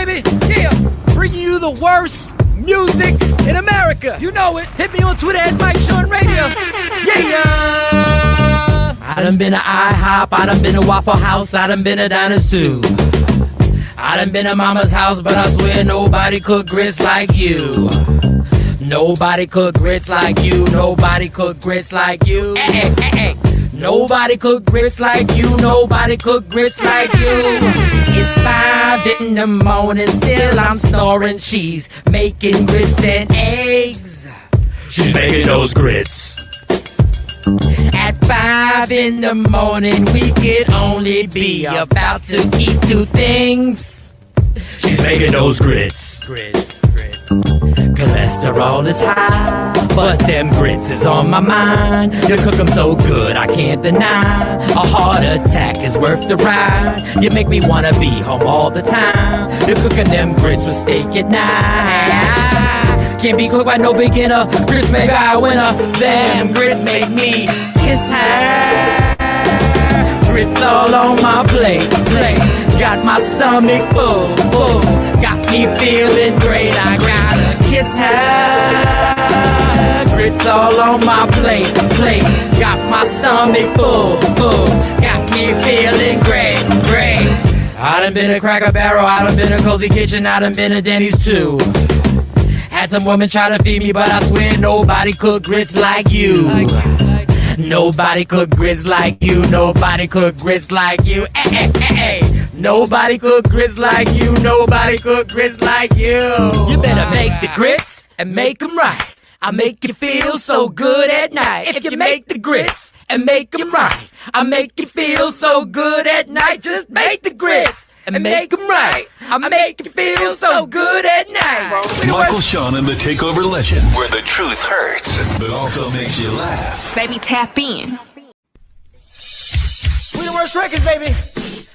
baby. Yeah. Bringing you the worst music in America. You know it. Hit me on Twitter at Mike Sean Radio. Yeah. I done been to IHOP. I done been to Waffle House. I done been to Diners too. I done been to Mama's house, but I swear nobody cook grits like you. Nobody cook grits like you. Nobody cook grits like you. Hey, hey, hey. Nobody cook grits like you. Nobody cook grits like you. It's 5 in the morning, still I'm snoring. She's making grits and eggs. She's making those grits. At 5 in the morning, we could only be about to eat 2 things. She's making those grits. Cholesterol is high, but them grits is on my mind. You cook them so good, I can't deny. A heart attack is worth the ride. You make me wanna be home all the time. You're cooking them grits with steak at night. Can't be cooked by no beginner. Grits make I winner. Them grits make me kiss her. Grits all on my plate. Got my stomach full. Got me feeling great. I gotta kiss her. Grits all on my plate. Got my stomach full. Got me feeling great. I done been to Cracker Barrel. I done been to Cozy Kitchen. I done been to Denny's too. Had some women try to feed me, but I swear nobody cook grits like you. Nobody cook grits like you. Nobody cook grits like you. Hey. Nobody cook grits like you. Nobody cook grits like you. You better make the grits and make them right. I make you feel so good at night. If you make the grits and make them right, I make you feel so good at night. Just make the grits and make them right. I make you feel so good at night. Michael Sean and the Takeover Legends, where the truth hurts, but also makes you laugh. Baby, tap in. We the worst records, baby.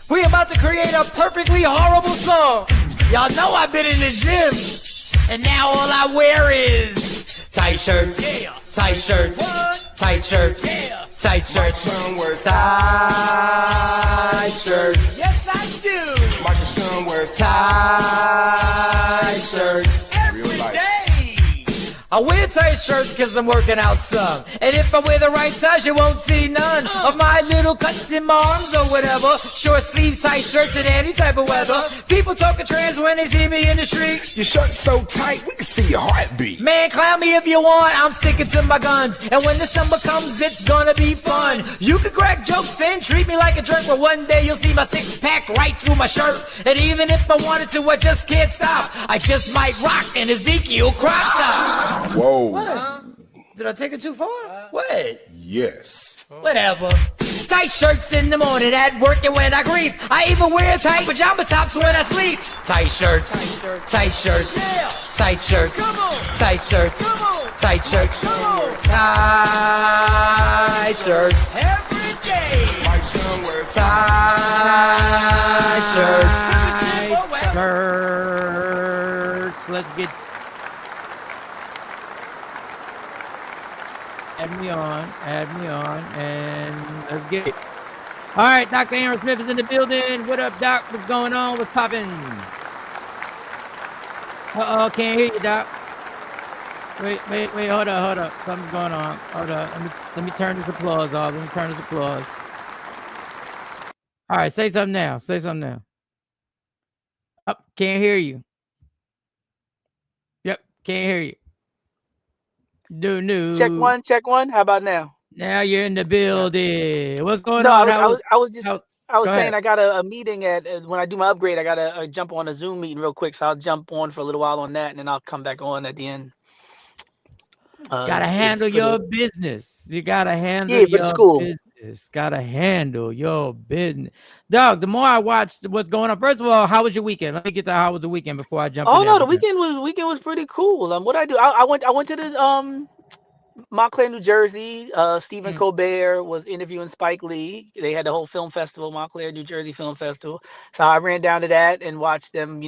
We about to create a perfectly horrible song. Y'all know I've been in the gym, and now all I wear is tight shirts, tight shirts, tight shirts, tight shirts, tight shirts. Yes, I do. Michael Sean wears tight shirts every day. I wear tight shirts because I'm working out some. And if I wear the right size, you won't see none of my little cuts in my arms or whatever. Short sleeve tight shirts in any type of weather. People talking trans when they see me in the street. your shirt's so tight, we can see your heartbeat. Man, clown me if you want, I'm sticking to my guns. And when the summer comes, it's gonna be fun. You can crack jokes and treat me like a jerk, but one day you'll see my 6-pack right through my shirt. And even if I wanted to, I just can't stop. I just might rock an Ezekiel crop top. Whoa. What? Did I take it too far? What? Yes. Whatever. Tight shirts in the morning at work and when I grieve. I even wear tight pajama tops when I sleep. Tight shirts. Tight shirts. Tight shirts. Tight shirts. Tight shirts. Tight shirts. Every day. Mike Sean wears Tight shirts. Tight shirts. Let's get. Add me on, and let's get it. All right, Dr. Aaron Smith is in the building. What up, Doc? What's going on? What's poppin'? Uh-oh, can't hear you, Doc. Wait, hold up. Something's going on. Hold up. Let me turn this applause off. All right, say something now. Oh, can't hear you. Yep, can't hear you. No. Check one. How about now? Now you're in the building. What's going on? I was saying ahead. I got a meeting at when I do my upgrade. I gotta jump on a Zoom meeting real quick, so I'll jump on for a little while on that, and then I'll come back on at the end. Gotta handle your business. You gotta handle your business. Gotta handle your business. Dog, the more I watch what's going on, first of all, how was your weekend? Let me get to how was the weekend before I jump in. Oh no, the weekend was pretty cool. What I do? I went to the Montclair, New Jersey. Stephen Colbert was interviewing Spike Lee. They had the whole film festival, Montclair, New Jersey Film Festival. So I ran down to that and watched them,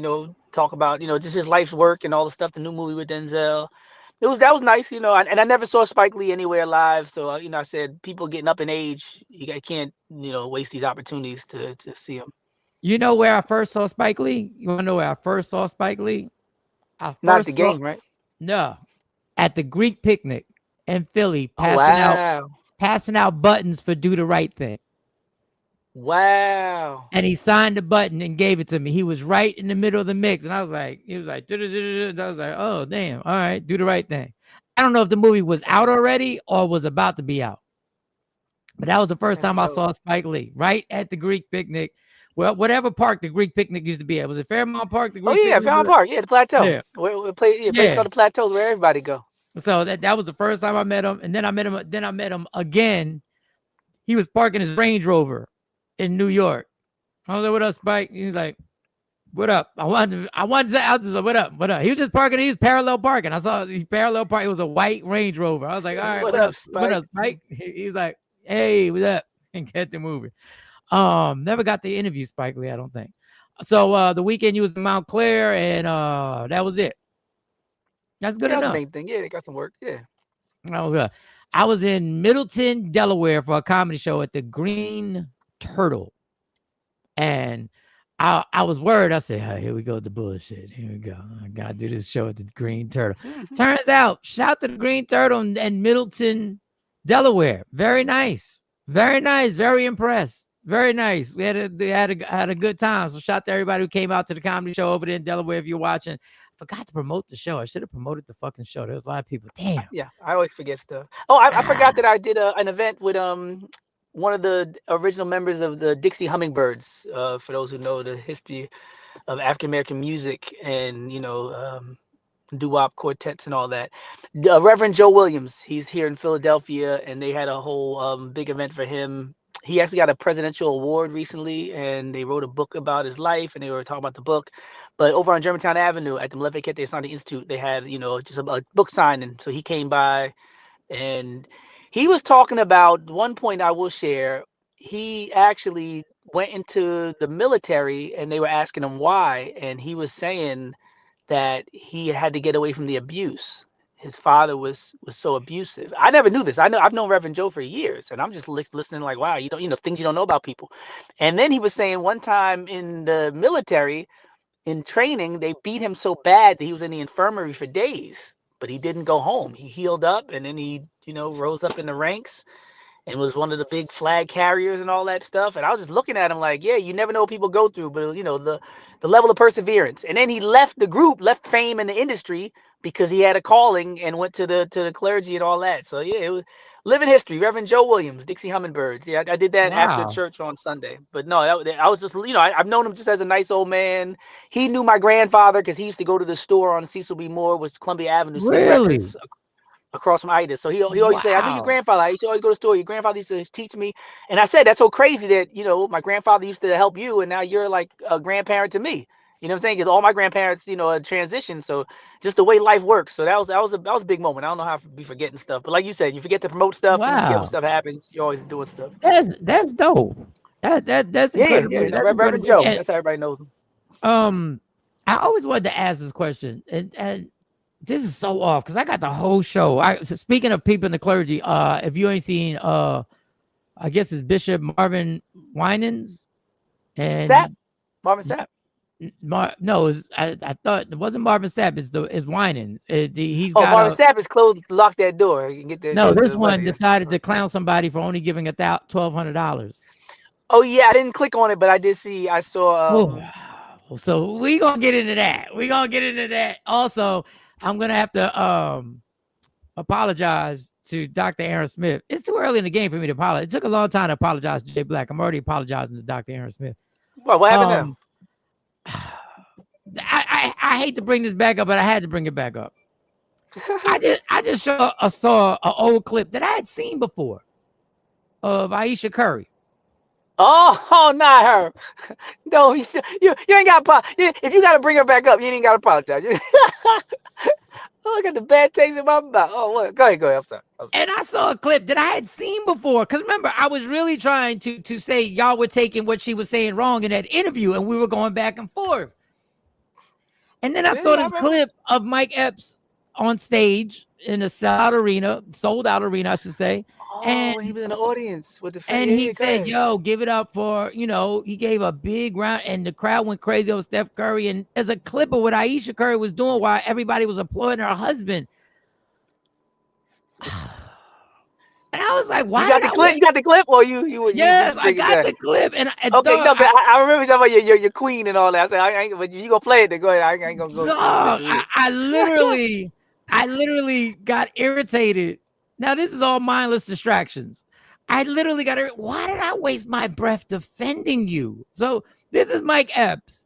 talk about, just his life's work and all the stuff, the new movie with Denzel. That was nice, and I never saw Spike Lee anywhere live. So, I said people getting up in age, I can't, waste these opportunities to see him. You know where I first saw Spike Lee? You want to know where I first saw Spike Lee? I Not first the saw game, right? no at the Greek picnic in Philly, Oh wow, passing out buttons for Do the Right Thing. wow. And he signed the button and gave it to me. He was right in the middle of the mix, and I was like, he was like, I was like, oh damn, all right, Do the Right Thing. I don't know if the movie was out already or was about to be out, but that was the first That's time I dope. saw Spike Lee, right at the Greek picnic. Well, whatever park the Greek picnic used to be at. Was it Fairmount Park? The Oh Greek yeah, picnic? Fairmont Park. Yeah, the plateau. Yeah, We play. Yeah, place yeah. called the plateau is where everybody go. So that was the first time I met him, and then I met him. Then I met him again. He was parking his Range Rover in New York. I was like, "What up, Spike?" He was like, "What up?" I wanted to say, I was like, "What up? What up?" He was just parking. He was parallel parking. I saw he parallel park. It was a white Range Rover. I was like, "All right, What what up, up? What Spike? up, Spike?" He's like, "Hey, what up?" And get the movie. Never got to interview Spike Lee, I don't think. So the weekend you was in Montclair, and that was it. That's good Yeah, that's the enough. main thing. Yeah, they got some work. Yeah. I was in Middleton, Delaware for a comedy show at the Green Turtle. And I was worried. I said, hey, here we go with the bullshit. Here we go. I got to do this show at the Green Turtle. Turns out, shout to the Green Turtle and Middleton, Delaware. Very nice. Very nice. Very impressed. Very nice. We had a good time. So shout to everybody who came out to the comedy show over there in Delaware if you're watching. I forgot to promote the show. I should have promoted the fucking show. There was a lot of people. Damn. Yeah, I always forget stuff. Oh, I forgot that I did an event with one of the original members of the Dixie Hummingbirds. For those who know the history of African American music and doo-wop quartets and all that. Reverend Joe Williams, he's here in Philadelphia, and they had a whole big event for him. He actually got a presidential award recently, and they wrote a book about his life, and they were talking about the book. But over on Germantown Avenue at the Wtf.Pp Institute, they had just a book signing. So he came by, and he was talking about one point I will share. He actually went into the military, and they were asking him why, and he was saying that he had to get away from the abuse. His father was so abusive. I never knew this. I've known Reverend Joe for years, and I'm just listening like, wow, you don't things you don't know about people. And then he was saying one time in the military, in training, they beat him so bad that he was in the infirmary for days. But he didn't go home. He healed up, and then he rose up in the ranks and was one of the big flag carriers and all that stuff. And I was just looking at him like, yeah, you never know what people go through, but the level of perseverance. And then he left the group, left fame in the industry because he had a calling and went to the clergy and all that. So yeah, it was living history. Reverend Joe Williams, Dixie Hummingbirds. Yeah, I did that after Wow. church on Sunday. But no, I was just I've known him just as a nice old man. He knew my grandfather because he used to go to the store on Cecil B. Moore, was Columbia Avenue, Slip Really? Records, across from Itis. So he always say, I knew your Wow. grandfather. I used to always go to the store. Your grandfather used to teach me. And I said, that's so crazy that, my grandfather used to help you, and now you're like a grandparent to me. You know what I'm saying? Because all my grandparents, transitioned. So just the way life works. So that was a big moment. I don't know how to be forgetting stuff. But like you said, you forget to promote stuff, and you forget when Wow. stuff happens. You're always doing stuff. That's dope. That's Yeah, incredibly. yeah. That's Reverend incredibly. Joe. And, That's how everybody knows him. I always wanted to ask this question, and this is so off because I got the whole show. So speaking of people in the clergy, if you ain't seen, I guess it's Bishop Marvin Winans and Sapp. Marvin Sapp. no, I thought it wasn't Marvin Sapp. It's Winans. He's Oh, got Marvin a Sapp is closed. Lock that door. You can get the, no. This the one money. decided to clown somebody for only giving $1,200. Oh yeah, I didn't click on it, but I did see. I saw. Oh, so we gonna get into that. We gonna get into that. Also, I'm gonna have to apologize to Dr. Aaron Smith. It's too early in the game for me to apologize. It took a long time to apologize to Jay Black. I'm already apologizing to Dr. Aaron Smith. What happened now? I hate to bring this back up, but I had to bring it back up. I just saw an old clip that I had seen before of Ayesha Curry. Oh, not her. No, you ain't got if you got to bring her back up, you ain't got to apologize. Oh, I got the bad taste in my mouth. Oh, what? Go ahead. I'm sorry. And I saw a clip that I had seen before. Because remember, I was really trying to say y'all were taking what she was saying wrong in that interview, and we were going back and forth. And then I saw this clip of Mike Epps on stage in a sold out arena, I should say. Oh, when he was in the audience with the And yeah, he go said, ahead. yo, give it up for, he gave a big round and the crowd went crazy over Steph Curry. And there's a clip of what Ayesha Curry was doing while everybody was applauding her husband. And I was like, why? You got the clip? You got the clip? Or you Yes, I think it's got that? the clip. And Okay, dog, no, 'cause I remember talking about your queen and all that. I said, I ain't, but you gonna play it? Then go ahead. I ain't gonna go. dog, I literally got irritated. Now, this is all mindless distractions. I literally got it. Why did I waste my breath defending you? So this is Mike Epps.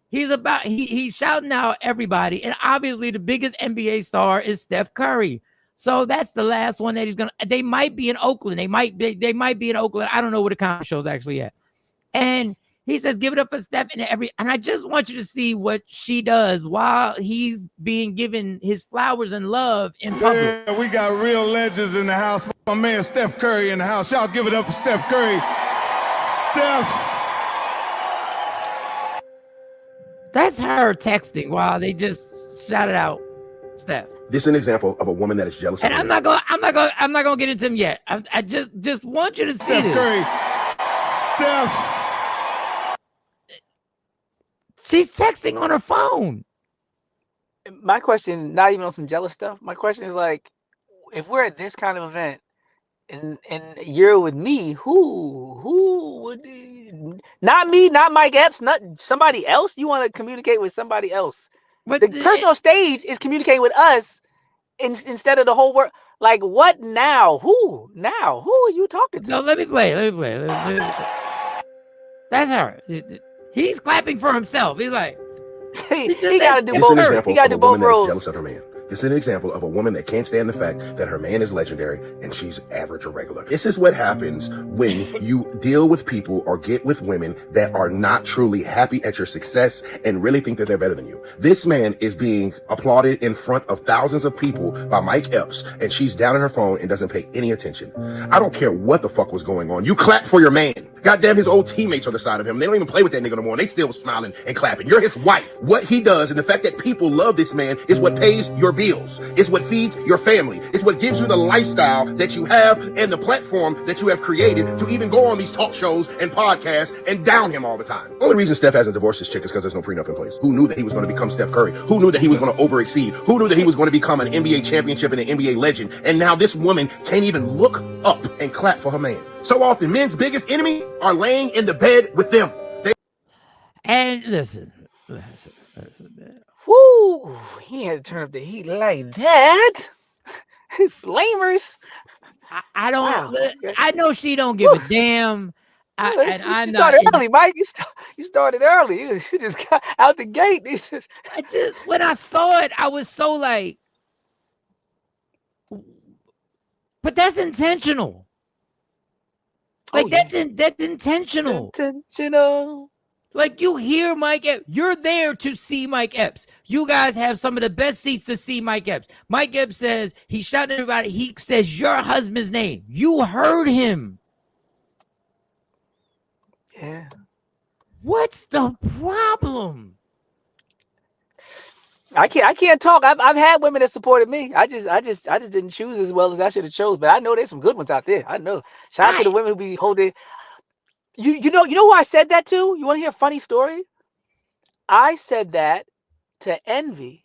He's shouting out everybody, and obviously the biggest NBA star is Steph Curry. So that's the last one that he's gonna. They might be in Oakland. They might be in Oakland. I don't know where the comedy show's actually at. And he says, "Give it up for Steph." And I just want you to see what she does while he's being given his flowers and love in public. Yeah, we got real legends in the house. My man Steph Curry in the house. Y'all give it up for Steph Curry. Steph. That's her texting while they just shouted out Steph. This is an example of a woman that is jealous. And I'm not gonna get into him yet. I just want you to see Steph this. Curry. Steph. She's texting on her phone. My question, not even on some jealous stuff. My question is like, if we're at this kind of event, and you're with me, who would? Not me, not Mike Epps, not somebody else. You want to communicate with somebody else. But The person on stage is communicating with us instead of the whole world. Like, what now? Who now? Who are you talking to? So let me play. That's her. He's clapping for himself. He's like, he just got to do This is both. an example He got of to a do both woman that is roles. jealous of her man. This is an example of a woman that can't stand the fact that her man is legendary and she's average or regular. This is what happens when you deal with people or get with women that are not truly happy at your success and really think that they're better than you. This man is being applauded in front of thousands of people by Mike Epps, and she's down on her phone and doesn't pay any attention. I don't care what the fuck was going on. You clap for your man. Goddamn, his old teammates on the side of him. They don't even play with that nigga no more. And they still smiling and clapping. You're his wife. What he does and the fact that people love this man is what pays your bills. It's what feeds your family. It's what gives you the lifestyle that you have and the platform that you have created to even go on these talk shows and podcasts and down him all the time. Only reason Steph hasn't divorced his chick is because there's no prenup in place. Who knew that he was going to become Steph Curry? Who knew that he was going to overexceed? Who knew that he was going to become an NBA championship and an NBA legend? And now this woman can't even look up and clap for her man. So often, men's biggest enemy are laying in the bed with them. and listen. Woo! He had to turn up the heat like that. Flamers. I don't. Wow, okay. I know she don't give a damn. You started early, Mike. You started early. You just got out the gate. When I saw it, I was so like, but that's intentional. Like that's intentional. Intentional. Like you hear Mike Epps, you're there to see Mike Epps. You guys have some of the best seats to see Mike Epps. Mike Epps says he's shouting at everybody. He says your husband's name. You heard him. Yeah. What's the problem? I can't talk. I've had women that supported me. I just didn't choose as well as I should have chose. But I know there's some good ones out there. I know. Shout out to the women who be holding. You know who I said that to? You want to hear a funny story? I said that to Envy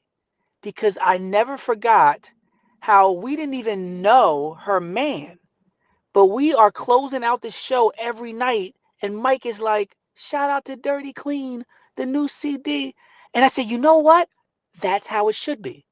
because I never forgot how we didn't even know her man, but we are closing out the show every night, and Mike is like, "Shout out to Dirty Clean, the new CD," and I said, "You know what? That's how it should be.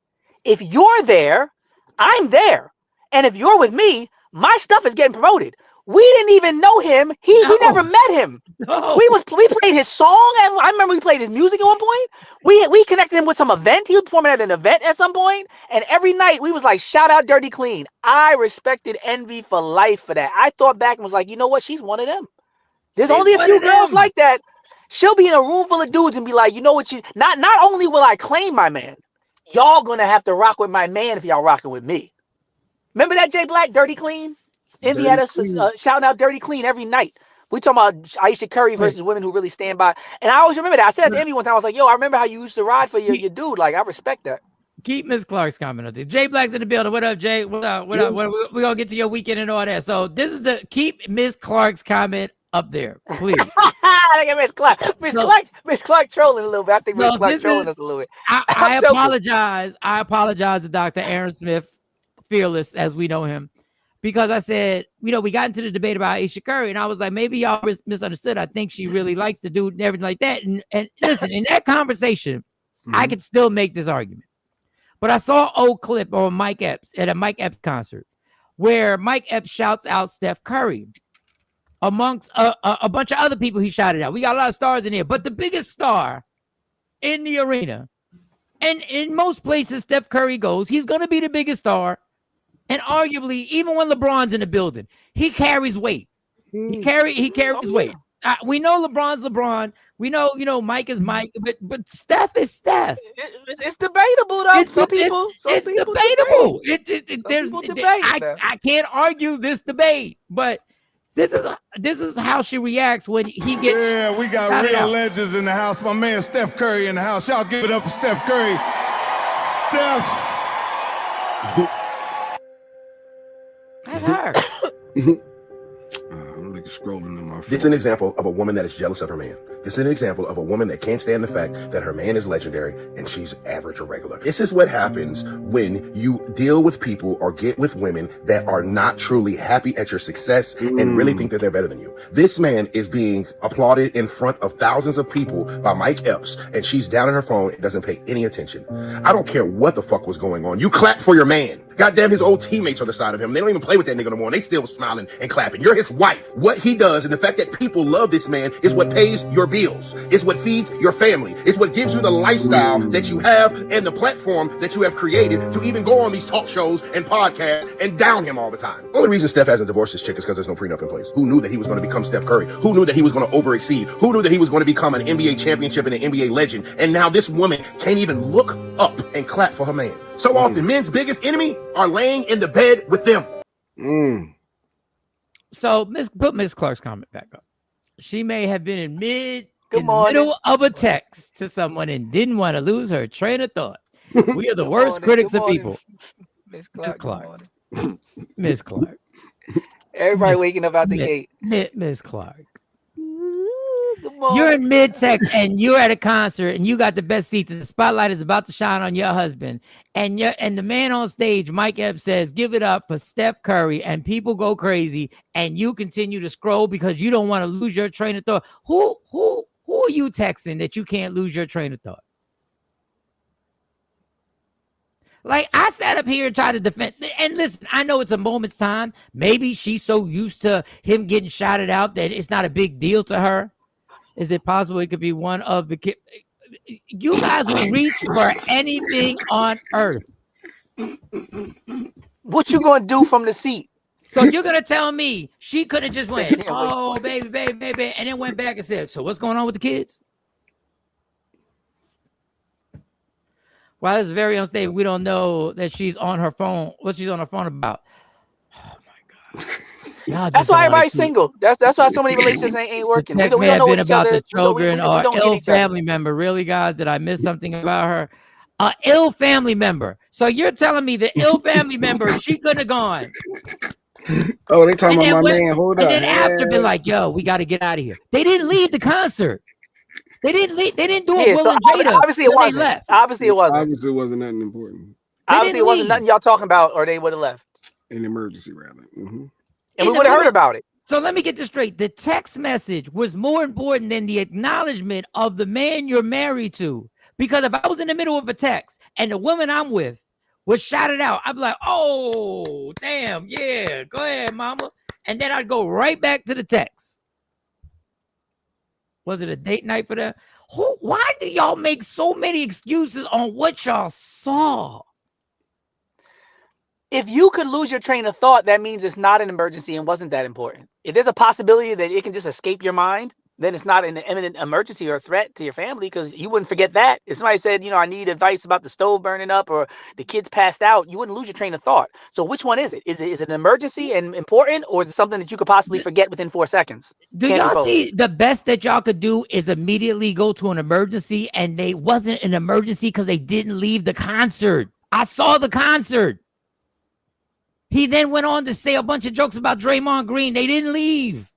If you're there, I'm there. And if you're with me, my stuff is getting promoted." We didn't even know him. We never met him. No. We played his song. And I remember we played his music at one point. We connected him with some event. He was performing at an event at some point. And every night we was like, shout out Dirty Clean. I respected Envy for life for that. I thought back and was like, you know what? She's one of them. There's only a few girls like that. She'll be in a room full of dudes and be like, you know what? Not only will I claim my man, y'all gonna have to rock with my man if y'all rocking with me. Remember that Jay Black, Dirty Clean? Envy had us shouting out Dirty Clean every night. We talking about Ayesha Curry versus women who really stand by. And I always remember that. I said that to Envy one time. I was like, yo, I remember how you used to ride for your dude. Like, I respect that. Keep Miss Clark's comment up there. Jay Black's in the building. What up, Jay? What up? What up? We're gonna get to your weekend and all that. So this is the keep Miss Clark's comment up there, please. Look at Miss Clark. Miss Clark trolling a little bit. I think Miss Clark trolling us a little bit. I apologize. I apologize to Dr. Aaron Smith, Fearless, as we know him, because I said, we got into the debate about Ayesha Curry, and I was like, maybe y'all misunderstood. I think she really likes the dude and everything like that. And listen, in that conversation, I could still make this argument. But I saw an old clip on Mike Epps at a Mike Epps concert where Mike Epps shouts out Steph Curry amongst a bunch of other people he shouted out. We got a lot of stars in here, but the biggest star in the arena, and in most places Steph Curry goes, he's going to be the biggest star. And arguably, even when LeBron's in the building, he carries weight. He carries weight. We know LeBron's LeBron. We know, Mike is Mike, but Steph is Steph. It's debatable, though. Some people debatable. Debate. I can't argue this debate, but this is how she reacts when he gets. Yeah, we got real legends in the house. My man Steph Curry in the house. Y'all give it up for Steph Curry. Steph. That's her. I'm scrolling in my phone. It's an example of a woman that is jealous of her man. This is an example of a woman that can't stand the fact that her man is legendary and she's average or regular. This is what happens when you deal with people or get with women that are not truly happy at your success and really think that they're better than you. This man is being applauded in front of thousands of people by Mike Epps, and she's down on her phone and doesn't pay any attention. I don't care what the fuck was going on. You clap for your man. Goddamn, his old teammates on the side of him. They don't even play with that nigga no more. And they still smiling and clapping. You're his wife. What he does and the fact that people love this man is what pays your bills. It's what feeds your family. It's what gives you the lifestyle that you have and the platform that you have created to even go on these talk shows and podcasts and down him all the time. Only reason Steph hasn't divorced this chick is because there's no prenup in place. Who knew that he was going to become Steph Curry? Who knew that he was going to overexceed? Who knew that he was going to become an NBA championship and an NBA legend? And now this woman can't even look up and clap for her man. So often, men's biggest enemy are laying in the bed with them. So put Miss Clark's comment back up. She may have been in the middle of a text to someone and didn't want to lose her train of thought. We are the worst critics of people. Miss Clark. Miss Clark. Everybody waking up out the gate. Miss Clark. You're in mid-text and you're at a concert and you got the best seats and the spotlight is about to shine on your husband. And the man on stage, Mike Epps, says, give it up for Steph Curry, and people go crazy and you continue to scroll because you don't want to lose your train of thought. Who are you texting that you can't lose your train of thought? Like, I sat up here and tried to defend. And listen, I know it's a moment's time. Maybe she's so used to him getting shouted out that it's not a big deal to her. Is it possible it could be one of the kids? You guys will reach for anything on earth. What you gonna do from the seat? So you're gonna tell me she could have just went, oh baby, and then went back and said, so what's going on with the kids? While it's very unstable, we don't know that she's on her phone. What she's on her phone about? Oh my God! That's why everybody's single. That's why so many relationships ain't working. The text may have been about the children or ill family member. Really, guys, did I miss something about her? Ill family member. So you're telling me the ill family member, she couldn't have gone. Oh, they talking about my man. Hold up. And then after, been like, yo, we got to get out of here. They didn't leave the concert. They didn't leave. They didn't do it. Yeah, so obviously it wasn't. Obviously it wasn't. Obviously it wasn't nothing important. Obviously it wasn't nothing y'all talking about, or they would have left. An emergency, rather. And we would have heard about it. So let me get this straight. The text message was more important than the acknowledgement of the man you're married to. Because if I was in the middle of a text and the woman I'm with was shouted out, I'd be like, oh, damn, yeah, go ahead, mama. And then I'd go right back to the text. Was it a date night for them? Why do y'all make so many excuses on what y'all saw? If you could lose your train of thought, that means it's not an emergency and wasn't that important. If there's a possibility that it can just escape your mind, then it's not an imminent emergency or threat to your family, because you wouldn't forget that. If somebody said, I need advice about the stove burning up or the kids passed out, you wouldn't lose your train of thought. So which one is it? Is it an emergency and important, or is it something that you could possibly forget within 4 seconds? Do y'all see the best that y'all could do is immediately go to an emergency, and they wasn't an emergency because they didn't leave the concert. I saw the concert. He then went on to say a bunch of jokes about Draymond Green. They didn't leave.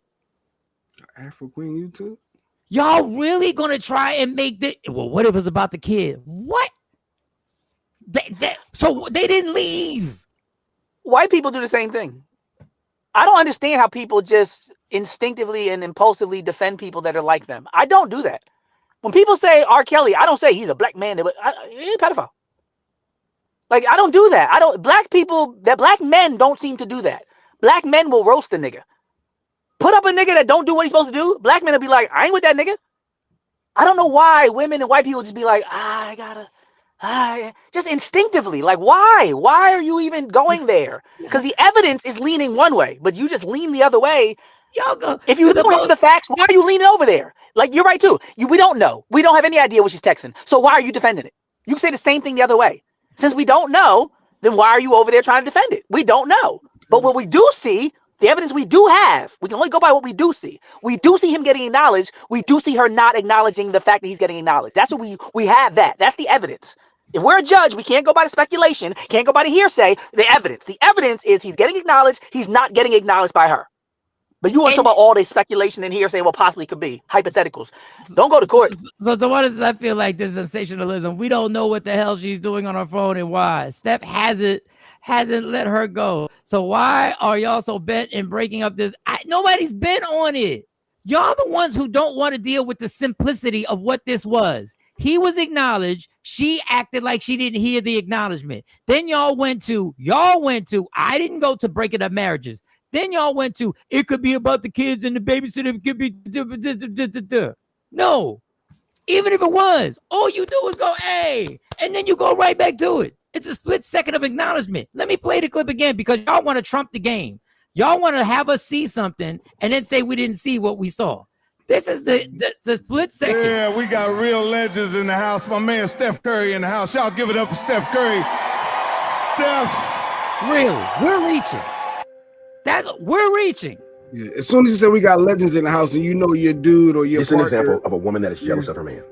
Afro Queen, you too? Y'all really gonna try and make the what if it was about the kid? What? So they didn't leave. White people do the same thing. I don't understand how people just instinctively and impulsively defend people that are like them. I don't do that. When people say R. Kelly, I don't say he's a black man, but he's a pedophile. Like, I don't do that. Black men don't seem to do that. Black men will roast a nigga. Put up a nigga that don't do what he's supposed to do. Black men will be like, I ain't with that nigga. I don't know why women and white people just be like, just instinctively. Like, why? Why are you even going there? Because the evidence is leaning one way, but you just lean the other way. Y'all go. If you don't have the facts, why are you leaning over there? Like, you're right too. We don't know. We don't have any idea what she's texting. So why are you defending it? You can say the same thing the other way. Since we don't know, then why are you over there trying to defend it? We don't know. But what we do see, the evidence we do have, we can only go by what we do see. We do see him getting acknowledged. We do see her not acknowledging the fact that he's getting acknowledged. That's what we have that. That's the evidence. If we're a judge, we can't go by the speculation, can't go by the hearsay, the evidence. The evidence is he's getting acknowledged, he's not getting acknowledged by her. But you want to talk about all the speculation in hearsay, what possibly could be, hypotheticals. Don't go to court. So what does that feel like, this sensationalism? We don't know what the hell she's doing on her phone and why. Steph hasn't let her go. So why are y'all so bent in breaking up this? Nobody's been on it. Y'all the ones who don't want to deal with the simplicity of what this was. He was acknowledged. She acted like she didn't hear the acknowledgement. Then y'all went to, I didn't go to breaking up marriages. Then y'all went to, it could be about the kids and the babysitter. It could be, no. Even if it was, all you do is go, hey, and then you go right back to it. It's a split second of acknowledgement. Let me play the clip again because y'all want to trump the game. Y'all want to have us see something and then say we didn't see what we saw. This is the split second. Yeah, we got real legends in the house. My man Steph Curry in the house. Y'all give it up for Steph Curry. Steph. Really, we're reaching. We're reaching. Yeah, as soon as you say we got legends in the house and you know your dude or your It's an example of a woman that is jealous of her man.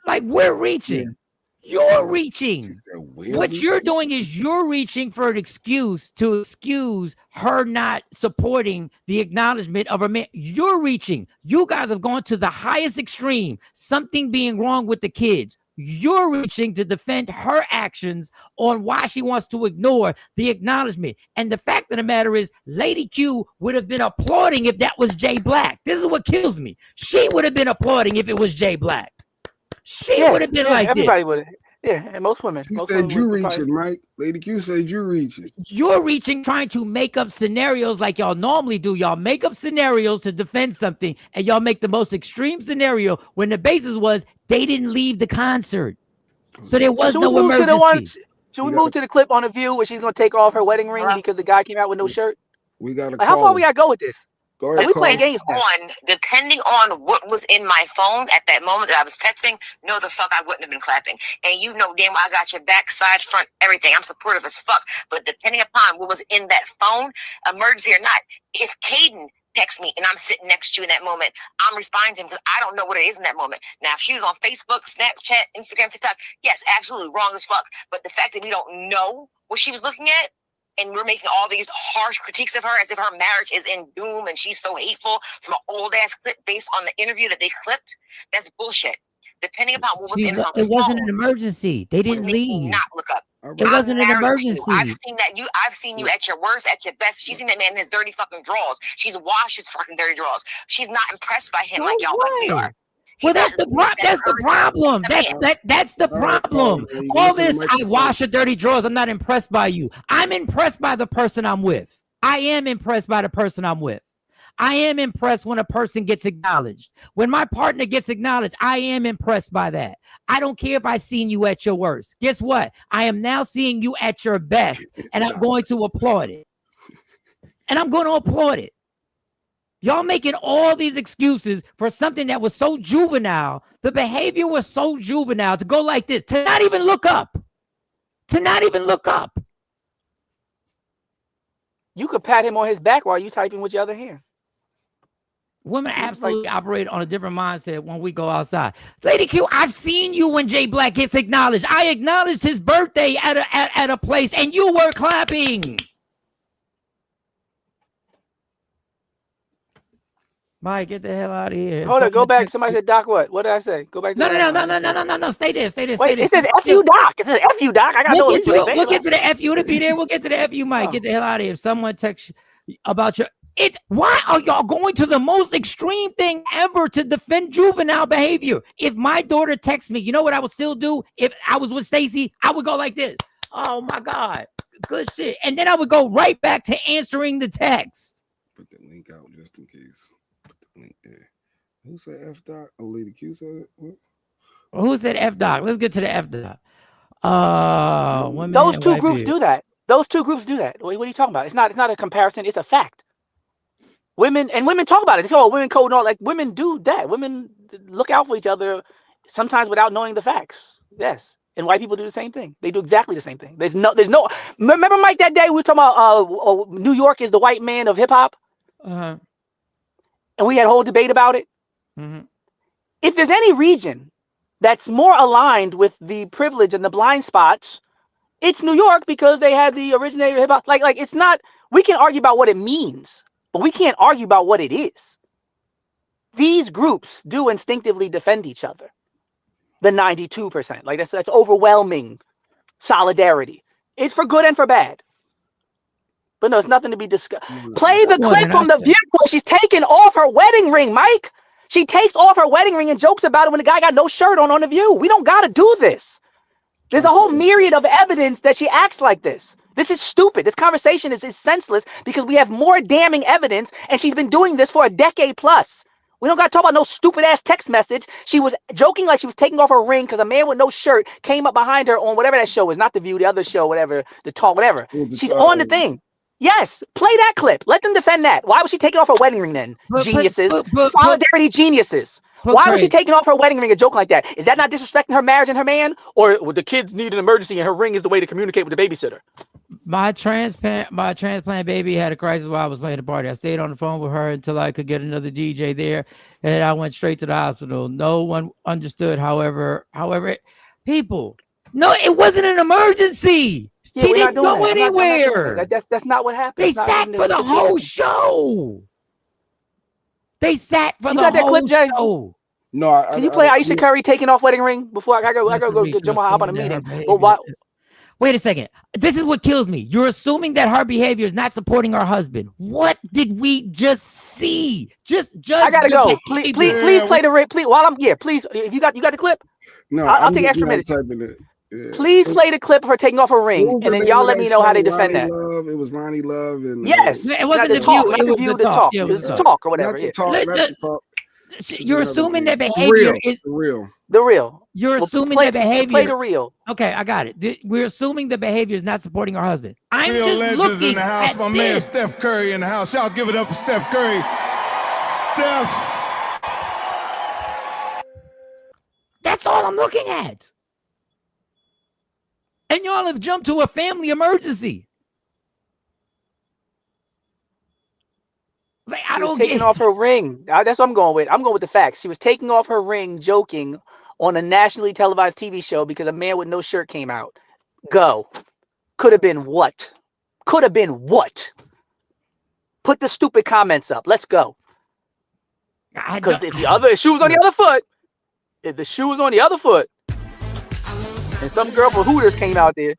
Like, we're reaching. You're reaching. What you're doing is you're reaching for an excuse to excuse her not supporting the acknowledgement of her man. You're reaching. You guys have gone to the highest extreme, something being wrong with the kids. You're reaching to defend her actions on why she wants to ignore the acknowledgement. And the fact of the matter is, Lady Q would have been applauding if that was Jay Black. This is what kills me. She would have been applauding if it was Jay Black. She would have been like everybody this. would. Yeah, and most women. She said you reaching, Mike. Lady Q said you reaching. You're reaching, trying to make up scenarios like y'all normally do. Y'all make up scenarios to defend something, and y'all make the most extreme scenario when the basis was they didn't leave the concert. So there was no emergency. Should we move to the clip on The View where she's going to take off her wedding ring because the guy came out with no shirt? We got how far we got to go with this? Go ahead, we playing games now. Depending on what was in my phone at that moment that I was texting, no, the fuck I wouldn't have been clapping. And you know damn well I got your back, side, front, everything. I'm supportive as fuck. But depending upon what was in that phone, emergency or not, if Caden texts me and I'm sitting next to you in that moment, I'm responding to him because I don't know what it is in that moment. Now, if she was on Facebook, Snapchat, Instagram, TikTok, yes, absolutely wrong as fuck. But the fact that we don't know what she was looking at, and we're making all these harsh critiques of her as if her marriage is in doom and she's so hateful from an old ass clip based on the interview that they clipped. That's bullshit. Depending upon what was in her phone. It wasn't an emergency. They didn't leave. Not look up. It wasn't an emergency. I've seen you at your worst, at your best. She's seen that man in his dirty fucking drawers. She's washed his fucking dirty drawers. She's not impressed by him like y'all think they are. Well, that's the problem. That's the problem. All this, I wash your dirty drawers. I'm not impressed by you. I'm impressed by the person I'm with. I am impressed by the person I'm with. I am impressed when a person gets acknowledged. When my partner gets acknowledged, I am impressed by that. I don't care if I've seen you at your worst. Guess what? I am now seeing you at your best, and I'm going to applaud it. Y'all making all these excuses for something that was so juvenile. The behavior was so juvenile to go like this, to not even look up. To not even look up. You could pat him on his back while you typing with your other hand. Women absolutely operate on a different mindset when we go outside. Lady Q, I've seen you when Jay Black gets acknowledged. I acknowledged his birthday at a place, and you were clapping. Mike, get the hell out of here. Hold on, go back. Somebody said, Doc, what? What did I say? Go back to No. Stay there. Wait, it says F you, Doc. It says F you, Doc. I got we'll get to the F you to be there. We'll get to the F you, Mike. Get the hell out of here. If someone texts you about your... Why are y'all going to the most extreme thing ever to defend juvenile behavior? If my daughter texts me, you know what I would still do? If I was with Stacy, I would go like this. Oh my God, good shit. And then I would go right back to answering the text. Put the link out just in case. Put the link there. Who said F Doc? Oh, Lady Q said it? What? Who said F Doc? Let's get to the F Doc. Those two groups do that. Those two groups do that. What are you talking about? It's not a comparison. It's a fact. Women talk about it. They say, "Oh, women code and all." Like women do that. Women look out for each other sometimes without knowing the facts. Yes, and white people do the same thing. They do exactly the same thing. There's no. Remember, Mike, that day we were talking about New York is the white man of hip hop, and we had a whole debate about it. Mm-hmm. If there's any region that's more aligned with the privilege and the blind spots, it's New York because they had the originator of hip hop. Like it's not. We can argue about what it means. But we can't argue about what it is. These groups do instinctively defend each other. The 92%. Like that's overwhelming solidarity. It's for good and for bad. But no, it's nothing to be discussed. Play the clip from The View where she's taking off her wedding ring, Mike. She takes off her wedding ring and jokes about it when the guy got no shirt on The View. We don't got to do this. There's a whole myriad of evidence that she acts like this. This is stupid. This conversation is senseless because we have more damning evidence, and she's been doing this for a decade plus. We don't got to talk about no stupid ass text message. She was joking like she was taking off her ring because a man with no shirt came up behind her on whatever that show is, not The View, the other show, whatever, The Talk, whatever. She's on the thing. Yes, play that clip. Let them defend that. Why was she taking off her wedding ring then? Geniuses. Solidarity geniuses. Why was she taking off her wedding ring a joke like that? Is that not disrespecting her marriage and her man? Or would the kids need an emergency and her ring is the way to communicate with the babysitter? My transplant baby had a crisis while I was playing the party. I stayed on the phone with her until I could get another DJ there, and I went straight to the hospital. No one understood. However, people, no, it wasn't an emergency. Yeah, she didn't go anywhere. That's not what happened. They sat for the whole show. They sat for the whole show. No, can you play Ayesha Curry taking off wedding ring before I gotta go jump hop on a meeting? But why? Wait a second. This is what kills me. You're assuming that her behavior is not supporting her husband. What did we just see? Just judge. I gotta go. Please play the please. While I'm please. If you got the clip. No, I'll take extra minutes. Yeah. Please play the clip of her taking off her ring, and then y'all let me know how they defend that. It was Lonnie Love, and yes, it wasn't The View. It was The Talk. It was The Talk or whatever. You're assuming that behavior is the real. You're assuming that behavior. Play the real. Okay, I got it. We're assuming the behavior is not supporting her husband. I'm real just legends looking in the house. at My man Steph Curry in the house. Y'all give it up for Steph Curry. Steph. That's all I'm looking at. And y'all have jumped to a family emergency. Like, I don't taking off her ring. That's what I'm going with. I'm going with the facts. She was taking off her ring, joking on a nationally televised TV show because a man with no shirt came out. Go. Could have been what? Could have been what? Put the stupid comments up. Let's go. Because if the shoe was on the other foot, and some girl from Hooters came out there.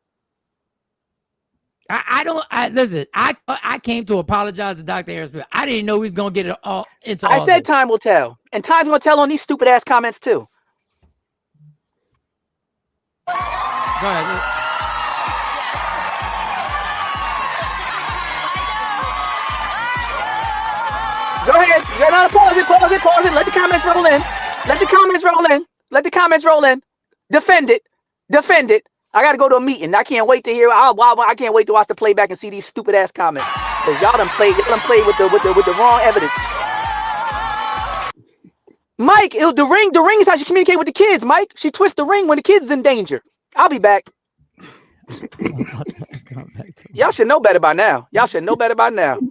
Listen, I came to apologize to Dr. Harris, but I didn't know he was going to get it all into all I said this. time will tell. And time's going to tell on these stupid ass comments too. Go ahead. Go ahead. No, pause it. Let the comments roll in. Defend it. I got to go to a meeting. I can't wait to hear. I can't wait to watch the playback and see these stupid ass comments. Cause y'all done played with the wrong evidence. Mike, the ring is how she communicate with the kids, Mike. She twists the ring when the kid's in danger. I'll be back. Y'all should know better by now. The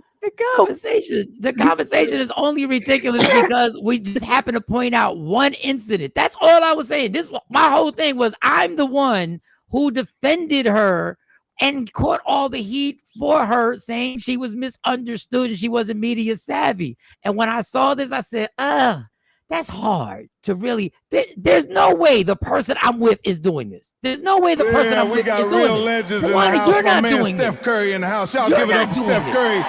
conversation is only ridiculous because we just happen to point out one incident. That's all I was saying. My whole thing was I'm the one who defended her and caught all the heat for her saying she was misunderstood and she wasn't media savvy. And when I saw this, I said, that's hard to really. There's no way the person I'm with is doing this. There's no way the person I'm with is doing this. We got real legends in the house. You're not My man doing Steph this. Curry in the house. Y'all give it up for Steph Curry.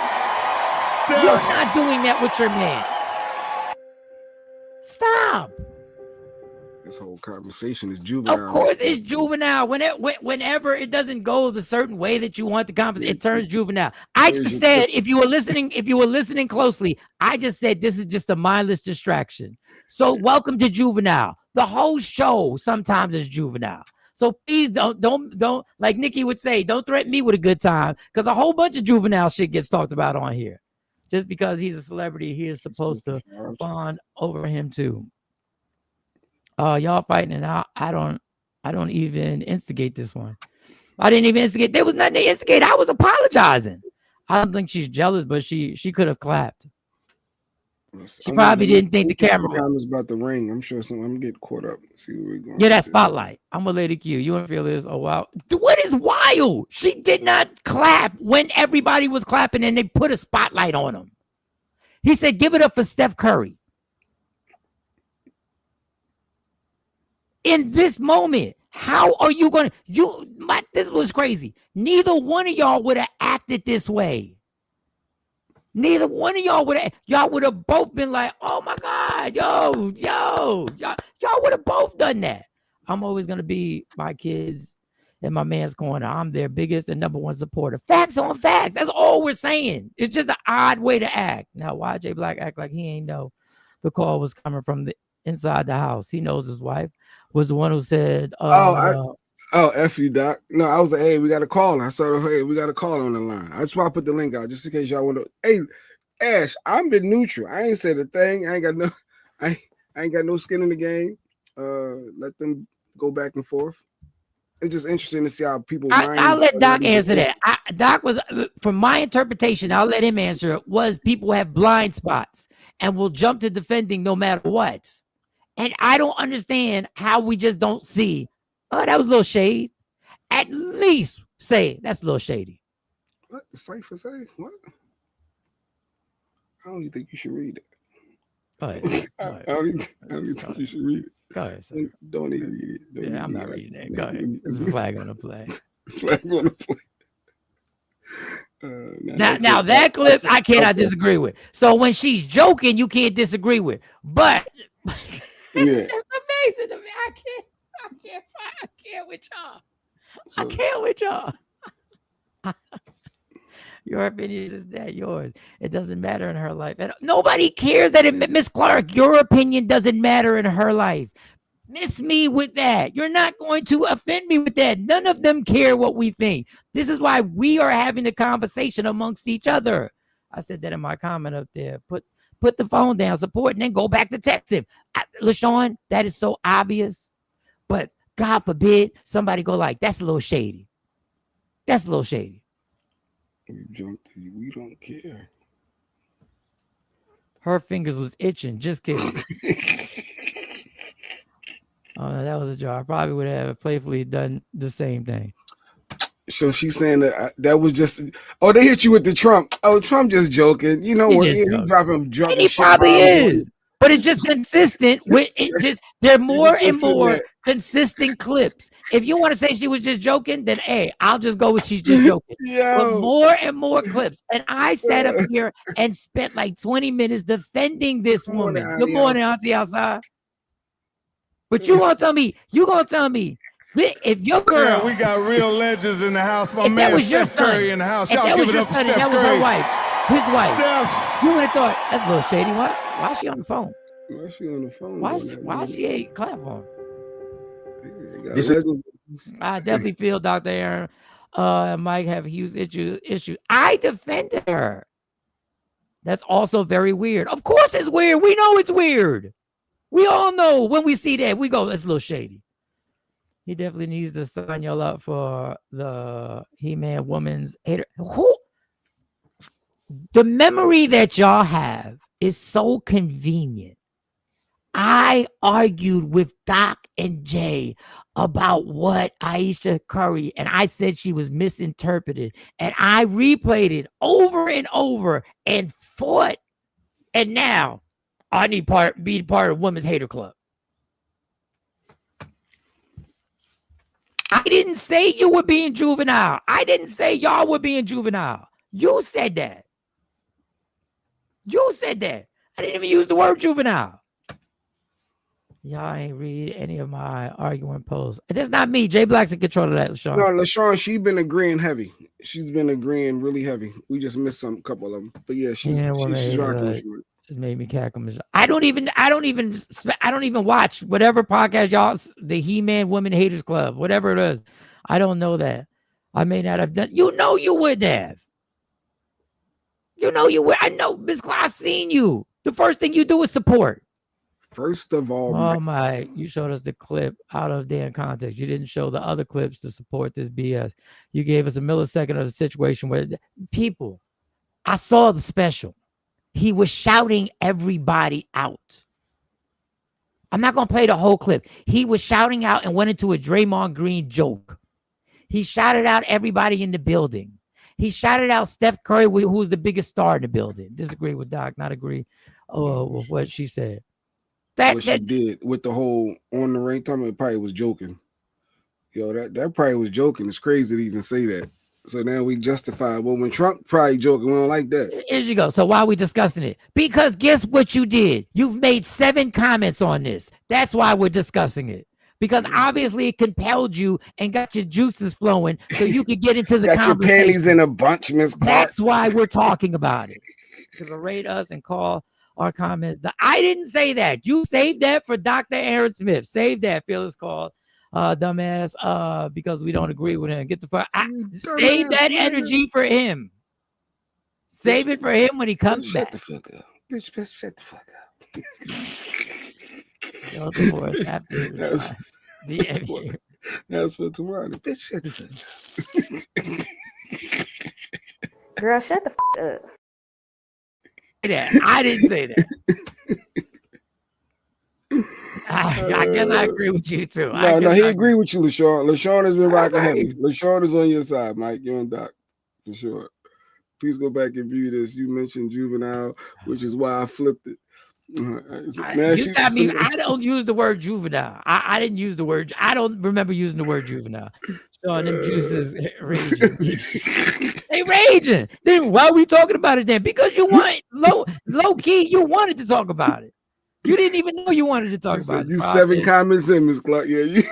You're not doing that with your man. Stop. This whole conversation is juvenile. Of course it's juvenile. Whenever it doesn't go the certain way that you want the conversation, it turns juvenile. I just said, if you were listening closely, I just said this is just a mindless distraction. So welcome to juvenile. The whole show sometimes is juvenile. So please don't like Nikki would say, don't threaten me with a good time, because a whole bunch of juvenile shit gets talked about on here. Just because he's a celebrity, he is supposed to fawn over him too. Y'all fighting, and I don't even instigate this one. I didn't even instigate. There was nothing to instigate. I was apologizing. I don't think she's jealous, but she could have clapped. She probably didn't think the camera was about the ring. I'm sure I'm gonna get caught up. See where we're going. Yeah, that spotlight. I'm gonna let it cue. You wanna feel this? Oh wow. What is wild? She did not clap when everybody was clapping and they put a spotlight on him. He said, give it up for Steph Curry. In this moment, how are you going to, this was crazy. Neither one of y'all would have acted this way. Neither one of y'all would have both been like, oh my God, y'all would have both done that. I'm always going to be my kids in my man's corner. I'm their biggest and number one supporter. Facts on facts. That's all we're saying. It's just an odd way to act. Now, why J Black act like he ain't know the call was coming from the inside the house? He knows his wife was the one who said, F you, Doc. No, I was like, hey, we got a call. I saw hey, we got a call on the line. That's why I put the link out, just in case y'all want to. Hey, Ash, I'm been neutral. I ain't said a thing. I ain't got no skin in the game. Let them go back and forth. It's just interesting to see how people. I'll let Doc answer that. Doc was, from my interpretation, I'll let him answer it, was people have blind spots and will jump to defending no matter what. And I don't understand how we just don't see, oh, that was a little shade. At least say, that's a little shady. What? Cypher say? What? I don't even think you should read it. Go ahead. I don't even think you should read it. Go ahead, sir. Don't even read it. I'm not reading it. Go ahead. There's a flag on the play. Flag on the play. Now that clip, I cannot disagree with. So when she's joking, you can't disagree with. But it's just amazing to me. I can't with y'all. I can't with y'all. Your opinion is that yours. It doesn't matter in her life. And nobody cares that Miss Clark, your opinion doesn't matter in her life. Miss me with that. You're not going to offend me with that. None of them care what we think. This is why we are having a conversation amongst each other. I said that in my comment up there. Put the phone down, support, and then go back to text him. LaShawn, that is so obvious. But God forbid somebody go like, that's a little shady. That's a little shady. You jumped. We don't care. Her fingers was itching. Just kidding. Oh, no, that was a joke. I probably would have playfully done the same thing. So she's saying that was just. Oh, they hit you with the Trump. Oh, Trump just joking. You know what? He's dropping drunk. And he probably is. But it's just consistent with it. Just there are more and more consistent clips. If you want to say she was just joking, then hey, I'll just go with she's just joking. But more and more clips. And I sat up here and spent like 20 minutes defending this woman. Good morning, Auntie outside. But you gonna tell me if your girl, yeah, we got real legends in the house. My man Steph Curry in the house. Y'all give it up for Steph Curry. That was her wife. His wife. Steph. You would have thought that's a little shady. Why is she on the phone? Why is she on the phone? Why she ain't clap on? Yeah, I definitely feel Dr. Aaron might have a huge issue. I defended her. That's also very weird. Of course it's weird. We know it's weird. We all know when we see that, we go, that's a little shady. He definitely needs to sign y'all up for the He-Man Woman's Hater. Who? The memory that y'all have is so convenient. I argued with Doc and Jay about what Ayesha Curry, and I said she was misinterpreted. And I replayed it over and over and fought. And now I need be part of Women's Hater Club. I didn't say you were being juvenile. I didn't say y'all were being juvenile. You said that. You said that. I didn't even use the word juvenile. Y'all ain't read any of my arguing posts. That's not me. Jay Black's in control of that, LaShawn. No, LaShawn, she's been agreeing heavy. She's been agreeing really heavy. We just missed some couple of them. But yeah, she's rocking with you. Just made me cackle. I don't even watch whatever podcast y'all, the He-Man Women Haters Club, whatever it is. I don't know that. I may not have done. You know you wouldn't have. You know you would. I know, Miss Clark, I've seen you. The first thing you do is support. First of all, oh my, you showed us the clip out of damn context. You didn't show the other clips to support this BS. You gave us a millisecond of the situation where people, I saw the special. He was shouting everybody out. I'm not going to play the whole clip. He was shouting out and went into a Draymond Green joke. He shouted out everybody in the building. He shouted out Steph Curry, who's the biggest star in the building. Disagree with Doc, not agree with what she said. What she did with the whole on the ring time, it probably was joking. Yo, that probably was joking. It's crazy to even say that. So now we justify. Well, when Trump probably joking, we don't like that. Here you go. So why are we discussing it? Because guess what you did? You've made 7 comments on this. That's why we're discussing it. Because obviously it compelled you and got your juices flowing so you could get into the got conversation. Your panties in a bunch, Miss Clark. That's why we're talking about it. To berate us and call our comments. I didn't say that. You saved that for Dr. Aaron Smith. Save that. Phyllis called dumbass because we don't agree with him. Get the fuck. Save that energy for him. Save it for him when he comes back. Shut the fuck up. Bitch, shut the fuck up. That's for tomorrow. Bitch, shut the fuck up. Girl, shut the fuck up. I didn't say that. I guess I agree with you too. No, he agree with you, LaShawn. LaShawn has been rocking heavy. LaShawn is on your side, Mike. You and Doc, for sure. Please go back and view this. You mentioned juvenile, which is why I flipped it. You got me. I don't use the word juvenile. I didn't use the word. I don't remember using the word juvenile. Sean, them juices raging. They raging. Then why are we talking about it then? Because you want low key. You wanted to talk about it. You didn't even know you wanted to talk about it. You 7 comments in, Miss Clark. Yeah, you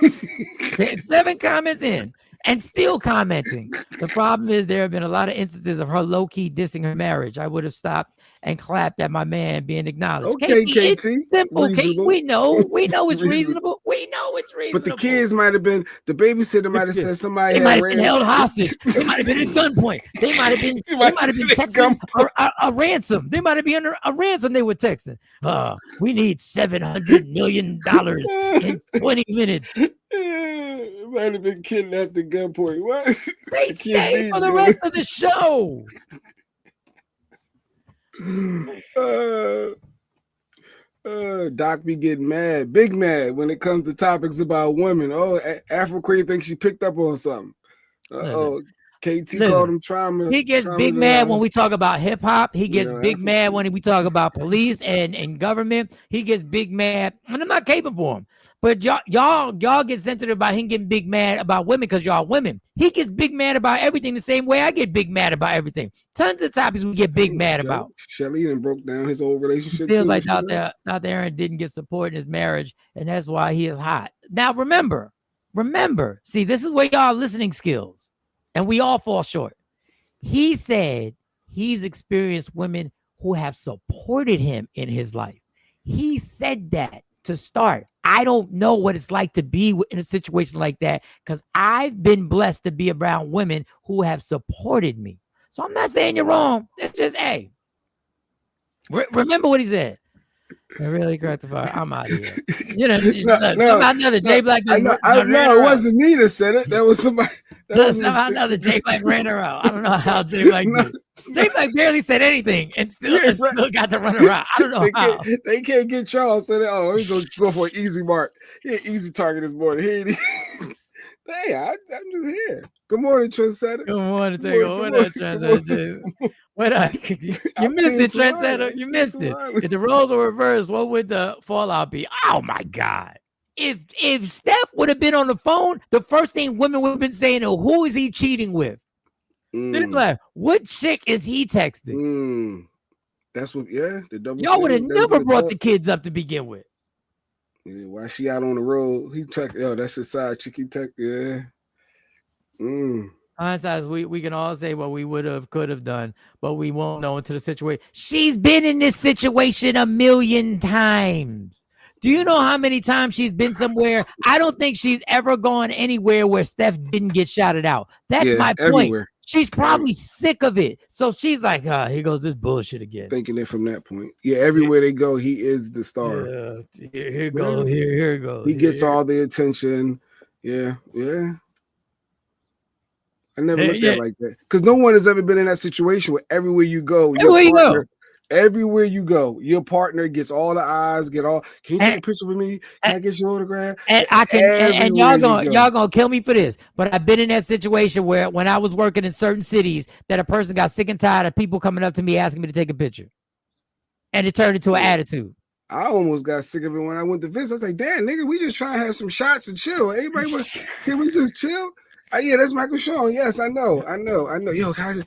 7 comments in. And still commenting. The problem is there have been a lot of instances of her low-key dissing her marriage. I would have stopped and clapped at my man being acknowledged. Okay, KT. It's simple. We know it's reasonable. We know it's reasonable. But the kids might have been, the babysitter might have said somebody they might have been held hostage. They might have been at gunpoint. They might have been texting a ransom. They might have been under a ransom they were texting. We need $700 million in 20 minutes. It might have been kidnapped at gunpoint. What? They stay for the rest of the show. Doc be getting mad, big mad when it comes to topics about women. Oh, Afro Queen thinks she picked up on something. KT called him trauma. He gets big mad when we talk about hip hop. He gets big mad when we talk about police and government. He gets big mad, and I'm not caping for him. But y'all get sensitive about him getting big mad about women because y'all women. He gets big mad about everything the same way I get big mad about everything. Tons of topics we get big mad about. Shelly done broke down his old relationship. Feels like Dr. Aaron didn't get support in his marriage, and that's why he is hot. Now remember, see, this is where y'all listening skills, and we all fall short. He said he's experienced women who have supported him in his life. He said that to start. I don't know what it's like to be in a situation like that because I've been blessed to be around women who have supported me. So I'm not saying you're wrong. It's just, hey, remember what he said. It really cracked the fire. I'm out of here. You know, No, somehow another J Black I just know, ran it her out. wasn't me that said it. That was somebody. That So was somehow another J Black ran her out. I don't know how J Black did. J Black barely said anything and still got to run her out. I don't know how. They can't get Charles. So we go for an easy mark. Yeah, easy target this morning. Hey, I'm just here. Good morning, Trendsetter. Good morning, Trendsetter. You missed it, Trendsetter. You missed it. If the roles were reversed, what would the fallout be? Oh my God. If Steph would have been on the phone, the first thing women would have been saying is, who is he cheating with? Then like, what chick is he texting? That's what, yeah. The double. Y'all would have never brought the kids up to begin with. Yeah, while she out on the road, he checked. Yo, that's his side chick. He text. Yeah. Hindsight, we can all say what we would have, could have done, but we won't know until the situation. She's been in this situation 1,000,000 times. Do you know how many times she's been somewhere? I don't think she's ever gone anywhere where Steph didn't get shouted out. That's my point. Everywhere. She's probably sick of it. So she's like, here goes this bullshit again. Thinking it from that point. Yeah, everywhere they go, he is the star. Yeah, here it goes. Here it goes. He gets all the attention. Yeah. I never looked at it like that. Because no one has ever been in that situation where everywhere you go, everywhere you go, your partner gets all the eyes, can you take a picture with me? Can I get your autograph? And I can, and y'all gonna kill me for this, but I've been in that situation where when I was working in certain cities, that a person got sick and tired of people coming up to me asking me to take a picture, and it turned into an attitude. I almost got sick of it when I went to Vince. I was like, damn, nigga, we just trying to have some shots and chill. Everybody, can we just chill? Yeah, that's Michael Sean. Yes, I know. Yo, guys,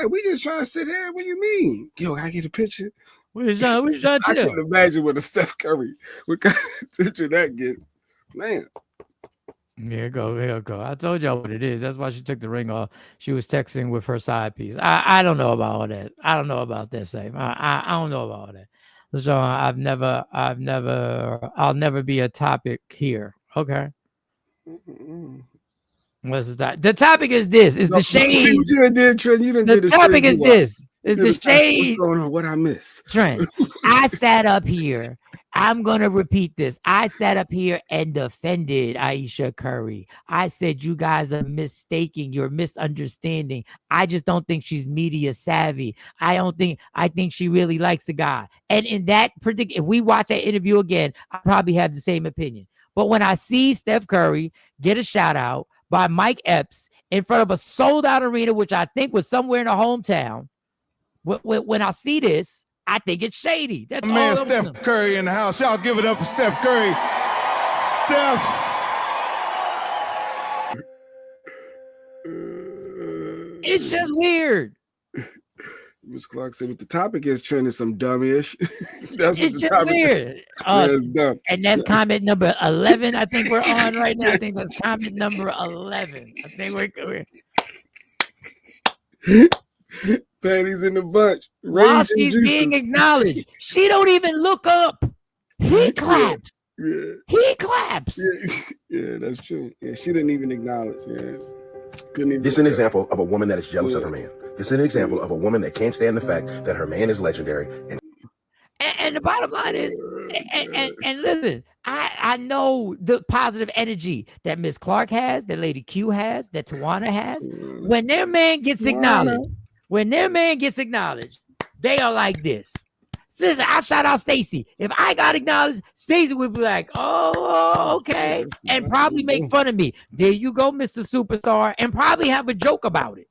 we just trying to sit here. What do you mean? Yo, I get a picture. We trying to I can imagine what a Steph Curry, what kind of attention that get. Man. Here go. I told y'all what it is. That's why she took the ring off. She was texting with her side piece. I don't know about all that. I don't know about that, Safe. I don't know about all that. So I'll never be a topic here. Okay. What's the topic is this. Is the shade. See what you did, Trent. You didn't the topic is this. Is the shade. What's going on? What I missed? Trent. I sat up here. I'm gonna repeat this. I sat up here and defended Ayesha Curry. I said you guys are mistaking, you're misunderstanding. I just don't think she's media savvy. I think she really likes the guy. And in that if we watch that interview again, I probably have the same opinion. But when I see Steph Curry get a shout out by Mike Epps in front of a sold out arena, which I think was somewhere in her hometown, when I see this, I think it's shady. That's all. Man, Steph Curry in the house. Y'all give it up for Steph Curry. Steph. It's just weird. Miss Clark said, "What the topic is, trending some dumb-ish." That's what it's the topic weird. is. That's dumb. And that's comment number 11. I think we're on right now. I think that's comment number 11. I think we're Panties in the bunch. While she's being acknowledged, she don't even look up. He claps. Yeah. He claps. Yeah, that's true. Yeah, she didn't even acknowledge. Yeah. This is an example of a woman that is jealous of her man. This is an example of a woman that can't stand the fact that her man is legendary. And the bottom line is, and listen, I know the positive energy that Miss Clark has, that Lady Q has, that Tawana has. When their man gets acknowledged, they are like this. Listen, I shout out Stacy. If I got acknowledged, Stacy would be like, oh, okay, and probably make fun of me. There you go, Mr. Superstar, and probably have a joke about it.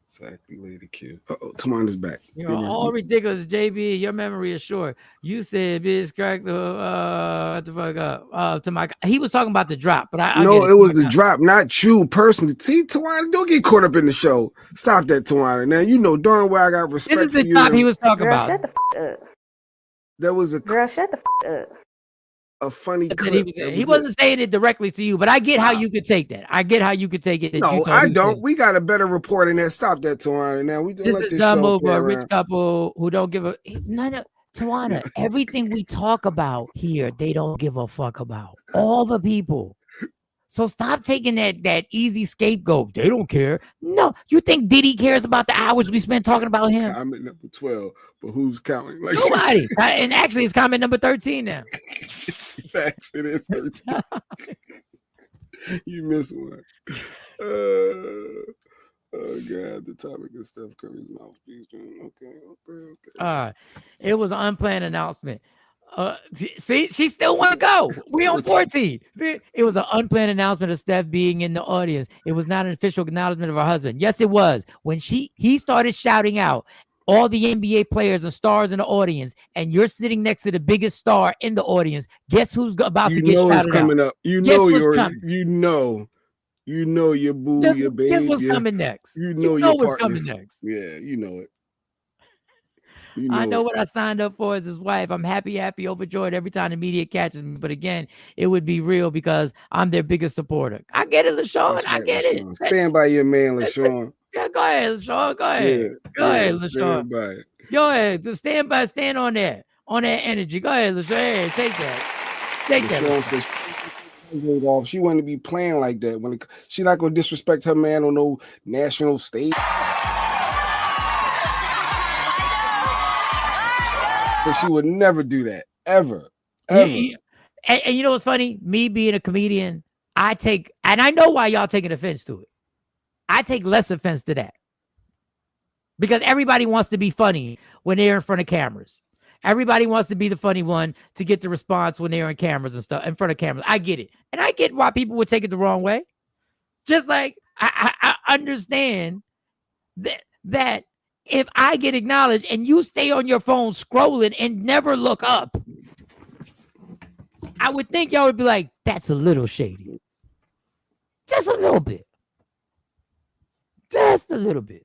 Exactly, Lady Q. Tawana's back. You're all ridiculous, JB. Your memory is short. You said, "Bitch, crack the what the fuck up?" To my, he was talking about the drop, but I no, it was a drop, not you personally. See, Tawana, don't get caught up in the show. Stop that, Tawana. Now you know darn well I got respect. This is the drop he was talking about. Shut the up. That was a girl. Shut the up. A funny clip. He wasn't saying it directly to you, but I get how you could take that. I get how you could take it. No, I don't. We got a better report in there. Stop that, Tawana. Now we this is dumb move for a rich couple who don't give a none of Tawana. Everything we talk about here, they don't give a fuck about. All the people. So stop taking that easy scapegoat. They don't care. No, you think Diddy cares about the hours we spent talking about him? Comment number 12, but who's counting? Like Nobody. And actually, it's comment number 13 now. Facts, it is 13. You missed one. Oh God, the topic is Steph Curry's mouthpiece. Okay. All right, it was an unplanned announcement. See, she still want to go. We on 14. It was an unplanned announcement of Steph being in the audience. It was not an official acknowledgement of her husband. Yes, it was. When he started shouting out all the NBA players and stars in the audience, and you're sitting next to the biggest star in the audience, guess who's about to get shouted out? It's coming up. You know your boo, your baby. Guess what's coming next? You know what's coming next. Yeah, you know it. I know what I signed up for as his wife. I'm happy, overjoyed every time the media catches me. But again, it would be real because I'm their biggest supporter. I get it, LaShawn. Right, I get LaShawn. it. Stand by your man, LaShawn. Yeah, go ahead, LaShawn. Go ahead. Go ahead, LaShawn. Go ahead. Just stand on that energy. Go ahead, LaShawn. Hey, take that. Take that. She wouldn't be playing like that. She not gonna disrespect her man on no national stage. So she would never do that, ever. And you know what's funny? Me being a comedian, and I know why y'all taking offense to it. I take less offense to that. Because everybody wants to be funny when they're in front of cameras. Everybody wants to be the funny one to get the response when they're in cameras and stuff, in front of cameras. I get it. And I get why people would take it the wrong way. Just like I understand that if I get acknowledged and you stay on your phone scrolling and never look up, I would think y'all would be like, that's a little shady. Just a little bit. Just a little bit.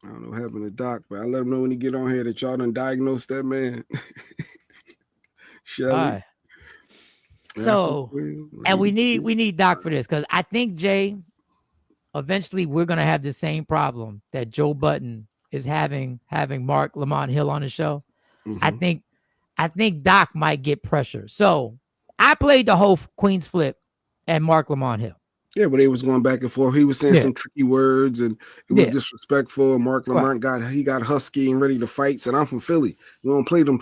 I don't know what happened to Doc, but I let him know when he get on here that y'all done diagnosed that man. Shelly. Right. So, and we need Doc for this because I think, Jay, eventually we're going to have the same problem that Joe Budden is having Mark Lamont Hill on the show. Mm-hmm. I think Doc might get pressure. So I played the whole Queen's Flip and Mark Lamont Hill. Yeah, but they was going back and forth. He was saying some tricky words and it was disrespectful. Mark Lamont got husky and ready to fight. Said, I'm from Philly. You don't play them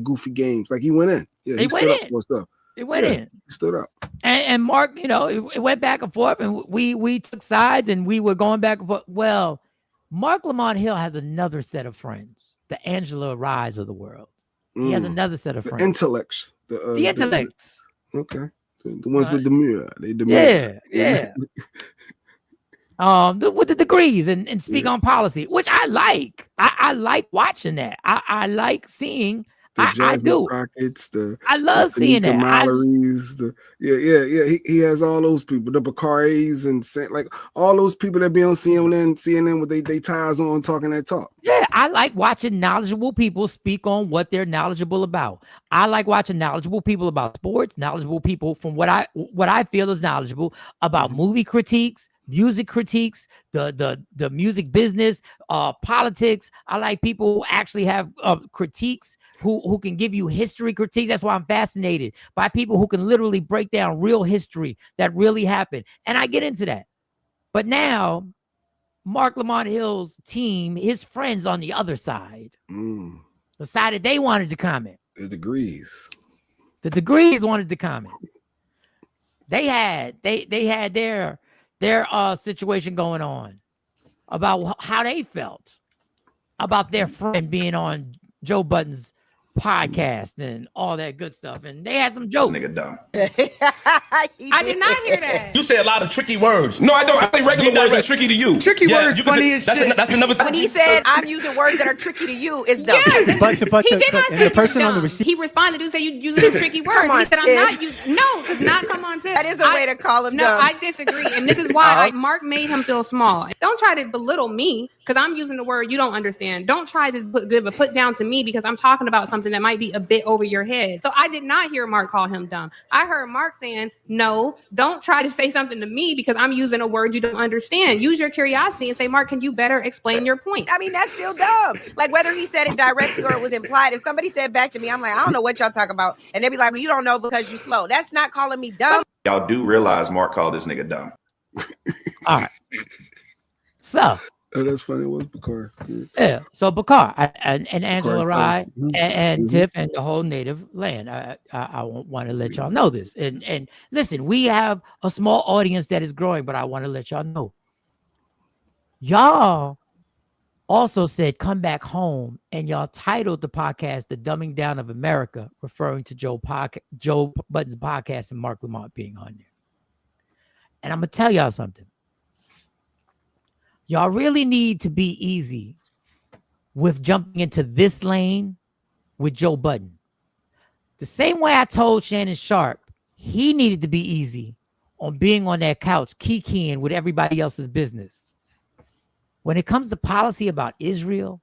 goofy games. Like he went in. Yeah, he stood up for stuff. It went in. He stood up. And Mark, it went back and forth and we took sides and we were going back and forth. Well, Mark Lamont Hill has another set of friends, the Angela Rise of the world. He has another set of friends. Intellects. The intellects. Okay. The ones with the mirror. They demure. Yeah. With the degrees and speak on policy, which I like. I like watching that. I like seeing. I do. Rockets, I love seeing that. Mallory's, He has all those people, the Bacaris and like all those people that be on CNN with they ties on talking that talk. Yeah, I like watching knowledgeable people speak on what they're knowledgeable about. I like watching knowledgeable people about sports, knowledgeable people from what I feel is knowledgeable about movie critiques, music critiques, the music business, politics. I like people who actually have critiques, who can give you history critiques. That's why I'm fascinated by people who can literally break down real history that really happened. And I get into that. But now, Mark Lamont Hill's team, his friends on the other side, decided they wanted to comment. The degrees wanted to comment. They had their situation going on about how they felt about their friend being on Joe Budden's podcast and all that good stuff, and they had some jokes. This nigga dumb. I did not hear that. You say a lot of tricky words. No, I don't. I think regular words are tricky to you. Tricky words funny as shit. That's another thing. When he said, I'm using words that are tricky to you, it's dumb. Yes, but the person on the receipt. He responded to say you using a tricky word. Come on, he said, I'm not using. No, it's not come on, Tiff. That is a way to call him dumb. No, I disagree. And this is why Mark made him feel small. Don't try to belittle me because I'm using the word you don't understand. Don't try to give a put down to me because I'm talking about something that might be a bit over your head. So I did not hear Mark call him dumb. I heard Mark saying, no, don't try to say something to me because I'm using a word you don't understand. Use your curiosity and say, Mark, can you better explain your point? I mean, that's still dumb. Like whether he said it directly or it was implied. If somebody said back to me, I'm like, I don't know what y'all talk about. And they'd be like, well, you don't know because you're slow. That's not calling me dumb. Y'all do realize Mark called this nigga dumb. All right. So. Oh, that's funny. It was Bakar. Yeah. So Bakar and Angela Rye Mhm. and Tiff and the whole native land. I want to let y'all know this. And listen, we have a small audience that is growing, but I want to let y'all know. Y'all also said come back home, and y'all titled the podcast "The Dumbing Down of America," referring to Joe Budden's podcast and Mark Lamont being on there. And I'm gonna tell y'all something. Y'all really need to be easy with jumping into this lane with Joe Budden. The same way I told Shannon Sharp he needed to be easy on being on that couch kikiing with everybody else's business. When it comes to policy about Israel,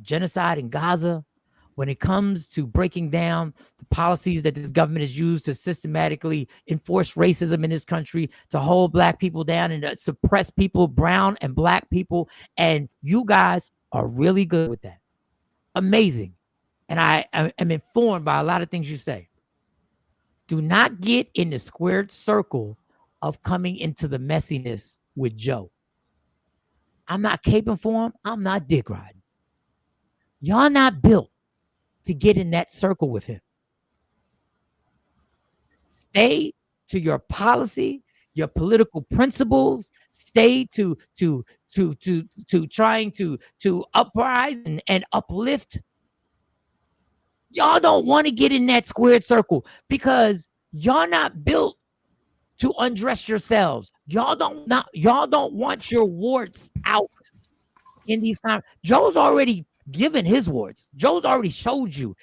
genocide in Gaza, when it comes to breaking down the policies that this government has used to systematically enforce racism in this country, to hold black people down and to suppress people, brown and black people, and you guys are really good with that. Amazing. And I am informed by a lot of things you say. Do not get in the squared circle of coming into the messiness with Joe. I'm not caping for him. I'm not dick riding. Y'all not built to get in that circle with him. Stay to your policy, your political principles. Stay to trying to uprise and uplift. Y'all don't want to get in that squared circle because y'all not built to undress yourselves. Y'all don't want your warts out in these times. Joe's already given his warts. Joe's already showed you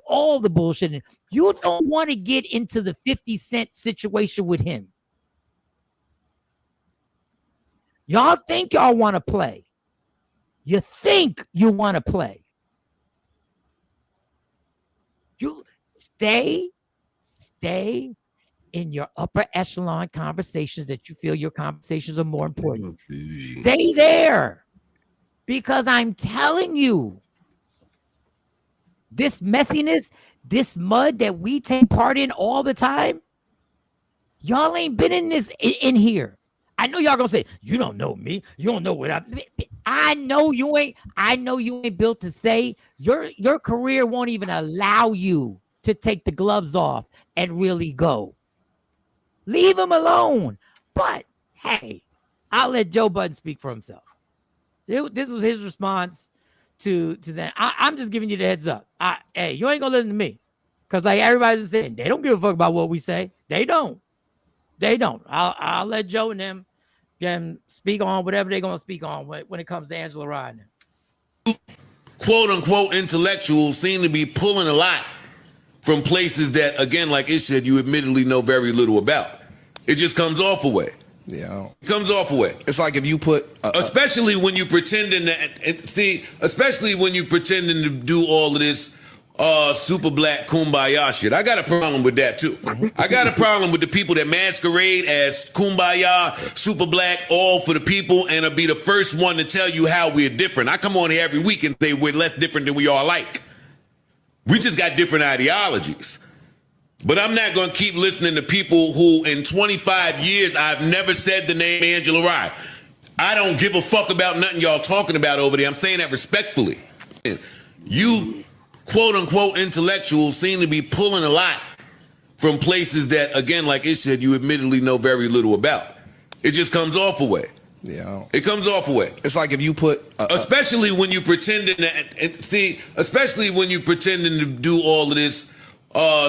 all the bullshit. You don't want to get into the 50 Cent situation with him. Y'all think y'all want to play. You think you want to play. You stay in your upper echelon conversations that you feel your conversations are more important. Stay there. Because I'm telling you, this messiness, this mud that we take part in all the time, y'all ain't been in this in here. I know y'all gonna say, you don't know me. You don't know what I know you ain't. I know you ain't built to say your career won't even allow you to take the gloves off and really go. Leave him alone. But hey, I'll let Joe Budden speak for himself. This was his response to that. I'm just giving you the heads up. Hey, you ain't gonna listen to me, because like everybody's saying, they don't give a fuck about what we say. They don't. I'll let Joe and them can speak on whatever they're gonna speak on when it comes to Angela Rye. Quote unquote intellectuals seem to be pulling a lot from places that, again, like it said, you admittedly know very little about. It just comes off a way. Yeah, it comes off a way. It's like if you put, especially when you pretending to especially when you pretending to do all of this super black kumbaya shit. I got a problem with that too. I got a problem with the people that masquerade as kumbaya, super black, all for the people, and will be the first one to tell you how we're different. I come on here every week and say we're less different than we all like. We just got different ideologies. But I'm not going to keep listening to people who in 25 years, I've never said the name Angela Rye. I don't give a fuck about nothing y'all talking about over there. I'm saying that respectfully. You quote unquote intellectuals seem to be pulling a lot from places that, again, like it said, you admittedly know very little about. It just comes off a way. Yeah, it comes off a way. It's like if you put, especially when you pretending to, especially when you pretending to do all of this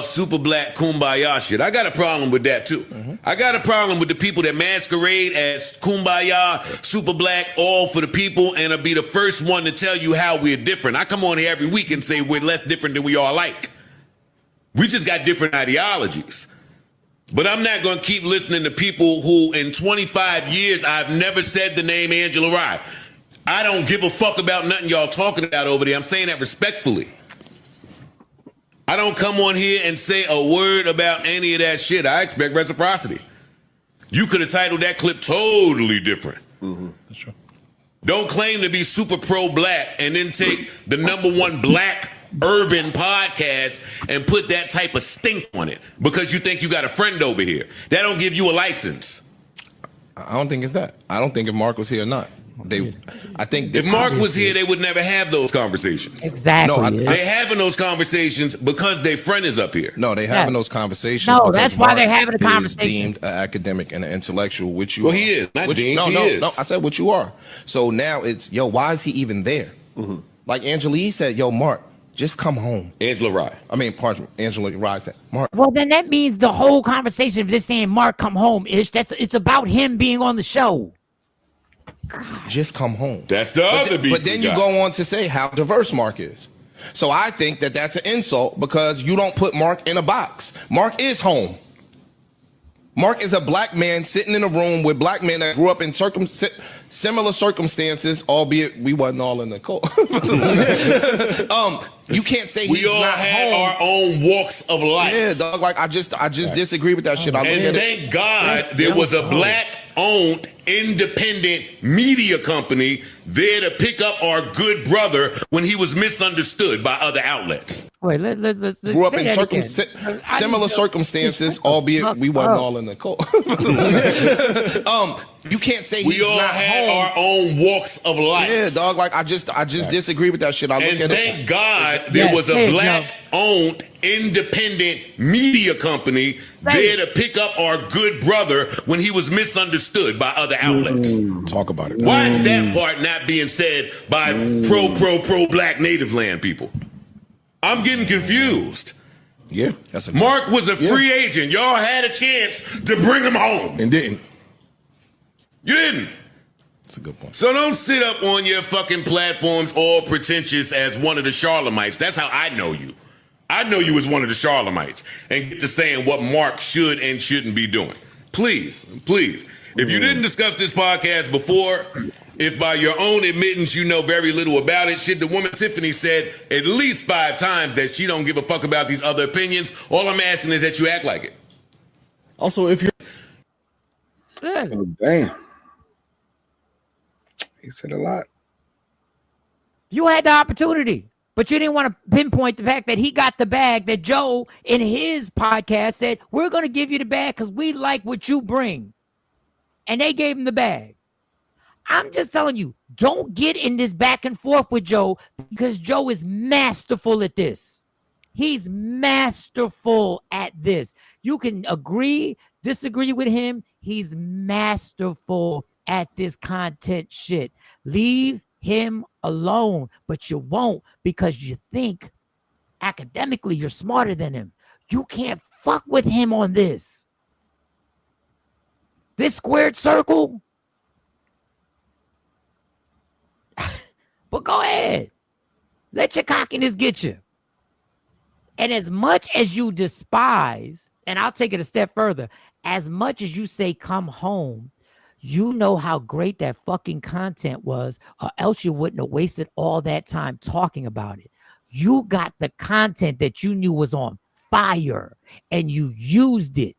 super black kumbaya shit. I got a problem with that too. I got a problem with the people that masquerade as kumbaya, super black, all for the people, and will be the first one to tell you how we're different. I come on here every week and say we're less different than we all like. We just got different ideologies. But I'm not going to keep listening to people who in 25 years, I've never said the name Angela Rye. I don't give a fuck about nothing y'all talking about over there. I'm saying that respectfully. I don't come on here and say a word about any of that shit. I expect reciprocity. You could have titled that clip totally different. That's true. Don't claim to be super pro-black and then take the #1 black urban podcast and put that type of stink on it because you think you got a friend over here. That don't give you a license. I don't think it's that. I don't think if Mark was here or not. I think if Mark was here, they would never have those conversations. Exactly. No, they having those conversations because their friend is up here. No, they having those conversations. No, because that's why Mark they're having a is conversation. deemed an academic and an intellectual, which you Well, are. he is. Not deemed, No, he no, is. no. I said what you are. So now it's, yo, why is he even there? Mm-hmm. Like Angela Yee said, yo, Mark, just come home. Angela Rye. Pardon me. Angela Rye said, Mark. Well, then that means the whole conversation of this saying Mark come home ish. It's about him being on the show. Just come home. That's the other beef. But then you go on to say how diverse Mark is. So I think that that's an insult because you don't put Mark in a box. Mark is home. Mark is a black man sitting in a room with black men that grew up in similar circumstances, albeit we wasn't all in the cold. You can't say he's all not had home. our own walks of life. Yeah, dog. Like I just disagree with that shit. I look And at thank it. God there was a black-owned, independent media company there to pick up our good brother when he was misunderstood by other outlets. Wait, let's Grew up say in that again. similar circumstances, albeit we wasn't all in the cold. You can't say he's We all not had home. our own walks of life. Yeah, dog. Like I just disagree with that shit. I look And at thank it. God there was a black-owned, independent media company there to pick up our good brother when he was misunderstood by other outlets. Talk about it. Why is that part not being said by pro black native land people? I'm getting confused. Yeah, Mark was a free agent. Y'all had a chance to bring him home. And didn't. You didn't. That's a good point. So don't sit up on your fucking platforms all pretentious as one of the Charlemites. That's how I know you. I know you as one of the Charlemites and get to saying what Mark should and shouldn't be doing. Please. If you didn't discuss this podcast before, if by your own admittance you know very little about it, shit, the woman Tiffany said at least 5 times that she don't give a fuck about these other opinions. All I'm asking is that you act like it. Also, if you're... Oh, damn. He said a lot. You had the opportunity, but you didn't want to pinpoint the fact that he got the bag that Joe in his podcast said, we're going to give you the bag because we like what you bring. And they gave him the bag. I'm just telling you, don't get in this back and forth with Joe because Joe is masterful at this. He's masterful at this. You can agree, disagree with him. He's masterful at this content shit. Leave him alone, but you won't because you think academically you're smarter than him. You can't fuck with him on this. This squared circle. But go ahead. Let your cockiness get you. And as much as you despise, and I'll take it a step further, as much as you say come home, you know how great that fucking content was, or else you wouldn't have wasted all that time talking about it. You got the content that you knew was on fire, and you used it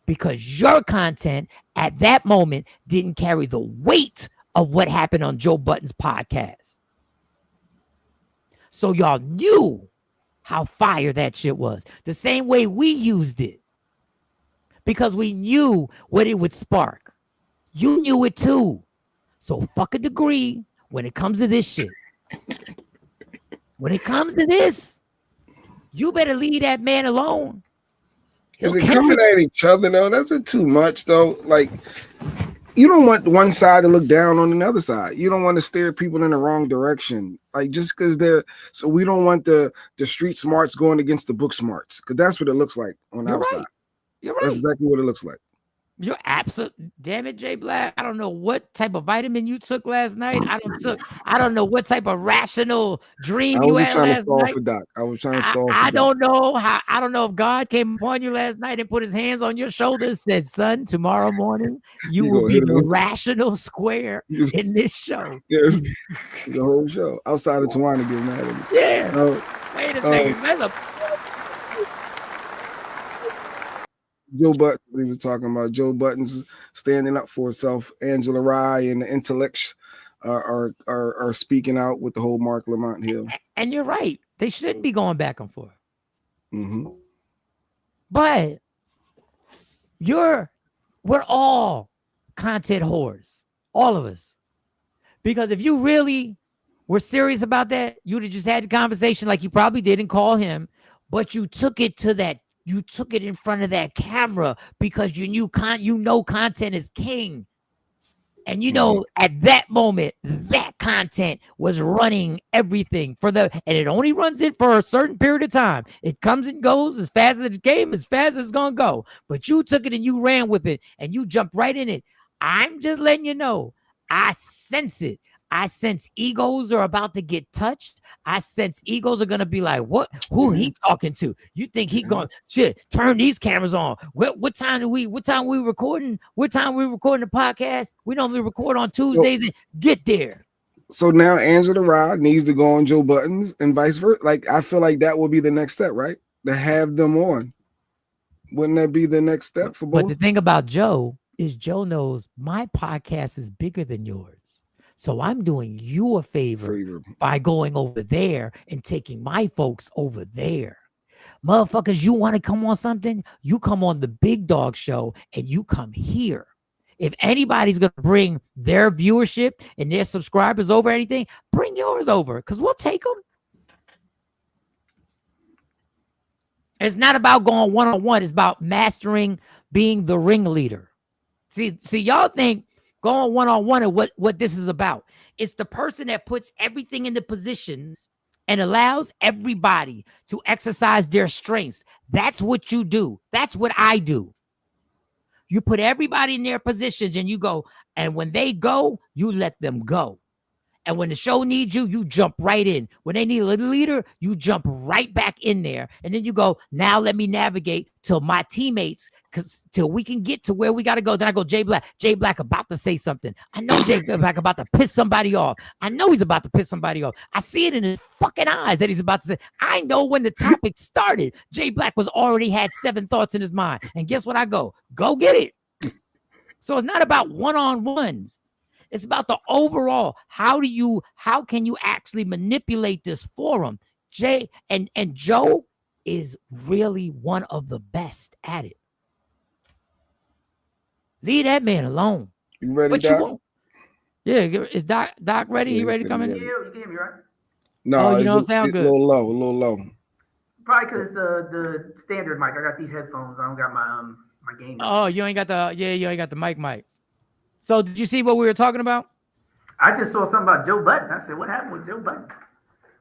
because your content at that moment didn't carry the weight of what happened on Joe Budden's podcast. So y'all knew how fire that shit was. The same way we used it. Because we knew what it would spark. You knew it too. So fuck a degree when it comes to this shit. When it comes to this, you better leave that man alone. Is it coming at each other though? That's too much though. Like, you don't want one side to look down on the other side. You don't want to steer people in the wrong direction. Like just because so we don't want the street smarts going against the book smarts because that's what it looks like on the outside. Right. You're right. That's exactly what it looks like. You're absolutely damn it, Jay Black. I don't know what type of vitamin you took last night. I don't know what type of rational dream you had last night. I was trying to stall. I don't know if God came upon you last night and put his hands on your shoulders and said, son, tomorrow morning you will be the rational square in this show. Yes, the whole show. Outside of Tawana getting mad at me. Yeah. Wait a second. That's a Joe Button, we were talking about Joe Button's standing up for herself. Angela Rye and the intellects are speaking out with the whole Mark Lamont Hill. And you're right. They shouldn't be going back and forth. Mm-hmm. But we're all content whores, all of us. Because if you really were serious about that, you'd have just had the conversation like you probably did and call him, but you took it in front of that camera because you knew content is king. And at that moment, that content was running everything and it only runs it for a certain period of time. It comes and goes as fast as the game, as fast as it's gonna go. But you took it and you ran with it and you jumped right in it. I'm just letting you know, I sense it. I sense egos are about to get touched. I sense egos are gonna be like, "What? Who he talking to? You think he going shit? Turn these cameras on. What time we recording? What time we recording the podcast? We normally record on Tuesdays. And get there." So now Angela Rye needs to go on Joe Budden's and vice versa. Like I feel like that will be the next step, right? To have them on. Wouldn't that be the next step for both? But the thing about Joe is Joe knows my podcast is bigger than yours. So I'm doing you a favor by going over there and taking my folks over there. Motherfuckers, you want to come on something? You come on the Big Dog Show and you come here. If anybody's going to bring their viewership and their subscribers over anything, bring yours over because we'll take them. It's not about going one-on-one. It's about mastering being the ringleader. See, y'all think going one-on-one and what this is about. It's the person that puts everything in the positions and allows everybody to exercise their strengths. That's what you do. That's what I do. You put everybody in their positions and you go, and when they go, you let them go. And when the show needs you, you jump right in. When they need a little leader, you jump right back in there. And then you go, now let me navigate till my teammates, till we can get to where we got to go. Then I go, Jay Black about to say something. I know Jay Black about to piss somebody off. I know he's about to piss somebody off. I see it in his fucking eyes that he's about to say. I know when the topic started, Jay Black already had 7 thoughts in his mind. And guess what? I go get it. So it's not about one-on-ones. It's about the overall. How can you actually manipulate this forum? Jay and Joe is really one of the best at it. Leave that man alone. You ready, but Doc? You won't. Yeah, is Doc ready? Yeah, he ready to come in? Yeah, you can hear me, right? No, you don't sound good. A little low. Probably because the standard mic. I got these headphones. I don't got my game. Oh, you ain't got the mic. So did you see what we were talking about? I just saw something about Joe Budden. I said, what happened with Joe Budden?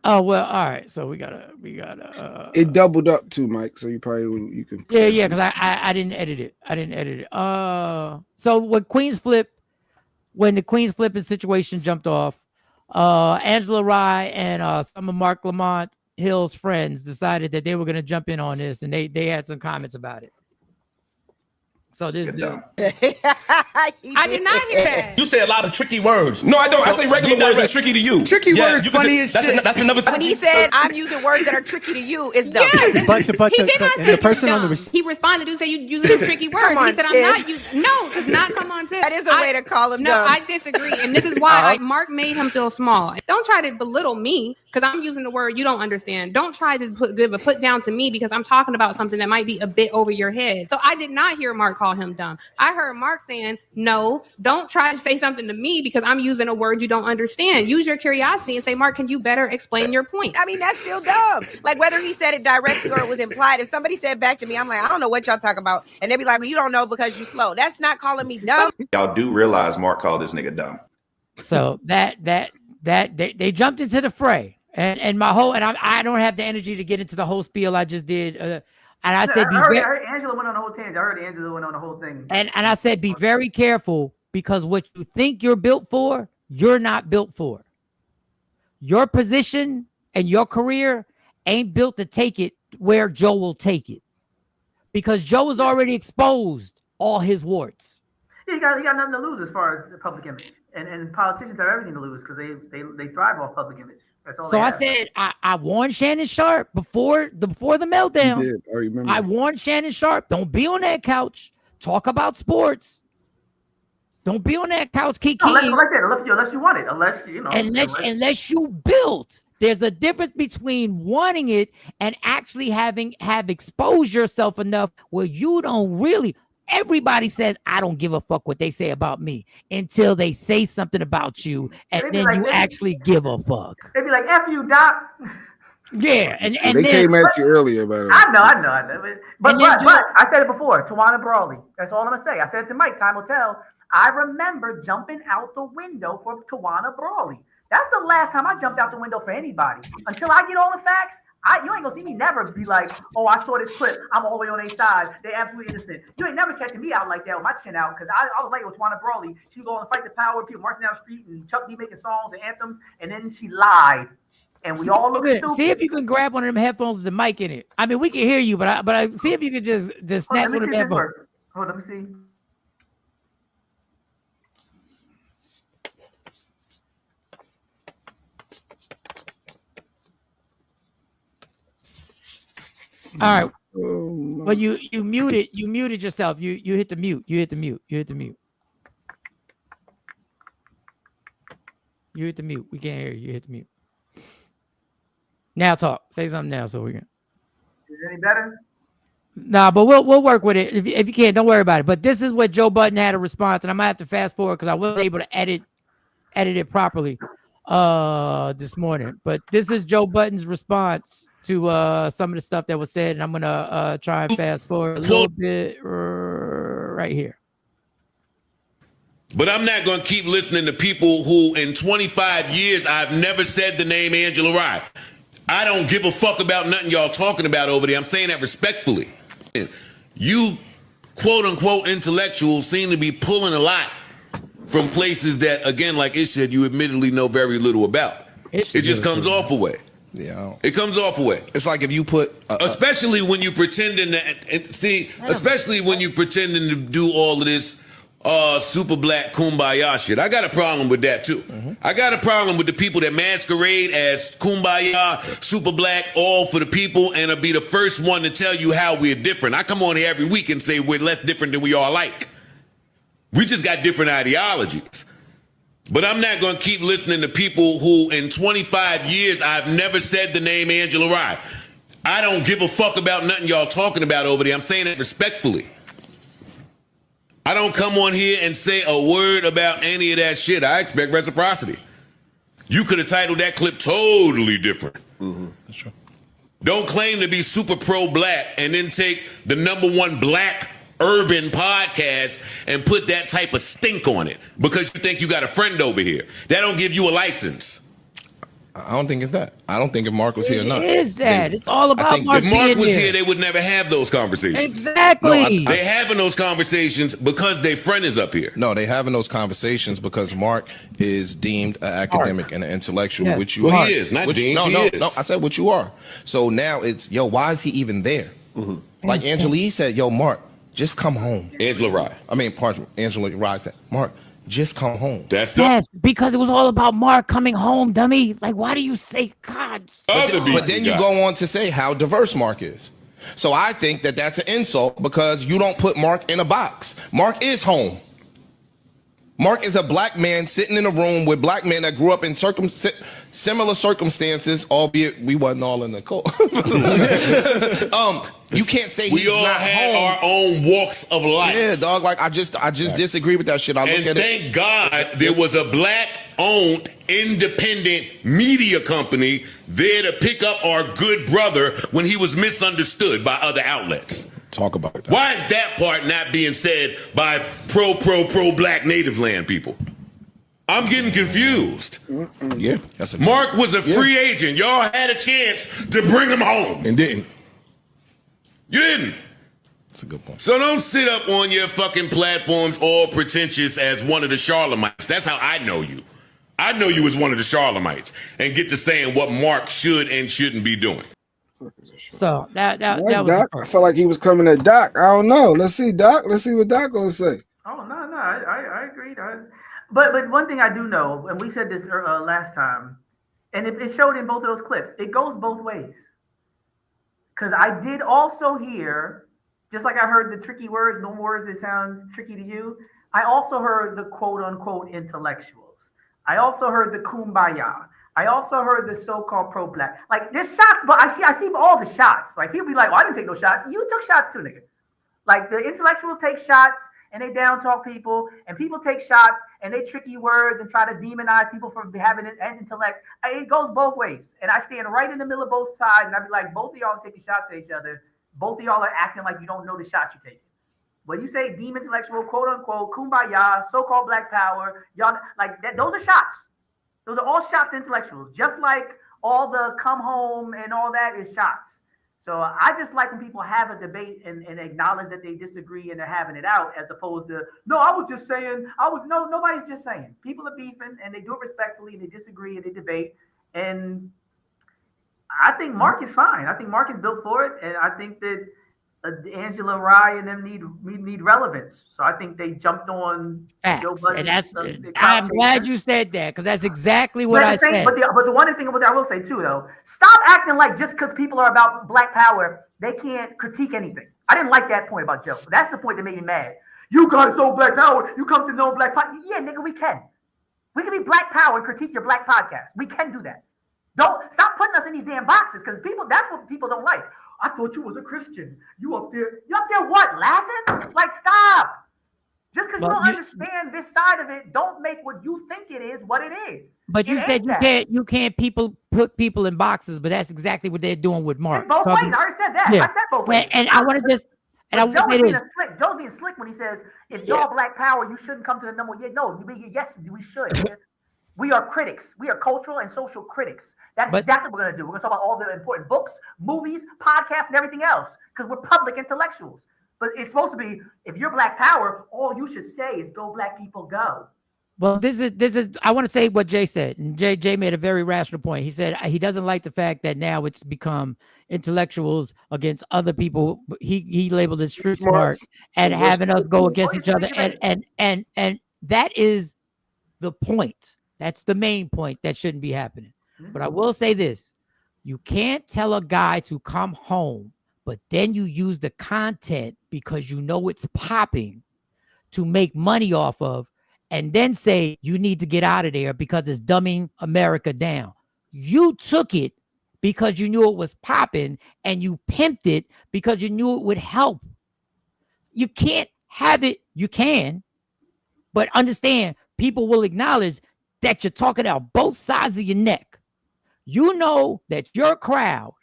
Oh, well, all right. So we gotta it doubled up too, Mike. So you can Yeah, because I didn't edit it. So when the Queens flipping situation jumped off, Angela Rye and some of Mark Lamont Hill's friends decided that they were gonna jump in on this, and they had some comments about it. So this dude. I did not hear that. You say a lot of tricky words. No, I don't. I say regular words that's tricky to you. Tricky words funny as shit. That's another thing. When he said, I'm using words that are tricky to you, it's dumb. Yeah, but he did not say the person dumb. on the He responded to say you using tricky words. On, he said, Tiff. I'm not using. No, it's not come on, Tiff. That is a way to call him no, dumb. I disagree. And this is why Mark made him feel small. Don't try to belittle me because I'm using the word you don't understand. Don't try to give a put down to me because I'm talking about something that might be a bit over your head. So I did not hear Mark call him dumb. I heard Mark saying, no, don't try to say something to me because I'm using a word you don't understand. Use your curiosity and say, Mark, can you better explain your point? I mean, that's still dumb. Like whether he said it directly or it was implied. If somebody said back to me, I'm like, I don't know what y'all talking about. And they'd be like, well, you don't know because you slow. That's not calling me dumb. Y'all do realize Mark called this nigga dumb. So that they jumped into the fray. And my whole, and I don't have the energy to get into the whole spiel I just did. And I said, I heard Angela went on the whole tangent. I heard Angela went on the whole thing. And I said, be very careful because what you think you're built for, you're not built for. Your position and your career ain't built to take it where Joe will take it. Because Joe has already exposed all his warts. Yeah, he got nothing to lose as far as public image. And politicians have everything to lose because they thrive off public image. That's all. So I said I warned Shannon Sharp before the meltdown. You did. I remember. I warned Shannon Sharp, don't be on that couch. Talk about sports. Don't be on that couch, Kiki. Unless you want it. Unless you built There's a difference between wanting it and actually have exposed yourself enough where you don't really. Everybody says, I don't give a fuck what they say about me until they say something about you, and then you actually give a fuck. They'd be like, F you, Doc. Yeah, and they then, came at you earlier, by the way. I know. But I said it before, Tawana Brawley. That's all I'm gonna say. I said it to Mike. Time will tell. I remember jumping out the window for Tawana Brawley. That's the last time I jumped out the window for anybody. Until I get all the facts, you ain't gonna see me never be like, oh, I saw this clip. I'm all the way on their side. They're absolutely innocent. You ain't never catching me out like that with my chin out, because I was like with Tawana Brawley. She would go and fight the power, people marching down the street, and Chuck D making songs and anthems, and then she lied. And we all look stupid. See if you can grab one of them headphones with the mic in it. I mean, we can hear you, but I see if you can just snatch one of them headphones. Hold on, let me see. All right. Well, you muted yourself. You hit the mute. You hit the mute. You hit the mute. You hit the mute. We can't hear you. You hit the mute. Now talk. Say something now so we can. Is it any better? Nah, but we'll work with it. If you can't, don't worry about it. But this is what Joe Budden had a response, and I might have to fast forward because I wasn't able to edit it properly this morning. But this is Joe Budden's response to some of the stuff that was said, and I'm gonna try and fast forward a little bit right here. But I'm not going to keep listening to people who in 25 years I've never said the name Angela Rye. I don't give a fuck about nothing y'all talking about over there. I'm saying that respectfully. You quote unquote intellectuals seem to be pulling a lot from places that, again, like it said, you admittedly know very little about. It just comes off a way. Yeah, it comes off a way. It's like if you put, especially when you pretending to do all of this super black kumbaya shit. I got a problem with that too. I got a problem with the people that masquerade as kumbaya, super black, all for the people, and will be the first one to tell you how we're different. I come on here every week and say we're less different than we are alike. We just got different ideologies. But I'm not going to keep listening to people who in 25 years I've never said the name Angela Rye. I don't give a fuck about nothing y'all talking about over there. I'm saying that respectfully. I don't come on here and say a word about any of that shit. I expect reciprocity. You could have titled that clip totally different. That's true. Don't claim to be super pro-black and then take the #1 black urban podcast and put that type of stink on it because you think you got a friend over here. That don't give you a license. I don't think it's that. I don't think if Mark was here or not. It is that. It's all about Mark. If Mark being was there. here, they would never have those conversations. Exactly. They having those conversations because their friend is up here. No, they having those conversations because Mark is deemed an academic and an intellectual, Yes. which you Well, are. he is, not Which- deemed, No, he no, is. no. I said what you are. So now it's, yo, why is he even there? Like Angela Yee said, yo, Mark, just come home. Angela Rye. I mean, pardon me. Angela Rye said, Mark, just come home. That's Yes, because it was all about Mark coming home, dummy. Like, why do you say God? But then you go on to say how diverse Mark is. So I think that that's an insult because you don't put Mark in a box. Mark is home. Mark is a black man sitting in a room with black men that grew up in similar circumstances, albeit we wasn't all in the cult. You can't say We he's all not had home. our own walks of life. Yeah, dog. Like I just disagree with that shit. I look And at it. thank God there was a black-owned, independent media company there to pick up our good brother when he was misunderstood by other outlets. Talk about it. Why is that part not being said by pro-black native land people? I'm getting confused. Yeah, that's a Mark was a free agent. Y'all had a chance to bring him home. And didn't. You didn't. That's a good point. So don't sit up on your fucking platforms all pretentious as one of the Charlemites. That's how I know you. I know you as one of the Charlemites and get to saying what Mark should and shouldn't be doing. So that What, was Doc? I felt like he was coming at Doc. I don't know. Let's see, Doc. Let's see what Doc gonna say. Oh no, I agreed. But one thing I do know, and we said this last time, and it showed in both of those clips. It goes both ways. Because I did also hear, just like I heard the tricky words, no words that sound tricky to you. I also heard the quote unquote intellectuals. I also heard the kumbaya. I also heard the so-called pro-black. Like, there's shots, but I see all the shots. Like, he'll be like, well, I didn't take no shots. You took shots too, nigga. Like, the intellectuals take shots and they down talk people, and people take shots and they tricky words and try to demonize people for having an intellect. It goes both ways. And I stand right in the middle of both sides, and I'd be like, both of y'all are taking shots at each other. Both of y'all are acting like you don't know the shots you're taking. When you say deem intellectual, quote unquote, kumbaya, so-called black power, y'all like that, those are shots. Those are all shots to intellectuals, just like all the come home and all that is shots. So I just like when people have a debate and acknowledge that they disagree and they're having it out, as opposed to, no, I was just saying, nobody's just saying. People are beefing and they do it respectfully and they disagree and they debate. And I think Mark is fine. I think Mark is built for it. And I think that Angela Rye and them need relevance. So I think they jumped on Joe Budden. And I'm glad you said that, because that's exactly what I said. But the one thing I will say too, though, stop acting like just because people are about black power, they can't critique anything. I didn't like that point about Joe. That's the point that made me mad. You guys so black power. You come to know black power. Yeah, nigga, we can. We can be black power and critique your black podcast. We can do that. Don't stop putting us in these damn boxes, because that's what people don't like. I thought you was a Christian. You up there what? Laughing? Like, stop. Just because you don't understand this side of it, don't make what you think it is what it is. But you said you can't put people in boxes, but that's exactly what they're doing with Mark. It's both ways. I already said that. Yeah. I said both ways. And I want to just Joe's being slick when he says, if y'all black power, you shouldn't come to the number. Yeah, no, yes, we should. We are critics. We are cultural and social critics. That's exactly what we're going to do. We're going to talk about all the important books, movies, podcasts, and everything else, because we're public intellectuals. But it's supposed to be, if you're black power, all you should say is go black people go. Well, this is I want to say what Jay said. And Jay made a very rational point. He said he doesn't like the fact that now it's become intellectuals against other people. He labeled it street smart and having us go against each other. And that is the point. That's the main point that shouldn't be happening. But I will say this. You can't tell a guy to come home, but then you use the content because you know it's popping to make money off of, and then say you need to get out of there because it's dumbing America down. You took it because you knew it was popping, and you pimped it because you knew it would help. You can't have it. You can, but understand people will acknowledge that you're talking out both sides of your neck. You know that your crowd,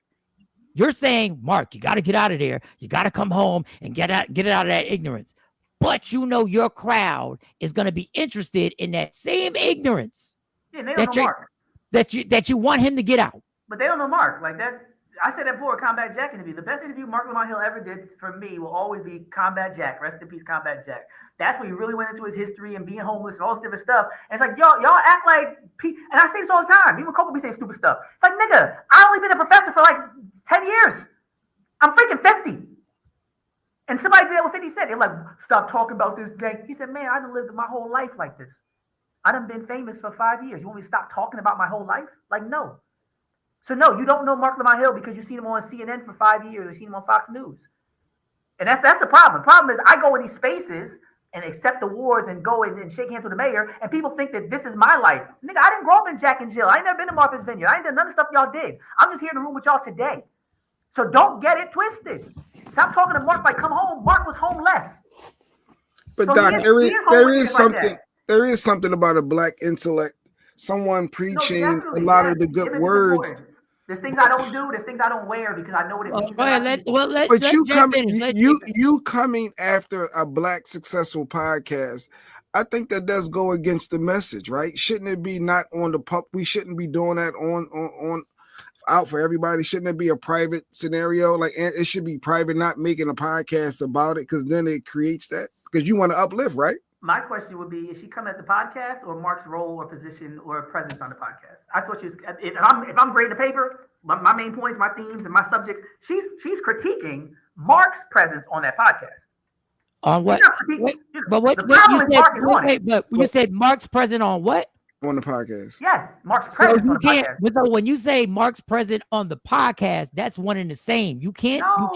you're saying, Mark, you got to get out of there. You got to come home and get it out of that ignorance. But you know your crowd is going to be interested in that same ignorance. Yeah, they don't know Mark. That you want him to get out. But they don't know Mark. Like that. I said that before, a Combat Jack interview. The best interview Mark Lamont Hill ever did for me will always be Combat Jack. Rest in peace, Combat Jack. That's when he really went into his history and being homeless and all this different stuff. And it's like, y'all act like, and I say this all the time. Even Coco be saying stupid stuff. It's like, nigga, I only been a professor for like 10 years. I'm freaking 50. And somebody did that with 50 Cent. They're like, stop talking about this gang. He said, man, I done lived my whole life like this. I done been famous for 5 years. You want me to stop talking about my whole life? Like, no. So no, you don't know Mark Lamont Hill because you've seen him on CNN for 5 years. You've seen him on Fox News. And that's the problem. The problem is I go in these spaces and accept awards and go and shake hands with the mayor, and people think that this is my life. Nigga, I didn't grow up in Jack and Jill. I ain't never been to Martha's Vineyard. I ain't done none of the stuff y'all did. I'm just here in the room with y'all today. So don't get it twisted. Stop talking to Mark like come home. Mark was homeless. But so Doc, there is something about a black intellect. Someone preaching a lot of the good words. There's things I don't do. There's things I don't wear because I know what it means. But you coming after a black successful podcast, I think that does go against the message, right? Shouldn't it be not on the pub? We shouldn't be doing that on out for everybody. Shouldn't it be a private scenario? Like it should be private, not making a podcast about it, because then it creates that because you want to uplift, right? My question would be: is she coming at the podcast or Mark's role or position or presence on the podcast? I thought she was. If I'm grading the paper, my main points, my themes, and my subjects, she's critiquing Mark's presence on that podcast. On what? You said Mark's present on what? On the podcast. Yes, Mark's present on the podcast. So when you say Mark's present on the podcast, that's one and the same. You can't. No.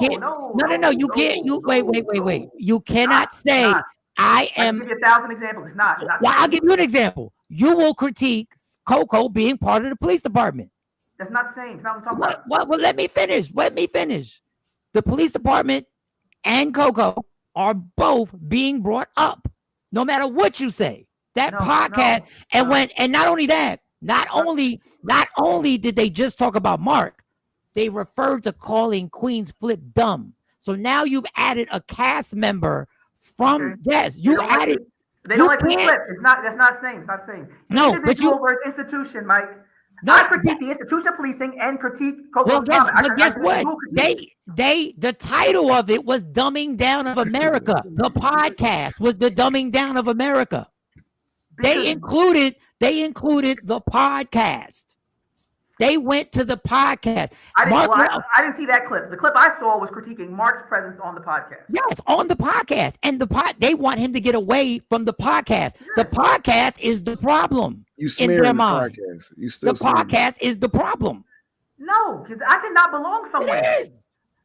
You can't. Wait. You cannot say. I am. I'll give you 1,000 examples. It's not I'll give you an example. You will critique Coco being part of the police department. That's not the same. It's not what I'm talking about. Well, let me finish. The police department and Coco are both being brought up, no matter what you say. That podcast, and not only that, not only did they just talk about Mark, they referred to calling Queen's Flip dumb. So now you've added a cast member from you added. They don't like Queen's Flip. That's not the same. It's not the same. No, individual versus institution, Mike. I critique the institution of policing and critique Coco's comment. Guess what? The title of it was Dumbing Down of America. The podcast was the Dumbing Down of America. They included the podcast. They went to the podcast. I didn't see that clip. The clip I saw was critiquing Mark's presence on the podcast. Yes, on the podcast. And they want him to get away from the podcast. Yes. The podcast is the problem. You smear the podcast. The podcast is the problem. No, because I could not belong somewhere. It is.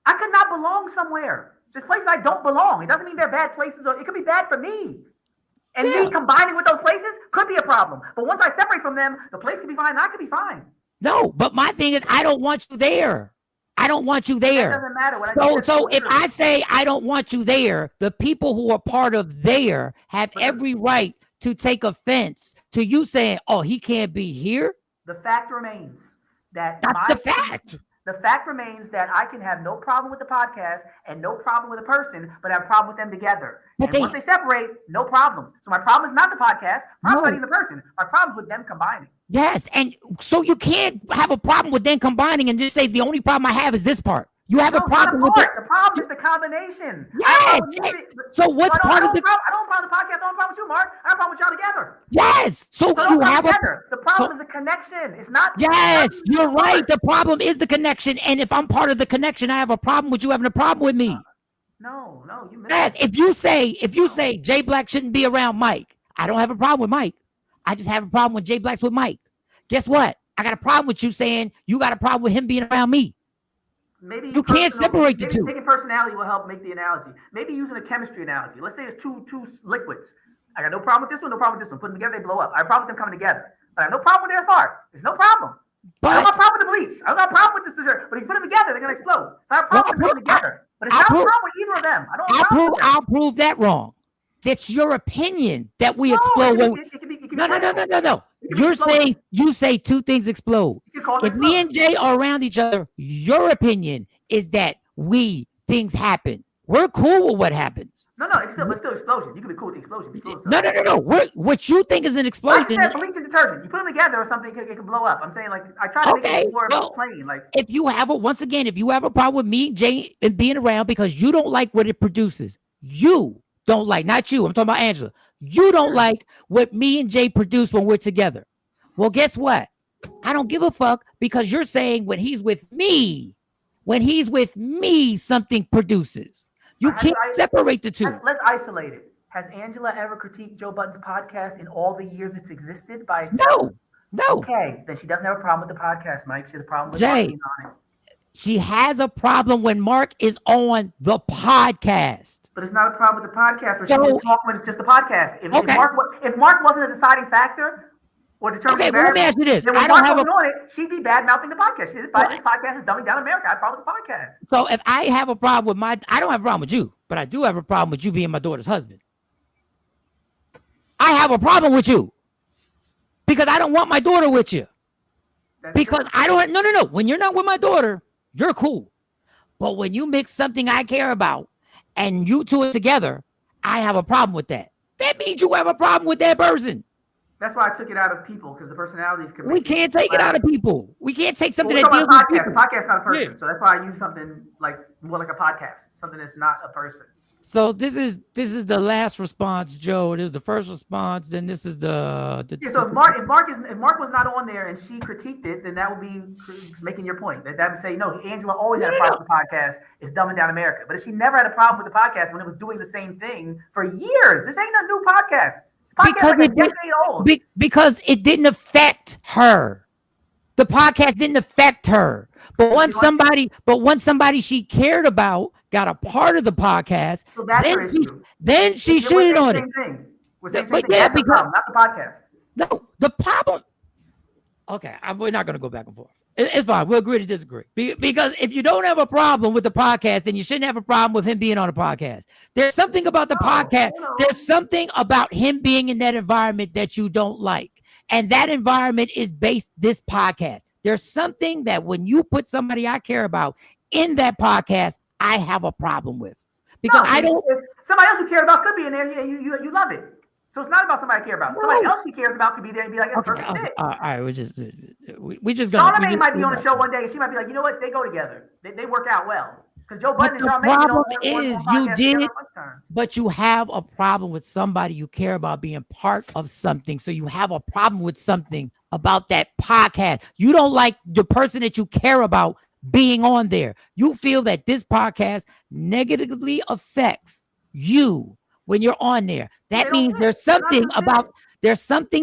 I could not belong somewhere. There's places I don't belong. It doesn't mean they're bad places. It could be bad for me. And me combining with those places could be a problem. But once I separate from them, the place could be fine and I could be fine. No, but my thing is, I don't want you there. I don't want you there. That doesn't matter. So if I say I don't want you there, the people who are part of there have every right to take offense to you saying, "Oh, he can't be here." The fact remains that that's the fact. The fact remains that I can have no problem with the podcast and no problem with a person, but have a problem with them together. But once they separate, no problems. So my problem is not the podcast. My problem is not even the person. My problem is with them combining. Yes, and so you can't have a problem with them combining and just say the only problem I have is this part. You have a problem with it. The problem is the combination. Yes. So what's part of the? I don't have a problem with the podcast. I don't have a problem with you, Mark. I have a problem with y'all together. Yes. So you have the problem is the connection. It's not. Yes, you're right. The problem is the connection, and if I'm part of the connection, I have a problem with you having a problem with me. No, you missed. Yes. If you say Jay Black shouldn't be around Mike, I don't have a problem with Mike. I just have a problem with Jay Black's with Mike. Guess what? I got a problem with you saying you got a problem with him being around me. Maybe you can't separate the two. Taking personality will help make the analogy. Maybe using a chemistry analogy. Let's say there's two liquids. I got no problem with this one, no problem with this one. Put them together, they blow up. I have a problem with them coming together. But I have no problem with their part. There's no problem. I don't have a problem with the bleach. I don't have a problem with this dessert. But if you put them together, they're gonna explode. So I have a problem with them coming together. But it's not a problem with either of them. I'll prove that wrrong. It's your opinion that we explode. No. You say two things explode. If me and Jay are around each other, your opinion is that things happen. We're cool with what happens. No, it's still explosion. You can be cool with the explosion. No. What you think is an explosion? I said bleach and detergent. You put them together or something, it can blow up. I'm saying, like, I try to make it more plain. Like, if you have a problem with me, Jay, and being around because you don't like what it produces, you don't like, not you. I'm talking about Angela. You don't like what me and Jay produce when we're together. Well, guess what? I don't give a fuck because you're saying when he's with me, something produces. You can't separate the two. Let's isolate it. Has Angela ever critiqued Joe Budden's podcast in all the years it's existed by itself? No. Okay, then she doesn't have a problem with the podcast, Mike. She has a problem with Jay, being on it. She has a problem when Mark is on the podcast. But it's not a problem with the podcast. She can talk when it's just the podcast. If Mark wasn't a deciding factor or determining let me ask you this. then when Mark wasn't on it, she'd be bad mouthing the podcast. This podcast is dumbing down America. I have a problem with the podcast. So if I have a problem with I don't have a problem with you, but I do have a problem with you being my daughter's husband. I have a problem with you because I don't want my daughter with you. I don't. No. When you're not with my daughter, you're cool. But when you mix something I care about and you two are together, I have a problem with that. That means you have a problem with that person. That's why I took it out of people, because the personalities can. We can't take it out of people. We can't take something that deals with people. The podcast is not a person, so that's why I use something more like a podcast, something that's not a person. So this is the last response, Joe. It is the first response. Then this is the So if Mark was not on there and she critiqued it, then that would be making your point. That would say, no, Angela always had a problem with the podcast. It's dumbing down America. But if she never had a problem with the podcast when it was doing the same thing for years, this ain't a new podcast. This podcast is like a decade old. Because it didn't affect her. The podcast didn't affect her. But once somebody she cared about got a part of the podcast, so that's her issue. Then she shitted on it. We're saying the same thing. That's the problem, not the podcast. No, the problem. Okay, we're not going to go back and forth. It's fine. We'll agree to disagree. Because if you don't have a problem with the podcast, then you shouldn't have a problem with him being on a podcast. There's something about the podcast. There's something about him being in that environment that you don't like. And that environment is based this podcast. There's something that when you put somebody I care about in that podcast, I have a problem with. Because I don't. Somebody else you care about could be in there and you love it. So it's not about somebody I care about. Somebody else she cares about could be there and be like, that's perfect fit. All right, we just Charlamagne might be on the show one day and she might be like, you know what? They go together. They work out well. Because Joe Budden and Charlamagne, you did, but you have a problem with somebody you care about being part of something. So you have a problem with something about that podcast. You don't like the person that you care about being on there. You feel that this podcast negatively affects you when you're on there. That means there's something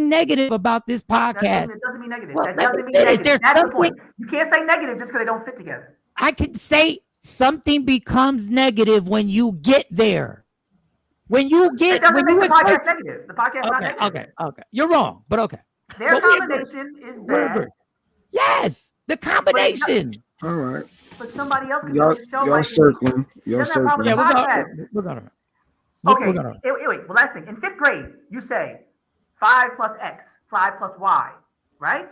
negative about this podcast. It doesn't mean negative. That doesn't mean negative. That's the point. You can't say negative just because they don't fit together. I can say something becomes negative when you get there. When you get, it doesn't make the podcast negative. The podcast is not negative. Okay. You're wrong, but okay. Their combination is bad. Yes, the combination. All right. But somebody else can do the show. Y'all circling. Y'all circling. Yeah, we're gonna. Okay. Wait. Well, last thing. In 5th grade, you say 5 plus X, 5 plus Y, right?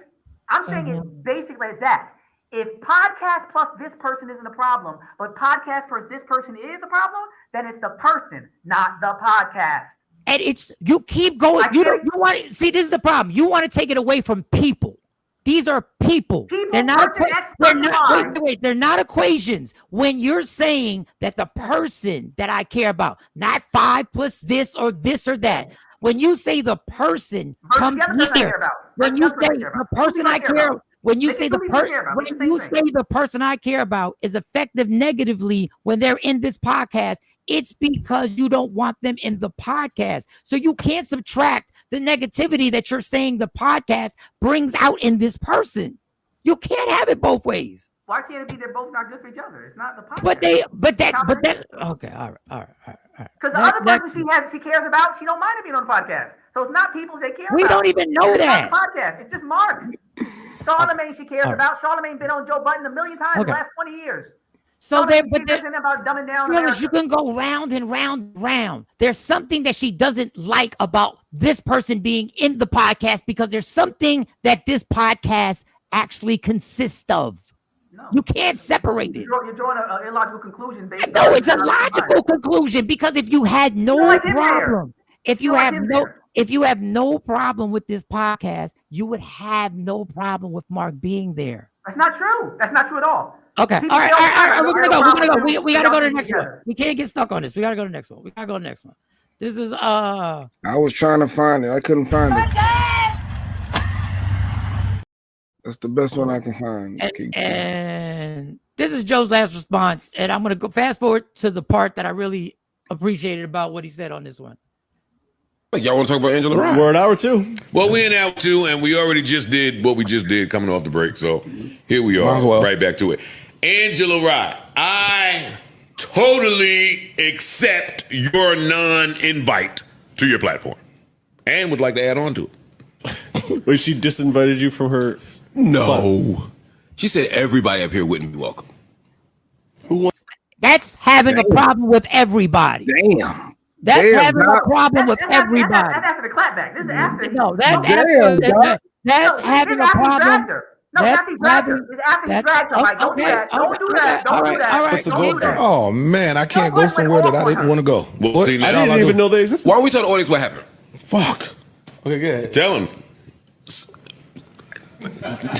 I'm saying it basically as that. If podcast plus this person isn't a problem, but podcast plus this person is a problem, then it's the person, not the podcast. And you keep going. You want to see, this is the problem. You want to take it away from people. These are people. They're not they're not equations. When you're saying that the person that I care about, not 5 plus this or that. When you say the person comes here, when you say the person I care, when you say the person I care about is effective negatively when they're in this podcast, it's because you don't want them in the podcast. So you can't subtract the negativity that you're saying the podcast brings out in this person. You can't have it both ways. Why can't it be they're both not good for each other? It's not the podcast. Okay, all right. Because the other person she cares about, she don't mind it being on the podcast. So it's not people they care about. We don't even know that. It's not the podcast. It's just Mark. Charlamagne she cares about. Charlamagne been on Joe Budden a million times in the last 20 years. So there's about dumbing down. You can go round and round. There's something that she doesn't like about this person being in the podcast because there's something that this podcast actually consists of. No. You can't separate it. You're drawing an illogical conclusion. No, it's a logical conclusion because if you had no problem, if you have no problem with this podcast, you would have no problem with Mark being there. That's not true. That's not true at all. Okay. All right. We're gonna go. We gotta go to the next one. We can't get stuck on this. We gotta go to the next one. This is I was trying to find it. I couldn't find it. That's the best one I can find. And this is Joe's last response. And I'm gonna go fast forward to the part that I really appreciated about what he said on this one. Y'all want to talk about Angela Rye? We're in hour 2. Well, we're in hour 2, and we already just did what we just did coming off the break. So here we are, right back to it. Angela Rye, I totally accept your non-invite to your platform, and would like to add on to it. Wait, she disinvited you from her? No. She said everybody up here wouldn't be welcome. That's having a problem with everybody. Damn. That's having a problem with everybody. That's after the clapback. This is after. No, that's having a problem. No, after he dragged her. It's after he dragged her. Like, don't do that. Don't do that. Don't do that. Don't do that. Oh, man, I can't go somewhere that I didn't want to go. Well, see, I didn't even know they existed. Why don't we tell the audience what happened? Fuck. Okay, good. Tell him.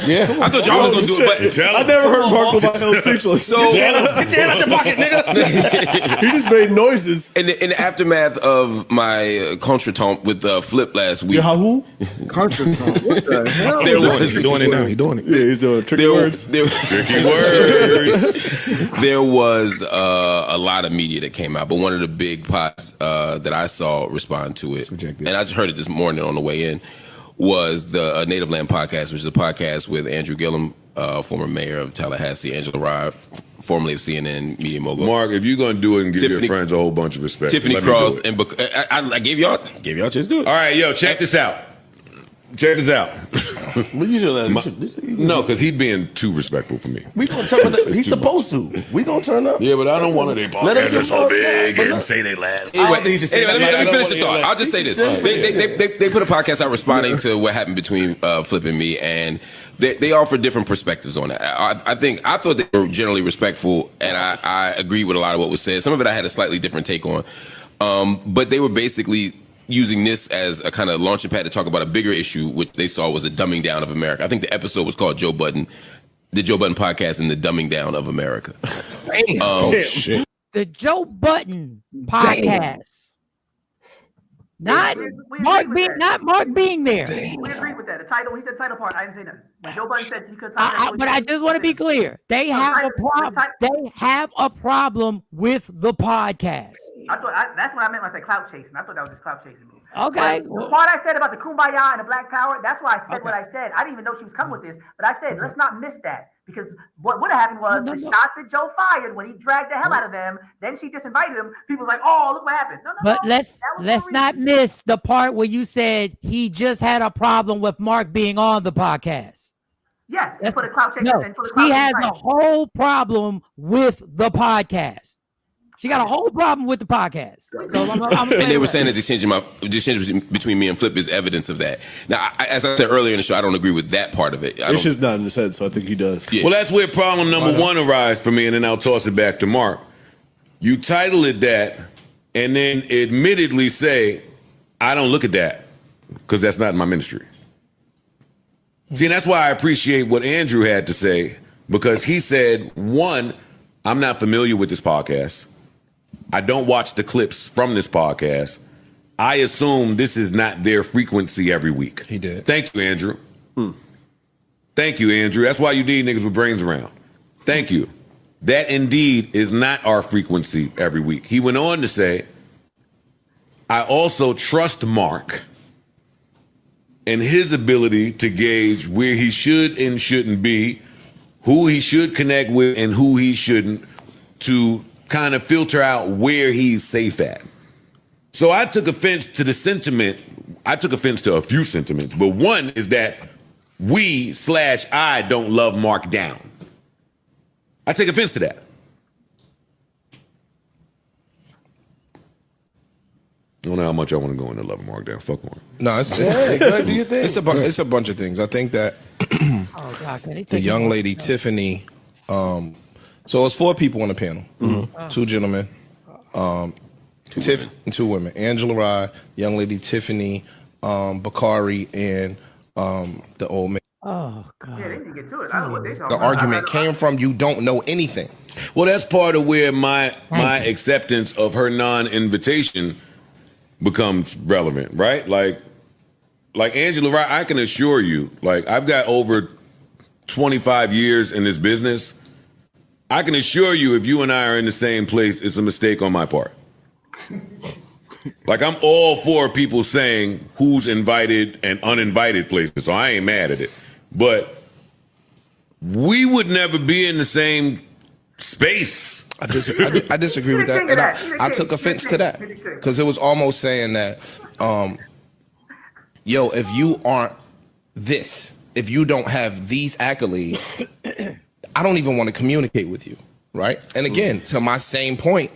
Yeah, I thought y'all was gonna do it, but I never heard Mark go by hell speechless. So get your hand out your pocket, nigga. He just made noises. In the aftermath of my contretemps with Flip last week. Yahoo? Contretemps? What the hell? He's doing it now. He's doing it. Yeah, he's doing tricky words. Tricky words. There was a lot of media that came out, but one of the big pods that I saw respond to it, and I just heard it this morning on the way in, was the Native Land Podcast, which is a podcast with Andrew Gillum, former mayor of Tallahassee, Angela Rye, formerly of CNN Media Mogul. Mark, if you're going to do it and give your friends a whole bunch of respect. Tiffany Cross, and I gave y'all a chance to do it. All right, yo, check this out. check this out. Well, you should No, because he's being too respectful for me. We gonna turn up. He's supposed to. We gonna turn up. Yeah, but I don't want to. They podcasts are so big and say they last. Anyway, let me finish the thought. I'll just say this. They put a podcast out responding to what happened between Flip and me, and they offer different perspectives on it. I thought they were generally respectful, and I agree with a lot of what was said. Some of it I had a slightly different take on. But they were basically using this as a kind of launching pad to talk about a bigger issue, which they saw was a dumbing down of America. I think the episode was called the Joe Budden podcast and the dumbing down of America. Shit. The Joe Budden podcast. Not Mark being there. We agree with that. The title, he said title part. I didn't say nothing. When Joe Budden said he could But I just want to be clear. They have a problem. They have a problem with the podcast. That's what I meant when I said clout chasing. I thought that was just clout chasing. Okay. The part I said about the kumbaya and the black power, that's why I said what I said. I didn't even know she was coming with this, but I said, let's not miss that. Because what would have happened was the shots that Joe fired when he dragged the hell out of them, then she disinvited him. People was like, oh, look what happened. But let's not miss the part where you said he just had a problem with Mark being on the podcast. Yes, and put a clout chasing. No, he has a whole problem with the podcast. She got a whole problem with the podcast. So I'm and they were saying that the exchange between me and Flip is evidence of that. Now, as I said earlier in the show, I don't agree with that part of it. It's just not in his head, so I think he does. Yeah. Well, that's where problem number one arises for me, and then I'll toss it back to Mark. You title it that, and then admittedly say, I don't look at that, because that's not my ministry. See, and that's why I appreciate what Andrew had to say, because he said, one, I'm not familiar with this podcast. I don't watch the clips from this podcast. I assume this is not their frequency every week. He did. Thank you, Andrew. Thank you, Andrew. That's why you need niggas with brains around. Thank you. That indeed is not our frequency every week. He went on to say, I also trust Mark and his ability to gauge where he should and shouldn't be, who he should connect with and who he shouldn't, to kind of filter out where he's safe at. So I took offense to the sentiment. I took offense to a few sentiments, but one is that I don't love Mark down. I take offense to that. I don't know how much I want to go into love Mark down. Fuck Mark. No, it's a bunch of things. I think that the young lady Tiffany. So it's 4 people on the panel, 2 gentlemen, 2 women. Angela Rye, young lady Tiffany, Bakari, and the old man. Oh God! Yeah, they need to get to it. I don't know what they talking The about. argument came from you don't know anything. Well, that's part of where my acceptance of her non-invitation becomes relevant, right? Like Angela Rye, I can assure you, like I've got over 25 years in this business. I can assure you, if you and I are in the same place, it's a mistake on my part. Like, I'm all for people saying who's invited and uninvited places, so I ain't mad at it. But we would never be in the same space. I disagree with that, and I took offense to that because it was almost saying that, yo, if you aren't this, if you don't have these accolades, I don't even want to communicate with you, right? And again, to my same point,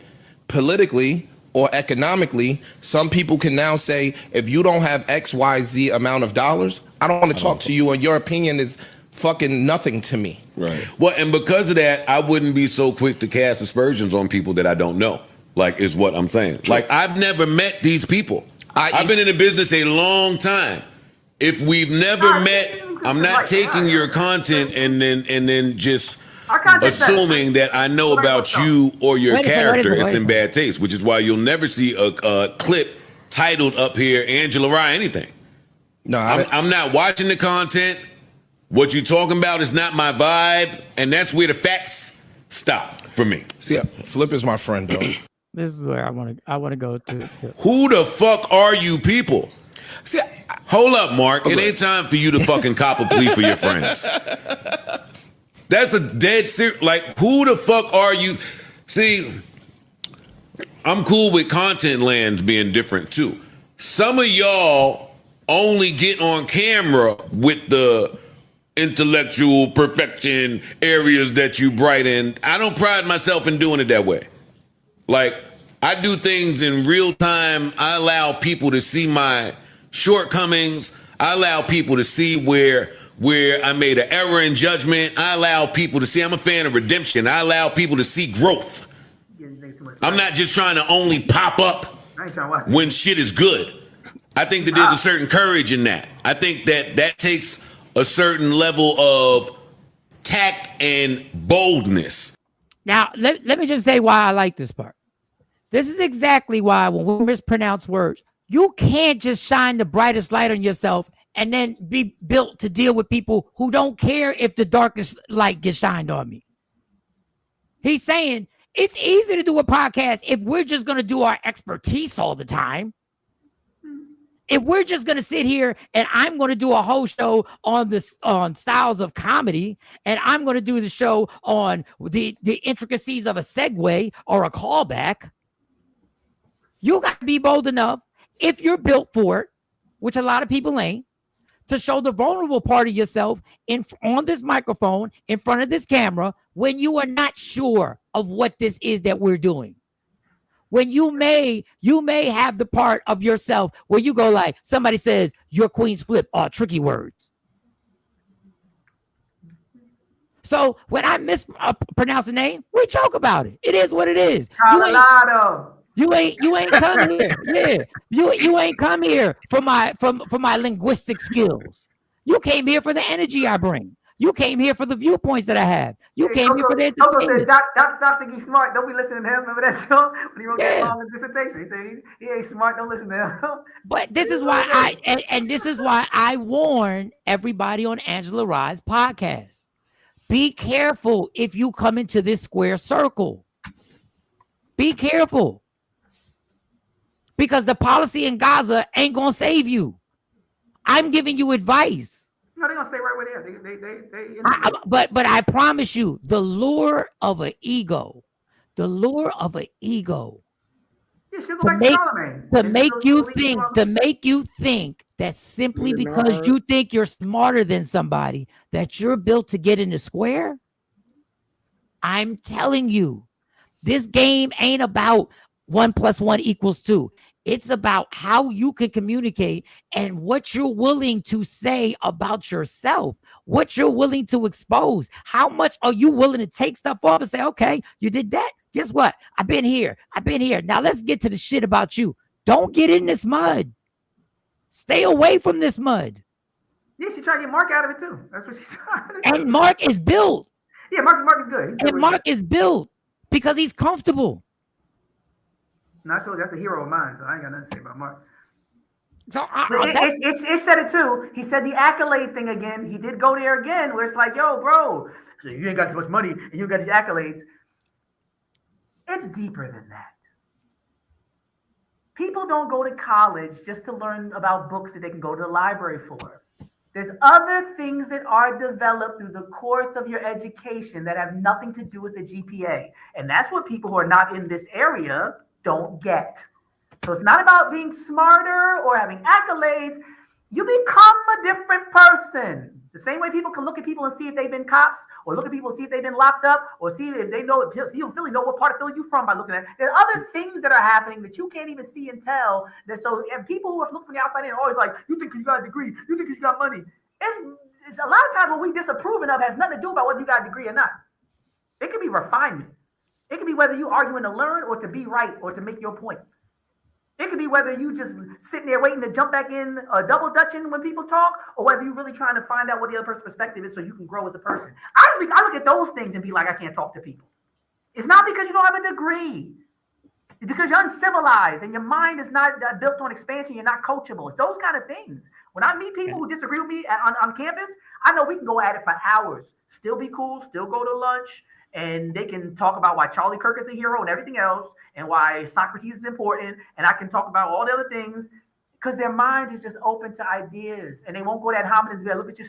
politically or economically, some people can now say, if you don't have X, Y, Z amount of dollars, I don't want to talk to you, and your opinion is fucking nothing to me. Right. Well, and because of that, I wouldn't be so quick to cast aspersions on people that I don't know, like, is what I'm saying. Like, I've never met these people. I've been in the business a long time. If we've never met, I'm not taking your content and then just assuming that I know about you or your character. It's in bad taste, which is why you'll never see a clip titled up here, Angela Rye, anything. No, I'm not watching the content. What you're talking about is not my vibe, and that's where the facts stop for me. See, Flip is my friend, though. This is where I want to go to. Who the fuck are you people? See, hold up, Mark. It ain't time for you to fucking cop a plea for your friends. That's a dead serious. Like, who the fuck are you? See, I'm cool with content lands being different too. Some of y'all only get on camera with the intellectual perfection areas that you bright in. I don't pride myself in doing it that way. Like, I do things in real time. I allow people to see my shortcomings. I allow people to see where I made an error in judgment. I allow people to see, I'm a fan of redemption. I allow people to see growth. I'm not just trying to only pop up when shit is good. I think that there's a certain courage in that. I think that takes a certain level of tact and boldness. Now, let me just say why I like this part. This is exactly why when we mispronounce words, you can't just shine the brightest light on yourself and then be built to deal with people who don't care if the darkest light gets shined on me. He's saying it's easy to do a podcast if we're just going to do our expertise all the time. If we're just going to sit here and I'm going to do a whole show on styles of comedy, and I'm going to do the show on the intricacies of a segue or a callback, you got to be bold enough, if you're built for it, which a lot of people ain't, to show the vulnerable part of yourself on this microphone in front of this camera when you are not sure of what this is that we're doing. When you may have the part of yourself where you go like, somebody says your queen's flip are tricky words. So when I mispronounce the name, we joke about it. It is what it is. You ain't come here. Yeah. You ain't come here for my linguistic skills. You came here for the energy I bring. You came here for the viewpoints that I have. You came here for the entertainment. Dr. Geek smart. Don't be listening to him. Remember that song when he wrote that long dissertation? He said he ain't smart. Don't listen to him. But this is why this is why I warn everybody on Angela Rye's podcast. Be careful if you come into this square circle. Be careful. Because the policy in Gaza ain't gonna save you. I'm giving you advice. No, they're gonna stay right where they are. But I promise you, the lure of an ego, to make you think that simply because you think you're smarter than somebody that you're built to get in the square. I'm telling you, this game ain't about 1 + 1 = 2. It's about how you can communicate and what you're willing to say about yourself, what you're willing to expose. How much are you willing to take stuff off and say, okay, you did that? Guess what? I've been here. Now let's get to the shit about you. Don't get in this mud. Stay away from this mud. Yeah, she's trying to get Mark out of it too. That's what she's trying to do. And Mark is built. Yeah, Mark is good. And Mark is built because he's comfortable. No, I told you that's a hero of mine, so I ain't got nothing to say about Mark. So it said it too. He said the accolade thing again. He did go there again, where it's like, yo, bro, so you ain't got so much money and you got these accolades. It's deeper than that. People don't go to college just to learn about books that they can go to the library for. There's other things that are developed through the course of your education that have nothing to do with the GPA. And that's what people who are not in this area don't get. So it's not about being smarter or having accolades. You become a different person. The same way people can look at people and see if they've been cops, or look at people and see if they've been locked up, or see if they know, you Philly, know what part of Philly you're from by looking at it. There are other things that are happening that you can't even see and tell. And people who are looking from the outside in are always like, you think you got a degree, you think you got money. It's a lot of times what we disapproving of has nothing to do about whether you got a degree or not. It could be refinement. It could be whether you arguing to learn or to be right or to make your point. It could be whether you just sitting there waiting to jump back in, double dutching when people talk, or whether you're really trying to find out what the other person's perspective is so you can grow as a person. I look at those things and be like, I can't talk to people. It's not because you don't have a degree. It's because you're uncivilized and your mind is not built on expansion. You're not coachable. It's those kind of things. When I meet people who disagree with me on campus, I know we can go at it for hours. Still be cool, still go to lunch, and they can talk about why Charlie Kirk is a hero and everything else, and why Socrates is important, and I can talk about all the other things, because their mind is just open to ideas, and they won't go that hominids be like, look at your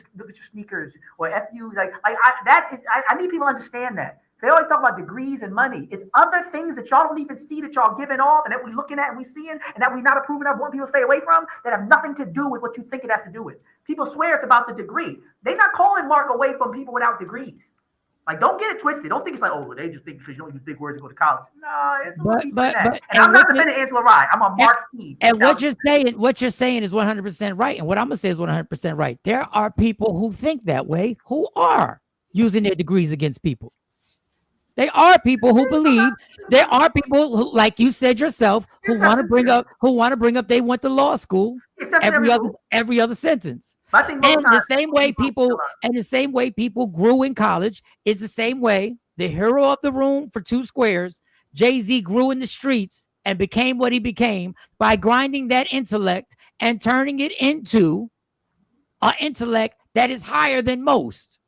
sneakers, or F you. I need people to understand that. They always talk about degrees and money. It's other things that y'all don't even see that y'all giving off and that we looking at and we seeing and that we not approving of, want people to stay away from, that have nothing to do with what you think it has to do with. People swear it's about the degree. They're not calling Mark away from people without degrees. Like, don't get it twisted. Don't think it's like, oh, well, they just think because you don't use big words to go to college. No, it's a little deeper than that. And I'm not defending Angela Rye. I'm on Mark's team. And what you're saying is 100% right. And what I'm gonna say is 100% right. There are people who think that way, who are using their degrees against people. They are people who believe. There are people who, like you said yourself, who want to bring up they went to law school every other sentence. And the same way people grew in college is the same way the hero of the room for Two Squares, Jay-Z, grew in the streets and became what he became by grinding that intellect and turning it into an intellect that is higher than most.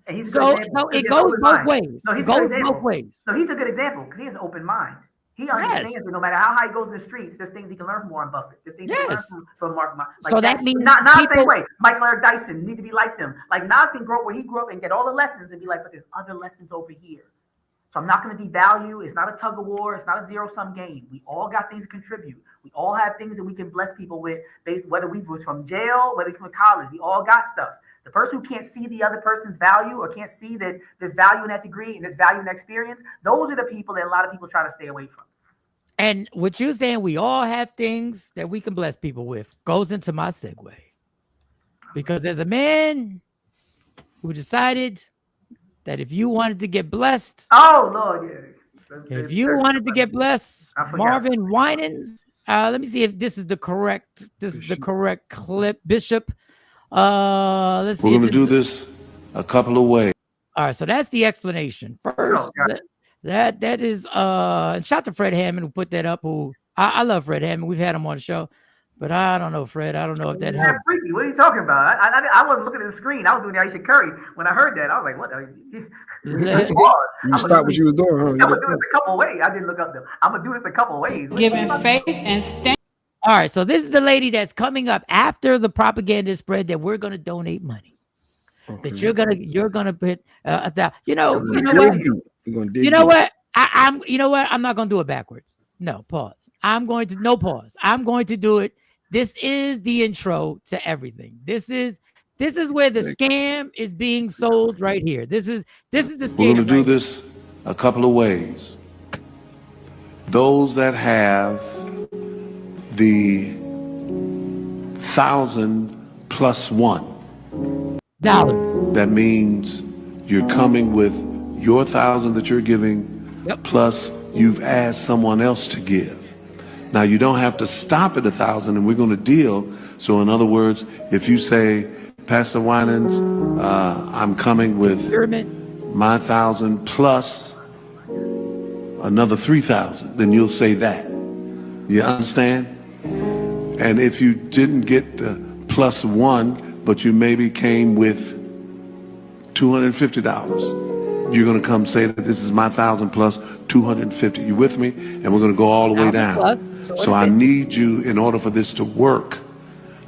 And he's so it goes both ways. No, he's a good example because he has an open mind. He understands that no matter how high he goes in the streets, there's things he can learn from Warren Buffett. There's things he can learn from Mark. Like so that means not the same way. Michael Eric Dyson need to be like them. Like Nas can grow up where he grew up and get all the lessons and be like, but there's other lessons over here. So I'm not going to devalue. It's not a tug of war. It's not a zero-sum game. We all got things to contribute. We all have things that we can bless people with, based whether we was from jail, whether we from college. We all got stuff. The person who can't see the other person's value or can't see that there's value in that degree and there's value in that experience, those are the people that a lot of people try to stay away from. And what you're saying, we all have things that we can bless people with, goes into my segue. Because there's a man who decided that if you wanted to get blessed, oh Lord, yeah. If you wanted to get blessed, Marvin Winans. Let me see if this is the correct clip, Bishop. Let's see. We're going to do this a couple of ways. All right, so that's the explanation. First, that is shout to Fred Hammond who put that up. Who I love Fred Hammond. We've had him on the show, but I don't know, Fred. I don't know if that helps. That's freaky. What are you talking about? I wasn't looking at the screen. I was doing the Ayesha Curry. When I heard that, I was like, what? You stopped what you was doing, huh? I'm gonna do this a couple ways. I didn't look up them. I'm gonna do this a couple ways. Giving faith and stand. All right, so this is the lady that's coming up after the propaganda spread that we're gonna donate money. Okay. That you're gonna put you know what? I'm not gonna do it backwards. No, pause. I'm going to do it. This is the intro to everything. This is where the scam is being sold right here. This is the scam. We're going to do this a couple of ways. Those that have the 1,000 plus $1. That means you're coming with your 1,000 that you're giving, plus you've asked someone else to give. Now you don't have to stop at 1,000, and we're going to deal. So in other words, if you say, Pastor Winans, I'm coming with my 1,000 plus another 3,000, then you'll say that. You understand? And if you didn't get plus $1, but you maybe came with $250, you're going to come say that this is my 1,000 plus 250. You with me? And we're going to go all the way down. So I need you, in order for this to work,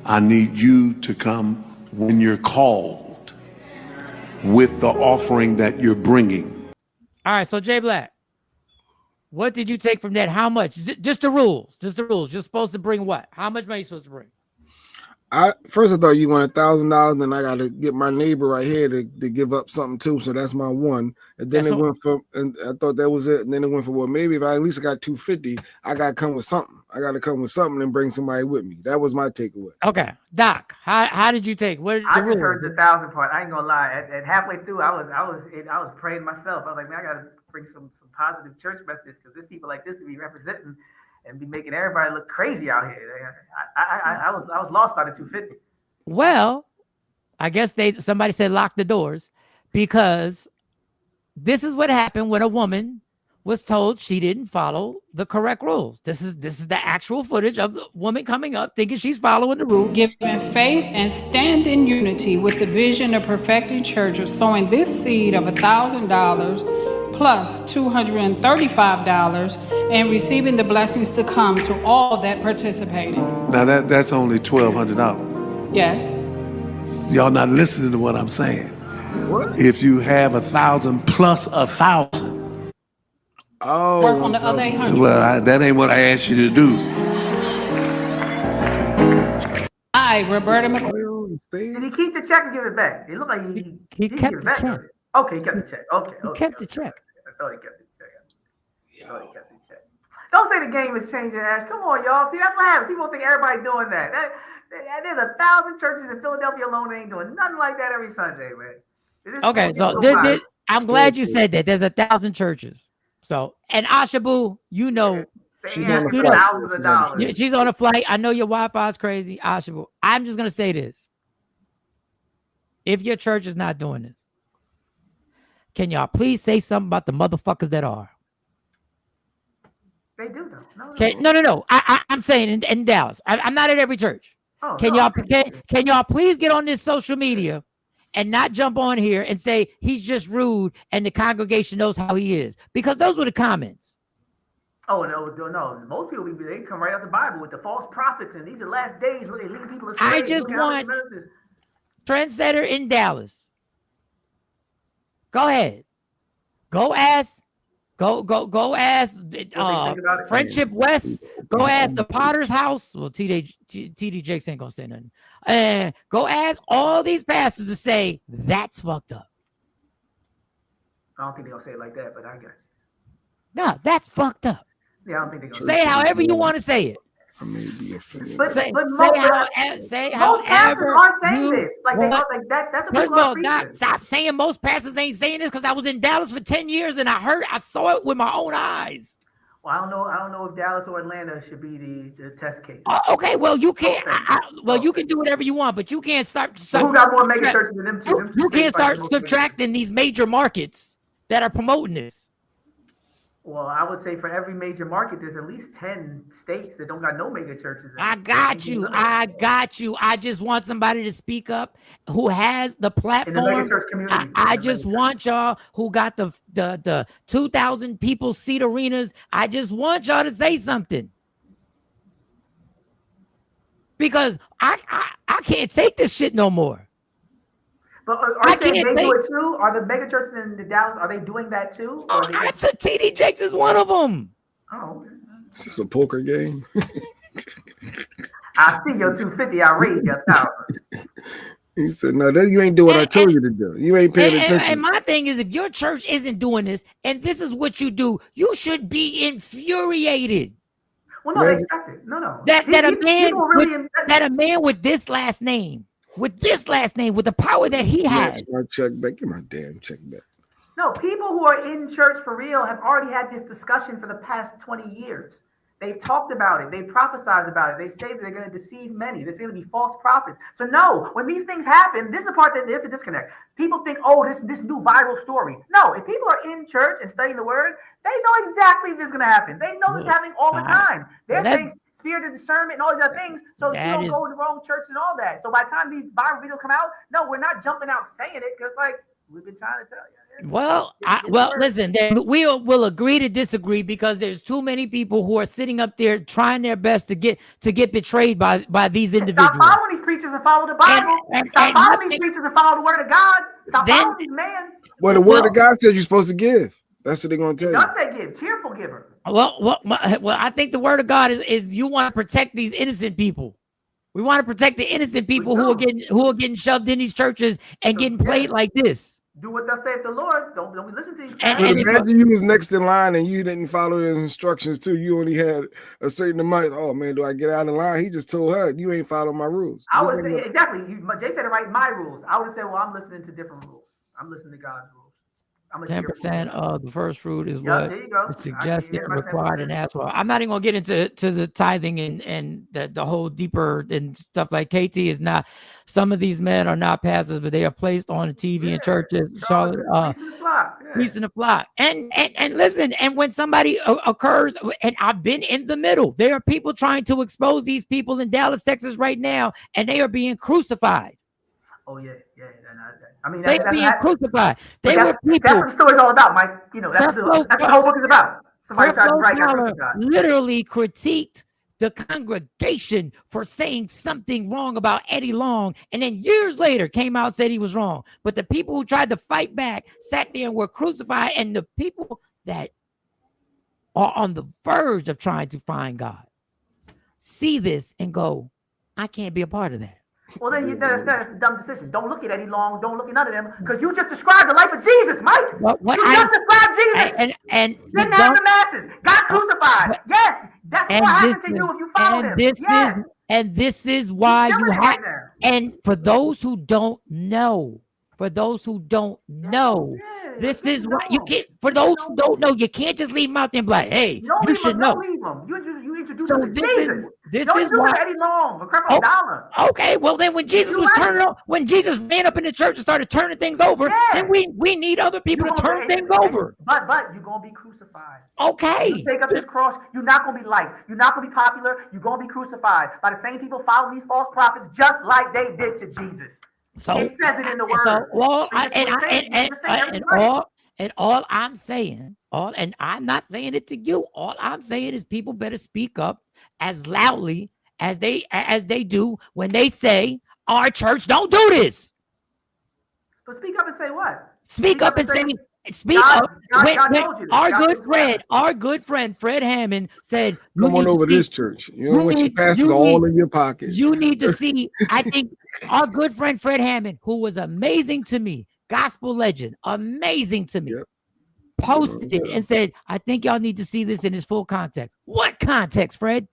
I need you to come when you're called with the offering that you're bringing. All right, so Jay Black, what did you take from that? How much? Just the rules. You're supposed to bring what? How much money are you supposed to bring? First I thought you wanted $1,000, then I got to get my neighbor right here to give up something too. So that's my one. And then went from, and I thought that was it. And then it went for, well, maybe if I at least got $250, I got to come with something. I got to come with something and bring somebody with me. That was my takeaway. Okay, Doc, how did you take? What? I just heard the 1,000 part. I ain't gonna lie. At halfway through, I was praying myself. I was like, man, I got to bring some positive church messages because there's people like this to be representing and be making everybody look crazy out here. I was lost by the 250. Well, I guess somebody said lock the doors, because this is what happened when a woman was told she didn't follow the correct rules. This is the actual footage of the woman coming up thinking she's following the rules. Giving faith and stand in unity with the vision of perfecting church of sowing this seed of $1,000 plus $235 and receiving the blessings to come to all that participated. Now that's only $1,200. Yes. Y'all not listening to what I'm saying. if you have 1,000 plus 1,000. Oh, work on the other 800. Well, that ain't what I asked you to do. Hi, Roberta. Did he keep the check and give it back? It looked like he kept give it the back. check. Okay, he kept the check. Okay, He kept the check. I thought he kept the check. Don't say the game is changing, Ash. Come on, y'all. See, that's what happens. People think everybody doing that. There's 1,000 churches in Philadelphia alone that ain't doing nothing like that every Sunday, man. Okay, so I'm glad you said that. There's 1,000 churches. So, and Ashabu, you know, she's on thousands of dollars. She's on a flight. I know your Wi-Fi is crazy, Ashabu. I'm just gonna say this: if your church is not doing this, can y'all please say something about the motherfuckers that are? They do though. No. I'm saying in Dallas. I'm not at every church. Can y'all please get on this social media and not jump on here and say he's just rude and the congregation knows how he is? Because those were the comments. Oh no. Most people they come right out the Bible with the false prophets and these are last days where they lead people astray. I just want trendsetter in Dallas. Go ahead. Go ask Friendship West. Go ask the Potter's House. Well, TD Jakes ain't gonna say nothing. And go ask all these pastors to say that's fucked up. I don't think they're gonna say it like that, but I guess. No, that's fucked up. Yeah, I don't think they're gonna say it however you want to say it. I may be offended. But Most pastors are saying this. Like they are, like that. That's what First people of are all, preaching. stop saying most pastors ain't saying this, because I was in Dallas for 10 years and I saw it with my own eyes. Well, I don't know if Dallas or Atlanta should be the test case. Okay, well you can't. You can do whatever you want, but you can't start. Who got more mega churches than them two? You can't start subtracting these major markets that are promoting this. Well, I would say for every major market, there's at least 10 states that don't got no mega churches. I got you. I just want somebody to speak up who has the platform. In the mega church community. I just want y'all who got the 2,000 people seat arenas. I just want y'all to say something. Because I can't take this shit no more. But are you saying they do it too? Are the mega churches in the Dallas, are they doing that too? Or TD Jakes is one of them. Oh, okay. Is this a poker game? I see your 250. I raised your 1,000. He said, "No, that you ain't doing what I told you to do. You ain't paying attention." And my thing is, if your church isn't doing this, and this is what you do, you should be infuriated. Well, no, they expect it. No. That a man with this last name. With the power that he has. My check back. Get my damn check back. No, people who are in church for real have already had this discussion for the past 20 years. They've talked about it. They prophesied about it. They say that they're going to deceive many. There's going to be false prophets. So no, when these things happen, this is the part that there's a disconnect. People think, oh, this new viral story. No, if people are in church and studying the word, they know exactly this is going to happen. They know this is happening all the time. They're saying spirit of discernment and all these other things so that you don't go to the wrong church and all that. So by the time these viral videos come out, no, we're not jumping out saying it because we've been trying to tell you. Well, listen, we'll agree to disagree because there's too many people who are sitting up there trying their best to get betrayed by these individuals. Stop following these preachers and follow the Bible. Stop following these preachers and follow the word of God. Stop following these men. Well, the word of God said you're supposed to give. That's what they're going to tell you. God said give, cheerful giver. Well, I think the word of God is you want to protect these innocent people. We want to protect the innocent people who are getting shoved in these churches and getting played like this. Do what thus saith the Lord. Don't we listen to these people. And imagine you was next in line and you didn't follow his instructions too. You only had a certain amount. Oh man, do I get out of line? He just told her you ain't following my rules. I would say exactly. Jay said it right. My rules. I would have said, well, I'm listening to different rules. I'm listening to God's rules. 10% of the first fruit is what is suggested, required, and asked for. I'm not even gonna get into the tithing and the whole deeper and stuff like KT is not. Some of these men are not pastors, but they are placed on the TV in churches. Charlotte, piece in the flock. And listen, and when somebody occurs, and I've been in the middle, there are people trying to expose these people in Dallas, Texas right now, and they are being crucified. Oh yeah. I mean, they're being crucified. That's what the story's all about, Mike. You know, that's what the whole book is about. Somebody tried to write literally critiqued the congregation for saying something wrong about Eddie Long, and then years later came out and said he was wrong. But the people who tried to fight back sat there and were crucified, and the people that are on the verge of trying to find God see this and go, I can't be a part of that. Well, then that's a dumb decision. Don't look at Eddie Long. Don't look at none of them, because you just described the life of Jesus, Mike. You just described Jesus. And didn't have the masses. Got crucified. Yes, that's what happened to you if you follow him. This is why you have. And for those who don't know, this is why you can't. For those who don't know, you can't just leave them out there and be like, "Hey, you should know." Don't leave them. You introduce them to Jesus. This don't is do why. Eddie Long, a crap dollar. Okay, well then, when Jesus was when Jesus ran up in the church and started turning things over, then we need other people to turn things over. But you're gonna be crucified. Okay. You take up this cross. You're not gonna be liked. You're not gonna be popular. You're gonna be crucified by the same people following these false prophets, just like they did to Jesus. So it says it in the word. All I'm saying, and I'm not saying it to you. All I'm saying is people better speak up as loudly as they do when they say our church don't do this. But speak up and say what? Speak up and say. Speak up. Our good friend Fred Hammond said, "Come on over this church. You know what? Your pastor's all in your pocket. You need to see." I think our good friend Fred Hammond, who was amazing to me, gospel legend, amazing to me, posted it and said, "I think y'all need to see this in its full context." What context, Fred?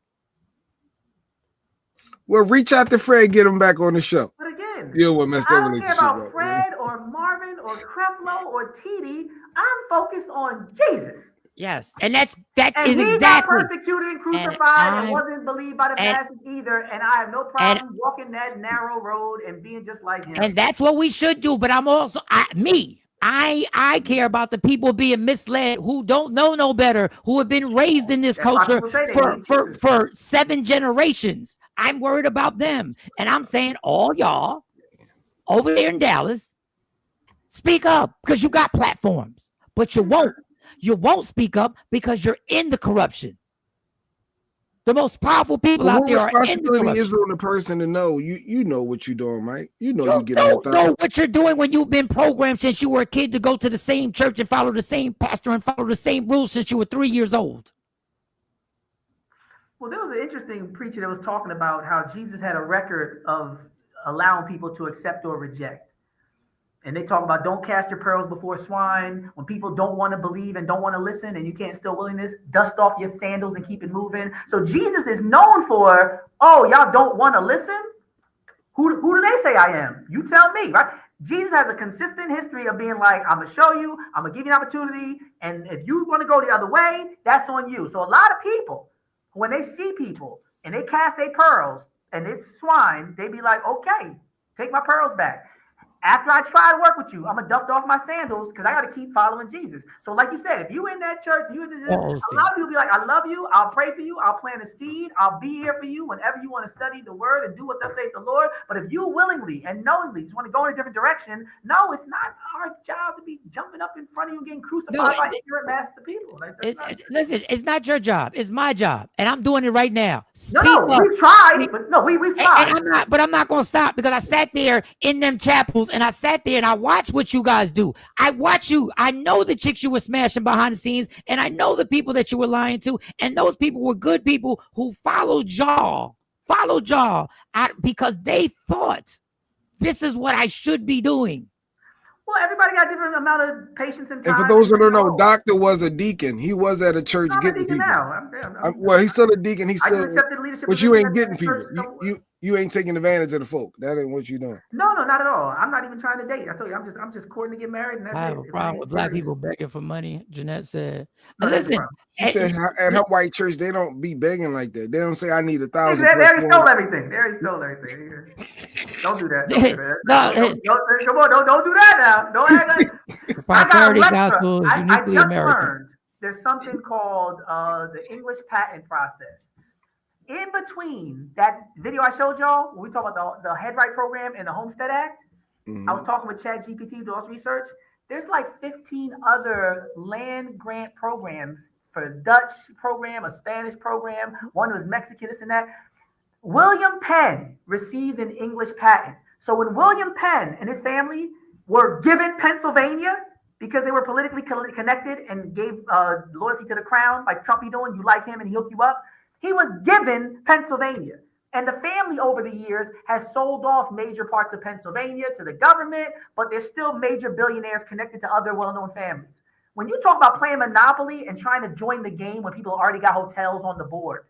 Well, reach out to Fred, get him back on the show. But again, I don't care about Fred or Marvin or Creflo or TD. I'm focused on Jesus. Yes, and that and is he exactly. got persecuted and crucified and wasn't believed by the masses either. And I have no problem walking that narrow road and being just like him. And that's what we should do. But I'm also I care about the people being misled who don't know no better, who have been raised in this culture for 7 generations. I'm worried about them. And I'm saying all y'all over there in Dallas, speak up because you got platforms, but you won't. You won't speak up because you're in the corruption. The most powerful people out there are in the corruption. Responsibility is on the person to know. You know what you're doing, Mike. You know you get don't know what you're doing when you've been programmed since you were a kid to go to the same church and follow the same pastor and follow the same rules since you were 3 years old. Well, there was an interesting preacher that was talking about how Jesus had a record of allowing people to accept or reject. And they talk about don't cast your pearls before swine. When people don't want to believe and don't want to listen and you can't instill willingness, dust off your sandals and keep it moving. So Jesus is known for, oh, y'all don't want to listen? Who do they say I am? You tell me, right? Jesus has a consistent history of being like, I'm going to show you, I'm going to give you an opportunity. And if you want to go the other way, that's on you. So a lot of people, when they see people and they cast their pearls and it's swine, they be like, okay, take my pearls back. After I try to work with you, I'm going to dust off my sandals because I got to keep following Jesus. So like you said, if you in that church, a lot of people be like, I love you. I'll pray for you. I'll plant a seed. I'll be here for you whenever you want to study the word and do what thus saith the Lord. But if you willingly and knowingly just want to go in a different direction, no, it's not our job to be jumping up in front of you and getting crucified by ignorant masses of people. Like, listen, it's not your job. It's my job. And I'm doing it right now. We've tried. We've tried. And I'm not going to stop because I sat there in them chapels and I sat there and I watched what you guys do. I watch you. I know the chicks you were smashing behind the scenes, and I know the people that you were lying to, and those people were good people who followed y'all because they thought this is what I should be doing. Well, everybody got a different amount of patience and time. And for those who don't know, Doctor was a deacon. He was at a church getting people. Well, he's still a deacon. He's still, but you ain't getting people. You ain't taking advantage of the folk. That ain't what you doing. No, not at all. I'm not even trying to date. I told you, I'm just courting to get married, and that's I have a problem with black people begging for money. Jeanette said, "Listen." She said at her white church they don't be begging like that. They don't say I need 1,000. They already stole everything. Don't do that. Come on, don't do that now. Don't act like I got a lecture. I just learned there's something called the English patent process. In between that video I showed y'all, when we talk about the Headright program and the Homestead Act, I was talking with ChatGPT, doing research. There's like 15 other land grant programs for a Dutch program, a Spanish program, one was Mexican, this and that. William Penn received an English patent. So when William Penn and his family were given Pennsylvania because they were politically connected and gave loyalty to the crown, like Trump, you doing, you like him and he hooked you up, he was given Pennsylvania. And the family over the years has sold off major parts of Pennsylvania to the government, but there's still major billionaires connected to other well-known families. When you talk about playing Monopoly and trying to join the game when people already got hotels on the board,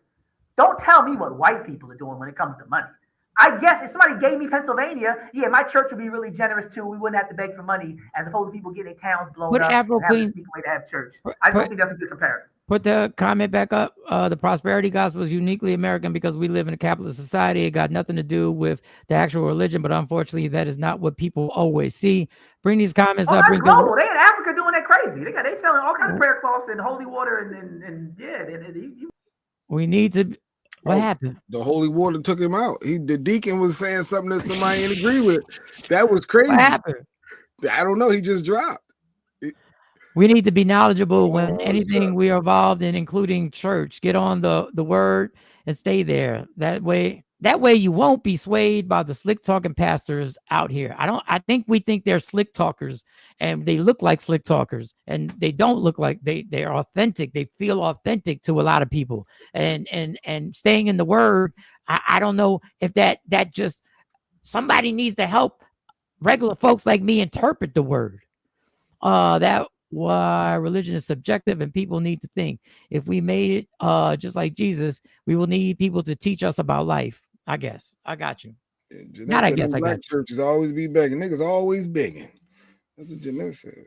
don't tell me what white people are doing when it comes to money. I guess if somebody gave me Pennsylvania, yeah, my church would be really generous too. We wouldn't have to beg for money as opposed to people getting their towns blown up and having to sneak away to have church. I don't think that's a good comparison. Put the comment back up. The prosperity gospel is uniquely American because we live in a capitalist society. It got nothing to do with the actual religion, but unfortunately, that is not what people always see. Bring these comments up. That's global. They in Africa doing that crazy. They selling all kinds of prayer cloths and holy water and we need to. What happened? The holy water took him out. The deacon was saying something that somebody didn't agree with. That was crazy. What happened? I don't know. He just dropped. We need to be knowledgeable when anything we are involved in, including church. Get on the word and stay there. That way you won't be swayed by the slick talking pastors out here. I think we think they're slick talkers and they look like slick talkers and they don't look like they're authentic. They feel authentic to a lot of people and staying in the word. I don't know if that just somebody needs to help regular folks like me interpret the word. That why religion is subjective and people need to think. If we made it just like Jesus, we will need people to teach us about life. I guess I got you. Yeah, Not I guess I got you. Churches always be begging. Niggas always begging. That's what Jeanette said.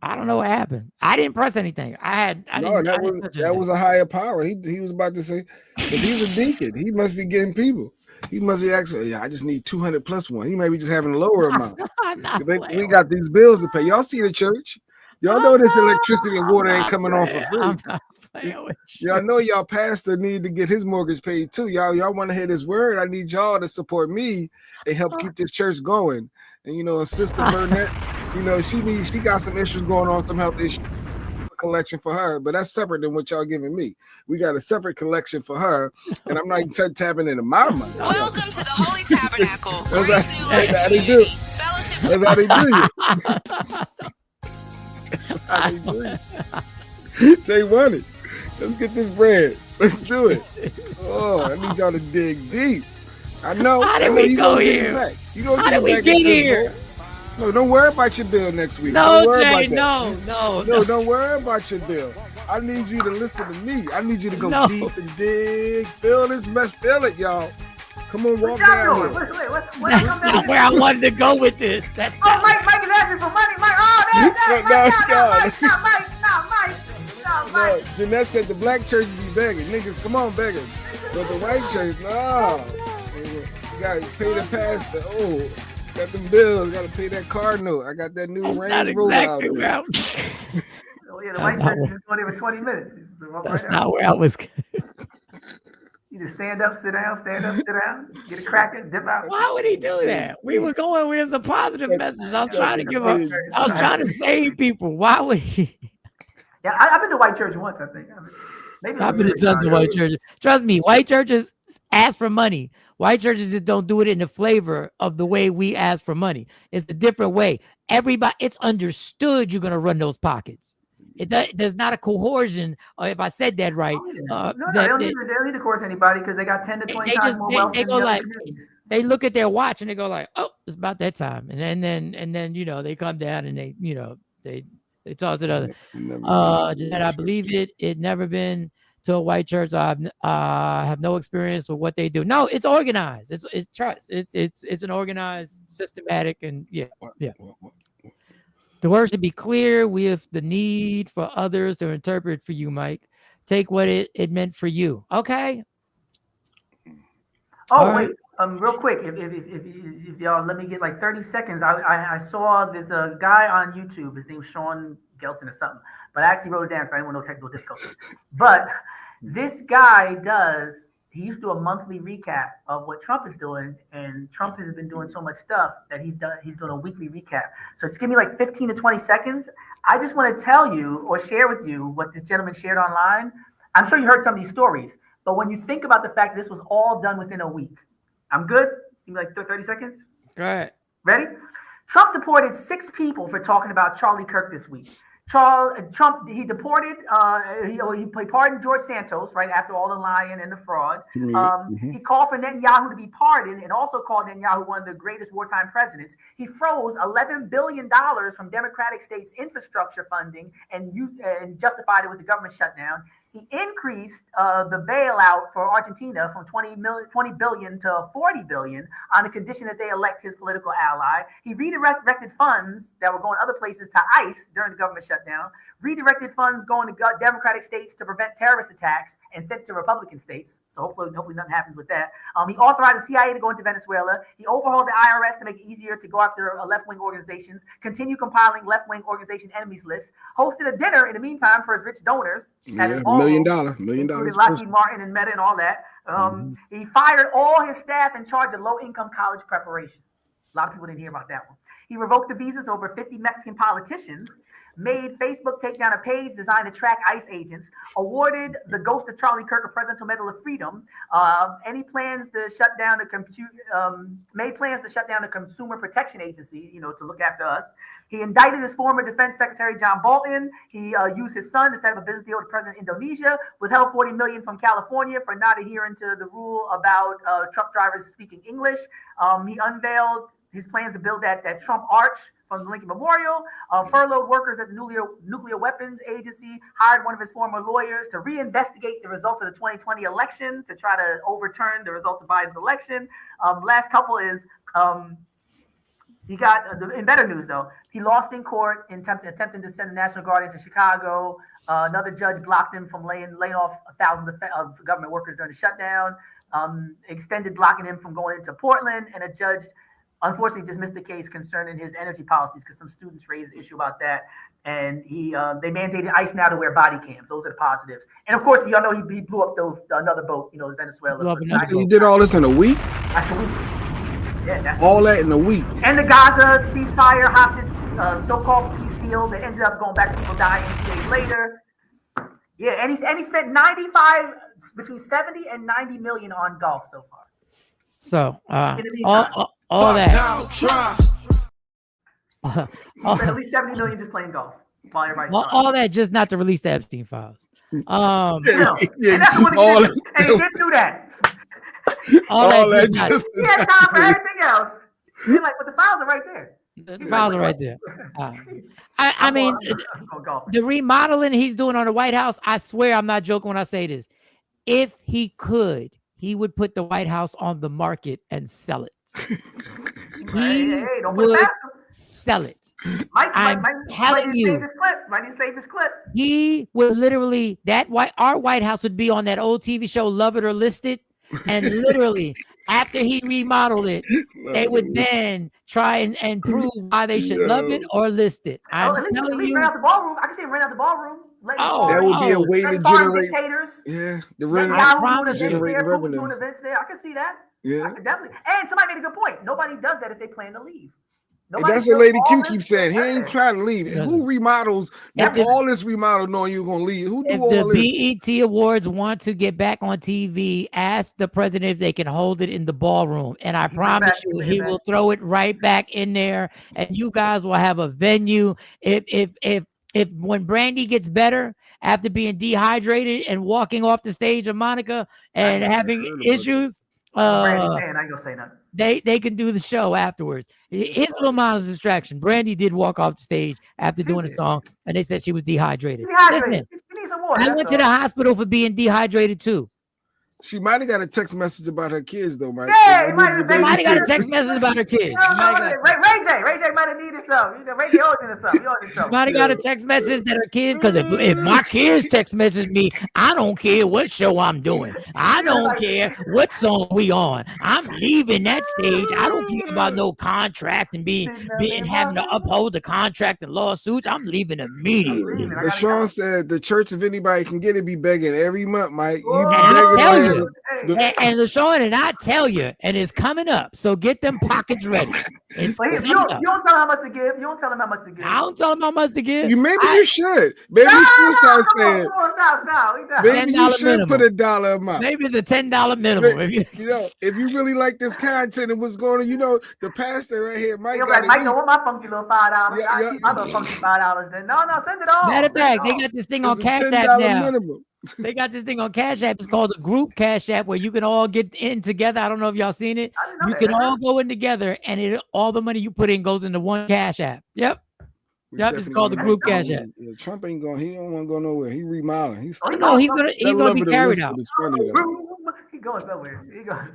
I don't know what happened. I didn't press anything. That was a higher power. He was about to say, because he's a deacon. He must be getting people. He must be asking, I just need 200 plus one. He may be just having a lower amount. We got these bills to pay. Y'all see the church. Y'all know this electricity and water ain't coming on for free. Y'all know y'all pastor need to get his mortgage paid too. Y'all want to hear this word. I need y'all to support me and help keep this church going. And Sister Burnett, she got some issues going on, some health issues. Collection for her, but that's separate than what y'all giving me. We got a separate collection for her, and I'm not even tapping into my money. Welcome to the Holy Tabernacle. That's how they do. That's how they do you. They want it. Let's get this bread. Let's do it. Oh, I need y'all to dig deep. I know. How did we go here? How did we get here? No, don't worry about your bill next week. No, Jay, no. Don't worry about your bill. I need you to listen to me. I need you to go deep and dig. Feel this mess. Feel it, y'all. Come on, walk down here. That's not where I wanted to go with this. Mike is asking for money. Mike, that's Mike. Jeanette said the black churches be begging. Niggas, come on, begging. But the white church, no. You got to pay the pastor. Oh. Got them bills, got to pay that car note. I got that new Range Rover out there. The white church is going there for 20 minutes. That's not where I was. You just stand up, sit down, get a cracker, dip out. Why would he do that? We were going with a positive message. I was trying to give up. I was trying to save people. Why would he? Yeah, I've been to white church once, I think. I've been to tons of white churches. Trust me, white churches ask for money. White churches just don't do it in the flavor of the way we ask for money. It's a different way. It's understood you're going to run those pockets. There's not a coercion, or if I said that right. They don't need to coerce anybody because they got 10 to 20 times more wealth than the other communities. They look at their watch and they go like, oh, it's about that time. And then they come down and they toss it other. Jeanette, I believe it never been to a white church. I have no experience with what they do. No, it's organized. It's trust. It's an organized, systematic, and yeah. The words should be clear with the need for others to interpret for you, Mike. Take what it meant for you. Okay. Oh, wait. Real quick, if y'all let me get like 30 seconds. I saw there's a guy on YouTube. His name's Sean Gelton or something, but I actually wrote it down because I didn't want no technical difficulties. But this guy he used to do a monthly recap of what Trump is doing, and Trump has been doing so much stuff that he's doing a weekly recap. So just give me like 15 to 20 seconds. I just want to tell you or share with you what this gentleman shared online. I'm sure you heard some of these stories, but when you think about the fact that this was all done within a week, I'm good. Give me like 30 seconds. Go ahead. Ready? Trump deported 6 people for talking about Charlie Kirk this week. Trump, he deported, he pardoned George Santos right after all the lying and the fraud. He called for Netanyahu to be pardoned and also called Netanyahu one of the greatest wartime presidents. He froze $11 billion from Democratic states' infrastructure funding and justified it with the government shutdown. He increased the bailout for Argentina from 20 billion to 40 billion on the condition that they elect his political ally. He redirected funds that were going other places to ICE during the government shutdown, redirected funds going to Democratic states to prevent terrorist attacks and sent it to Republican states. So hopefully nothing happens with that. He authorized the CIA to go into Venezuela. He overhauled the IRS to make it easier to go after left-wing organizations, continue compiling left-wing organization enemies lists, hosted a dinner in the meantime for his rich donors at his home. $1 million. Lockheed Martin and Meta and all that. He fired all his staff in charge of low-income college preparation. A lot of people didn't hear about that one. He revoked the visas over 50 Mexican politicians, made Facebook take down a page designed to track ICE agents, awarded the ghost of Charlie Kirk a Presidential Medal of Freedom, made plans to shut down the Consumer Protection Agency, to look after us. He indicted his former Defense Secretary John Bolton. He used his son to set up a business deal with President Indonesia, withheld $40 million from California for not adhering to the rule about truck drivers speaking English. He unveiled his plans to build that Trump Arch from the Lincoln Memorial, furloughed workers at the Nuclear Weapons Agency, hired one of his former lawyers to reinvestigate the results of the 2020 election to try to overturn the results of Biden's election. Last couple is he got, in better news though, he lost in court attempting to send the National Guard into Chicago. Another judge blocked him from laying off thousands of government workers during the shutdown, extended blocking him from going into Portland, and a judge unfortunately dismissed the case concerning his energy policies because some students raised the issue about that. And they mandated ICE now to wear body cams. Those are the positives. And of course, y'all know he blew up another boat, Venezuela. He did all this in a week? That's a week. Yeah, that's all that in a week. And the Gaza ceasefire hostage, so-called peace deal that ended up going back to people dying 2 days later. Yeah, and he spent between 70 and 90 million on golf so far. So all that. At least 70 million just playing golf. All that just not to release the Epstein files. And he did do that. All that just he had time for everything else. But the files are right there. The files are right there. I mean, the remodeling he's doing on the White House, I swear I'm not joking when I say this. If he could, he would put the White House on the market and sell it. He would sell it. I'm telling you. Might save this clip. He would literally, our White House would be on that old TV show, Love It or List It. And literally, after he remodeled it, they would then try and prove why they should love it or list it. At least rent out the ballroom. I can see him rent out the ballroom. That would be a way to generate. Dictators. Yeah, the generate revenue. Doing events there. I can see that. Yeah, definitely. And somebody made a good point. Nobody does that if they plan to leave. And that's what Lady Q keeps saying. He ain't trying to leave. Who remodels? All this remodel knowing you're going to leave. Who do all this? If the BET Awards want to get back on TV, ask the president if they can hold it in the ballroom. And I promise you, he will throw it right back in there. And you guys will have a venue. If when Brandy gets better after being dehydrated and walking off the stage of Monica and having issues, I ain't gonna say nothing. They can do the show afterwards. His little mindless distraction. Brandy did walk off the stage after doing a song, and they said she was dehydrated. Listen, she needs some water. I went to the hospital for being dehydrated too. She might have got a text message about her kids, though, Mike. Yeah, might have got a text message about her kids. Ray J might have needed something. Ray J always into something. Might have got a text message that her kids, because if my kids text message me, I don't care what show I'm doing. I don't care what song we on. I'm leaving that stage. I don't care about no contract and having to uphold the contract and lawsuits. I'm leaving immediately. But Sean said the church, if anybody can get it, be begging every month, Mike. I'm telling you. And LaShawn, and I tell you, and it's coming up. So get them pockets ready. It's you don't tell him how much to give. You don't tell him how much to give. I don't tell him how much to give. You should. Maybe you should start saying. Maybe you should minimum. put $1 amount. Maybe it's a $10 minimum. If you really like this content and what's going on, the pastor right here, Mike. Mike, don't want my funky little $5. I keep my little funky $5. Then no, send it all. Matter of fact, they got this thing on Cash App now. Minimum. They got this thing on Cash App. It's called a group Cash App, where you can all get in together. I don't know if y'all seen it. You can all go in together, and all the money you put in goes into one Cash App. Yep. It's called the group Cash App. Trump ain't going. He don't want to go nowhere. He remodeling. He's gonna be carried out. He goes somewhere.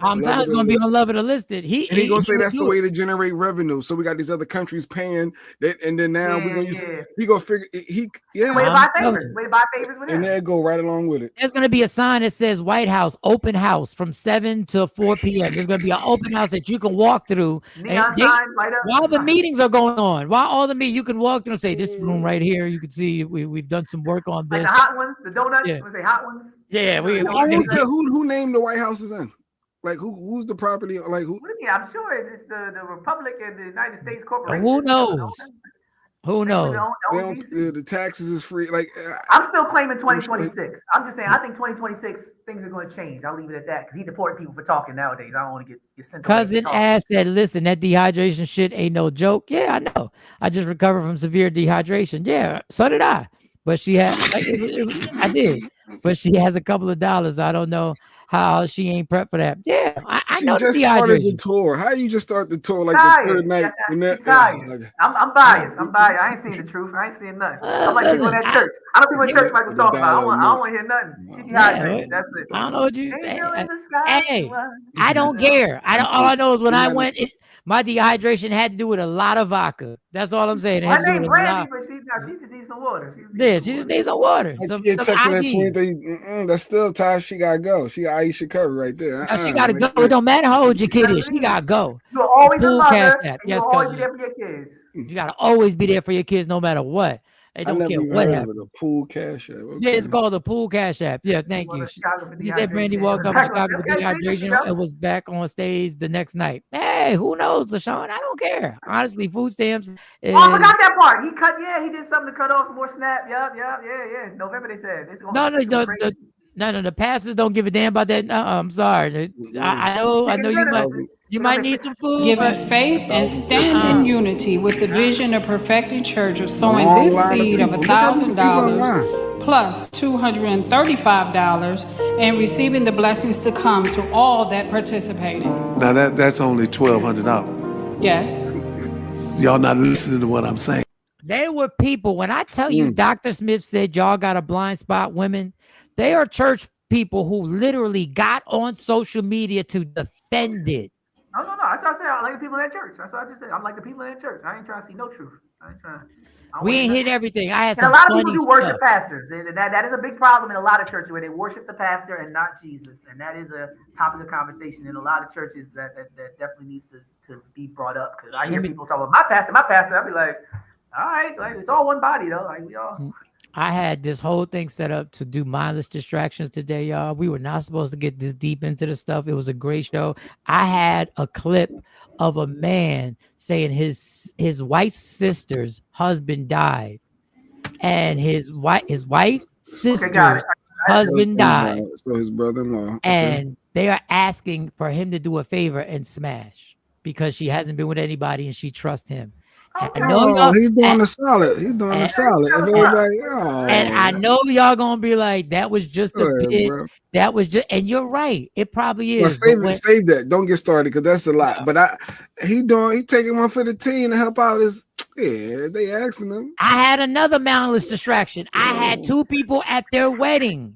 Sometimes gonna be on Love It or Listed. He gonna say that's the way to generate revenue. So we got these other countries paying that, and then now we're gonna use. He gonna figure. Way to buy favors. Way to buy favors with him. And they'll go right along with it. There's gonna be a sign that says White House open house from 7 to 4 p.m. There's gonna be an open house that you can walk through. While the meetings are going on, while all the meetings, you can walk through and say, this room right here, you can see we've done some work on this. Like the hot ones, the donuts. Yeah. We say hot ones. Yeah, who named the White House is in? Like who's the property? Like who? What do you mean? I'm sure it's the Republic and the United States Corporation. Who knows? Who knows? The taxes is free. Like I'm still claiming 2026. I'm just saying. I think 2026 things are going to change. I'll leave it at that because he deporting people for talking nowadays. I don't want to get sent. Cousin asked that. Listen, that dehydration shit ain't no joke. Yeah, I know. I just recovered from severe dehydration. Yeah, so did I. But she had. I did. But she has a couple of dollars. I don't know how she ain't prepped for that. Yeah, I know. She just started the tour. How you just start the tour like the third night? I'm biased. I ain't seen the truth. I ain't seen nothing. I'm like people in that church. I don't think what church Mike was talking about. I don't want to hear nothing. She dehydrated. That's it. I don't know what you. Hey, I don't care. All I know is when I went. My dehydration had to do with a lot of vodka. That's all I'm saying. My name Brandy, but she just needs some water. She just needs some water. That's still time. She gotta go. She got Ayesha Curry right there. She gotta go. It don't matter how old your kid is. She gotta go. You'll always a mother. You'll always be there for your kids. You gotta always be there for your kids, no matter what. They don't care what happens. The pool cash app. Okay. Yeah, it's called the pool cash app. Yeah, thank you. She said Brandy walked up in Chicago with dehydration and was back on stage the next night. Hey, who knows, LaShawn? I don't care. Honestly, food stamps. Oh, I forgot that part. He cut. Yeah, he did something to cut off more snap. Yeah. November they said. No, the pastors don't give a damn about that. I'm sorry. I know you might need some food. Giving faith and stand in unity with the vision of perfecting church of sowing this seed of $1,000 plus $235 and receiving the blessings to come to all that participated. Now that's only $1,200. Yes. Y'all not listening to what I'm saying. They were people. When I tell you, Dr. Smith said y'all got a blind spot, women. They are church people who literally got on social media to defend it. No. That's what I said. I like the people in that church. That's what I just said. I'm like the people in that church. I ain't trying to see no truth. We ain't hit everything. I had and a lot of people do worship pastors. And that is a big problem in a lot of churches where they worship the pastor and not Jesus. And that is a topic of conversation in a lot of churches that definitely needs to be brought up. Because I hear people talk about my pastor. I'll be like, all right, like it's all one body though. Like we all. I had this whole thing set up to do mindless distractions today, y'all. We were not supposed to get this deep into the stuff. It was a great show. I had a clip of a man saying his wife's sister's husband died, and his wife's sister's husband died. So his brother-in-law, and they are asking for him to do a favor and smash because she hasn't been with anybody and she trusts him. He's doing the solid. He's doing the solid. And I know y'all gonna be like, that was just a bit. Bro. That was just, and you're right. It probably is. Well, save that. Don't get started because that's a lot. But he taking one for the team to help out his. Yeah, they asking him. I had another mindless distraction. I had two people at their wedding.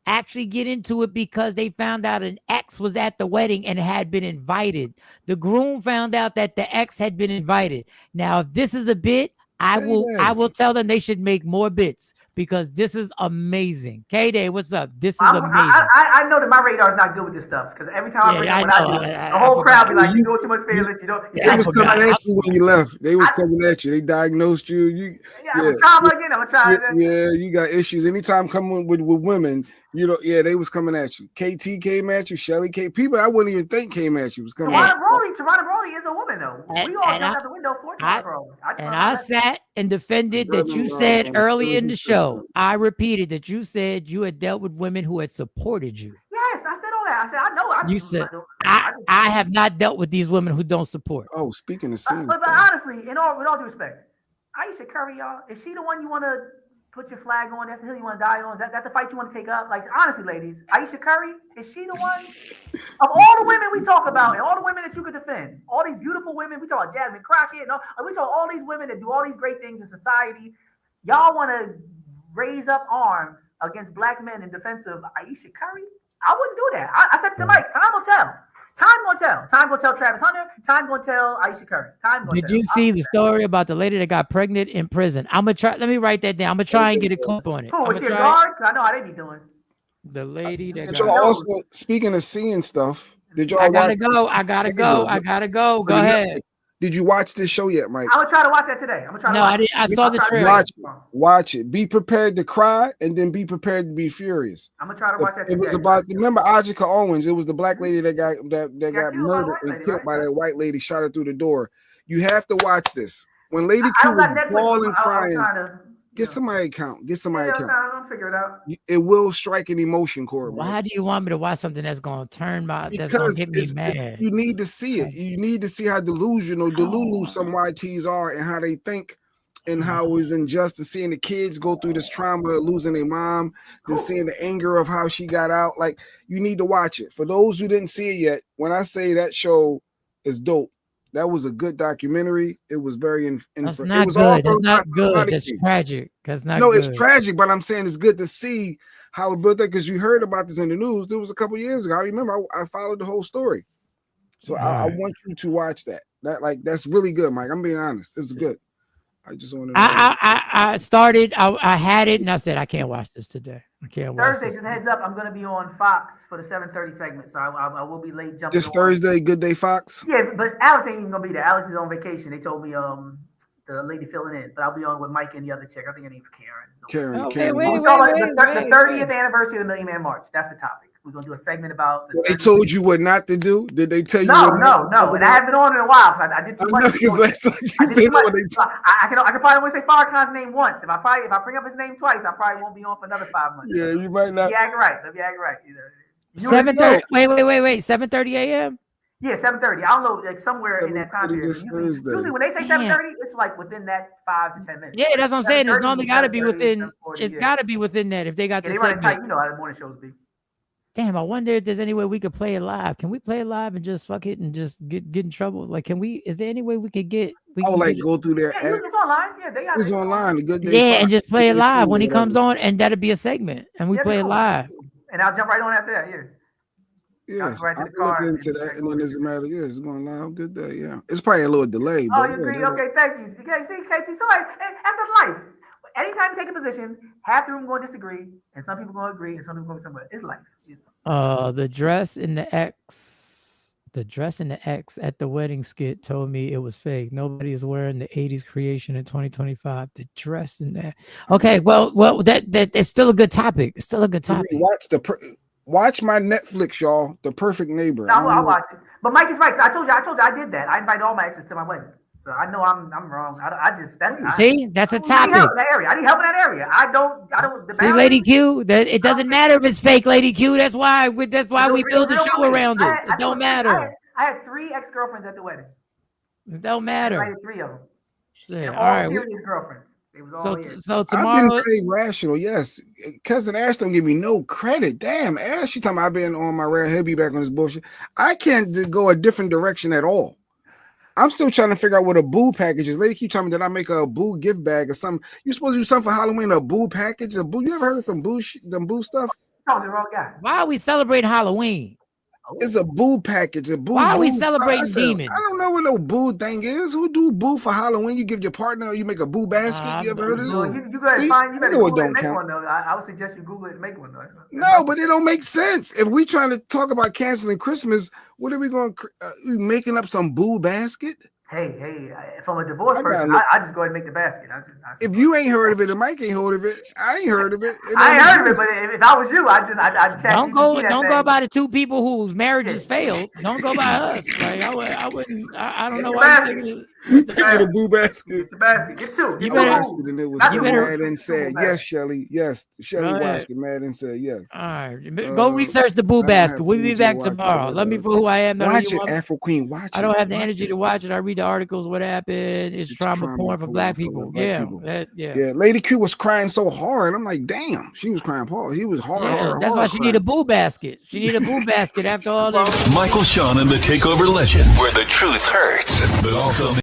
Actually get into it because they found out an ex was at the wedding and had been invited. The groom found out that the ex had been invited. Now, if this is a bit, I will tell them they should make more bits because this is amazing. K-Day, what's up? This is amazing. I know that my radar is not good with this stuff because every time I bring it up, the whole crowd be like, "You doing too much fearless." You don't. They was coming at you when you left. They was coming at you. They diagnosed you. I'm gonna try again. I'm gonna try again. Yeah, you got issues. Anytime coming with women, You know, yeah, they was coming at you. KT came at you. Shelly came. People I wouldn't even think came at you was coming. Tawana Brawley is a woman though. We all jumped out the window for Tawana Brawley. I sat and defended that you said early in the show. I repeated that you said you had dealt with women who had supported you. Yes, I said all that. I said I know. You said I have not dealt with these women who don't support. Oh, speaking of scenes, but honestly, with all due respect, Ayesha Curry, y'all, is she the one you want to put your flag on? That's the hill you want to die on? Is that the fight you want to take up? Like, honestly, ladies, Ayesha Curry, is she the one? Of all the women we talk about and all the women that you could defend, all these beautiful women, we talk about Jasmine Crockett, and we talk all these women that do all these great things in society. Y'all want to raise up arms against black men in defense of Ayesha Curry? I wouldn't do that. I said it to Mike, time will tell. Time gonna tell. Time gonna tell Travis Hunter. Time gonna tell Ayesha Curry. Time gonna tell. Did you see the story about the lady that got pregnant in prison? I'm gonna try. Let me write that down. I'm gonna try and get a clip on it. Who was she a guard? I know how they be doing. The lady that. Did y'all also, speaking of seeing stuff, did y'all? I gotta go. I gotta go. Go ahead. Did you watch this show yet, Mike? I'm gonna try to watch that today. I saw the trailer. Watch it. Be prepared to cry, and then be prepared to be furious. I'm gonna try to watch that today. It was about, remember Ajika Owens? It was the black lady that got murdered and killed by that white lady, shot her through the door. You have to watch this. When Lady Q was bawling, crying, get somebody account. Get somebody account. I'll figure it out. It will strike an emotion chord. Why do you want me to watch something that's gonna turn that's gonna get me mad? You need to see it. You need to see how delusional Delulu some YTs are and how they think and how it was injustice. Seeing the kids go through this trauma of losing their mom, just seeing the anger of how she got out. Like, you need to watch it. For those who didn't see it yet, when I say that show is dope, that was a good documentary. It was very That's not good. That's not good. That's tragic. That's not good. It's tragic, but I'm saying it's good to see how it built that, because you heard about this in the news. There was a couple years ago. I remember I followed the whole story. So I want you to watch that. That's really good, Mike. I'm being honest. It's good. I just want to. I started. I had it, and I said I can't watch this today. I can't watch Thursday. Just heads up, I'm going to be on Fox for the 7:30 segment, so I will be late jumping. This Thursday, Good Day Fox. Yeah, but Alex ain't even going to be there. Alex is on vacation. They told me the lady filling in, but I'll be on with Mike and the other chick. I think her name's Karen. We're talking about the 30th anniversary of the Million Man March. That's the topic. We're gonna do a segment about. They told you what not to do. Did they tell you? No. And I haven't been on in a while. So I did too much. I can probably only say Farrakhan's name once. If I bring up his name twice, I probably won't be on for another 5 months. Yeah, you might not. Let me act right. 7:30. Wait. 7:30 a.m. Yeah, 7:30. I don't know, like somewhere in that time period. Usually when they say 7:30, it's like within that 5 to 10 minutes. Yeah, that's what I'm saying. It's normally got to be within. It's got to be within that if they got the they run it tight. You know how the morning shows be. Damn, I wonder if there's any way we could play it live. Can we play it live and just fuck it and just get in trouble? Like, can we? Is there any way we could get? Go through their. Yeah, it's online. Yeah, they got it's online. The Good Day Fox. And just play it live when he comes on, and that'll be a segment, and we play it live. And I'll jump right on after that. Yeah, I'll look into that, and then it's a matter. Yeah, it's going live. Good day. Yeah, it's probably a little delay. Oh, you agree? Okay, thank you. Okay, see, Casey. So that's just life. Anytime you take a position, half the room going to disagree, and some people going to agree, and some people going to somewhere. It's life. The dress in the X at the wedding skit told me it was fake. Nobody is wearing the 80s creation in 2025. The dress in that. Okay, well, that's still a good topic. It's still a good topic. Watch my Netflix, y'all. The Perfect Neighbor. I'll watch it. But Mike is right. I told you I did that. I invited all my exes to my wedding. So I know I'm wrong. That's a topic. I need help in that area. I don't. See, Lady Q. It doesn't matter if it's fake, Lady Q. That's why we build a show around it. It don't matter. I had 3 ex-girlfriends at the wedding. It don't matter. I had 3 of them. Shit, all right. Serious girlfriends. It was all so tomorrow. I've been very rational. Yes, cousin Ash don't give me no credit. Damn, Ash, she talking about I've been on my rare heavy back on this bullshit. I can't go a different direction at all. I'm still trying to figure out what a boo package is. Lady keep telling me that I make a boo gift bag or something. You supposed to do something for Halloween? A boo package? A boo? You ever heard of some boo stuff? Oh, the wrong guy. Why are we celebrating Halloween? It's a boo package. A boo. Why are we celebrating demons? I don't know what no boo thing is. Who do boo for Halloween? You give your partner, or you make a boo basket. You ever heard of it? You gotta find. You better Google it and make one though. I would suggest you Google it and make one though. No, but it don't make sense. If we trying to talk about canceling Christmas, what are we going? We making up some boo basket? Hey, from a divorced person, I just go ahead and make the basket. If you ain't heard of it, and Mike ain't heard of it, I ain't heard of it. I ain't heard of it, but if I was you, I'd check. Don't go by the two people whose marriages failed. Don't go by us. Like I wouldn't. I don't know why you get a boo basket. Get your basket. Get two. You better. And it was mad and said yes, Shelly. Yes, Shelly watched it. Mad and said yes. All right, go research the boo basket. We'll be back tomorrow. Let me for who I am. Watch it, Afro Queen. Watch it. I don't have the energy to watch it. I read the articles. What happened? It's trauma porn for black people. Yeah. Lady Q was crying so hard. I'm like, damn, she was crying hard. He was hard. That's why she need a boo basket. She need a boo basket after all this. Michael Sean and the Takeover Legends, where the truth hurts, but also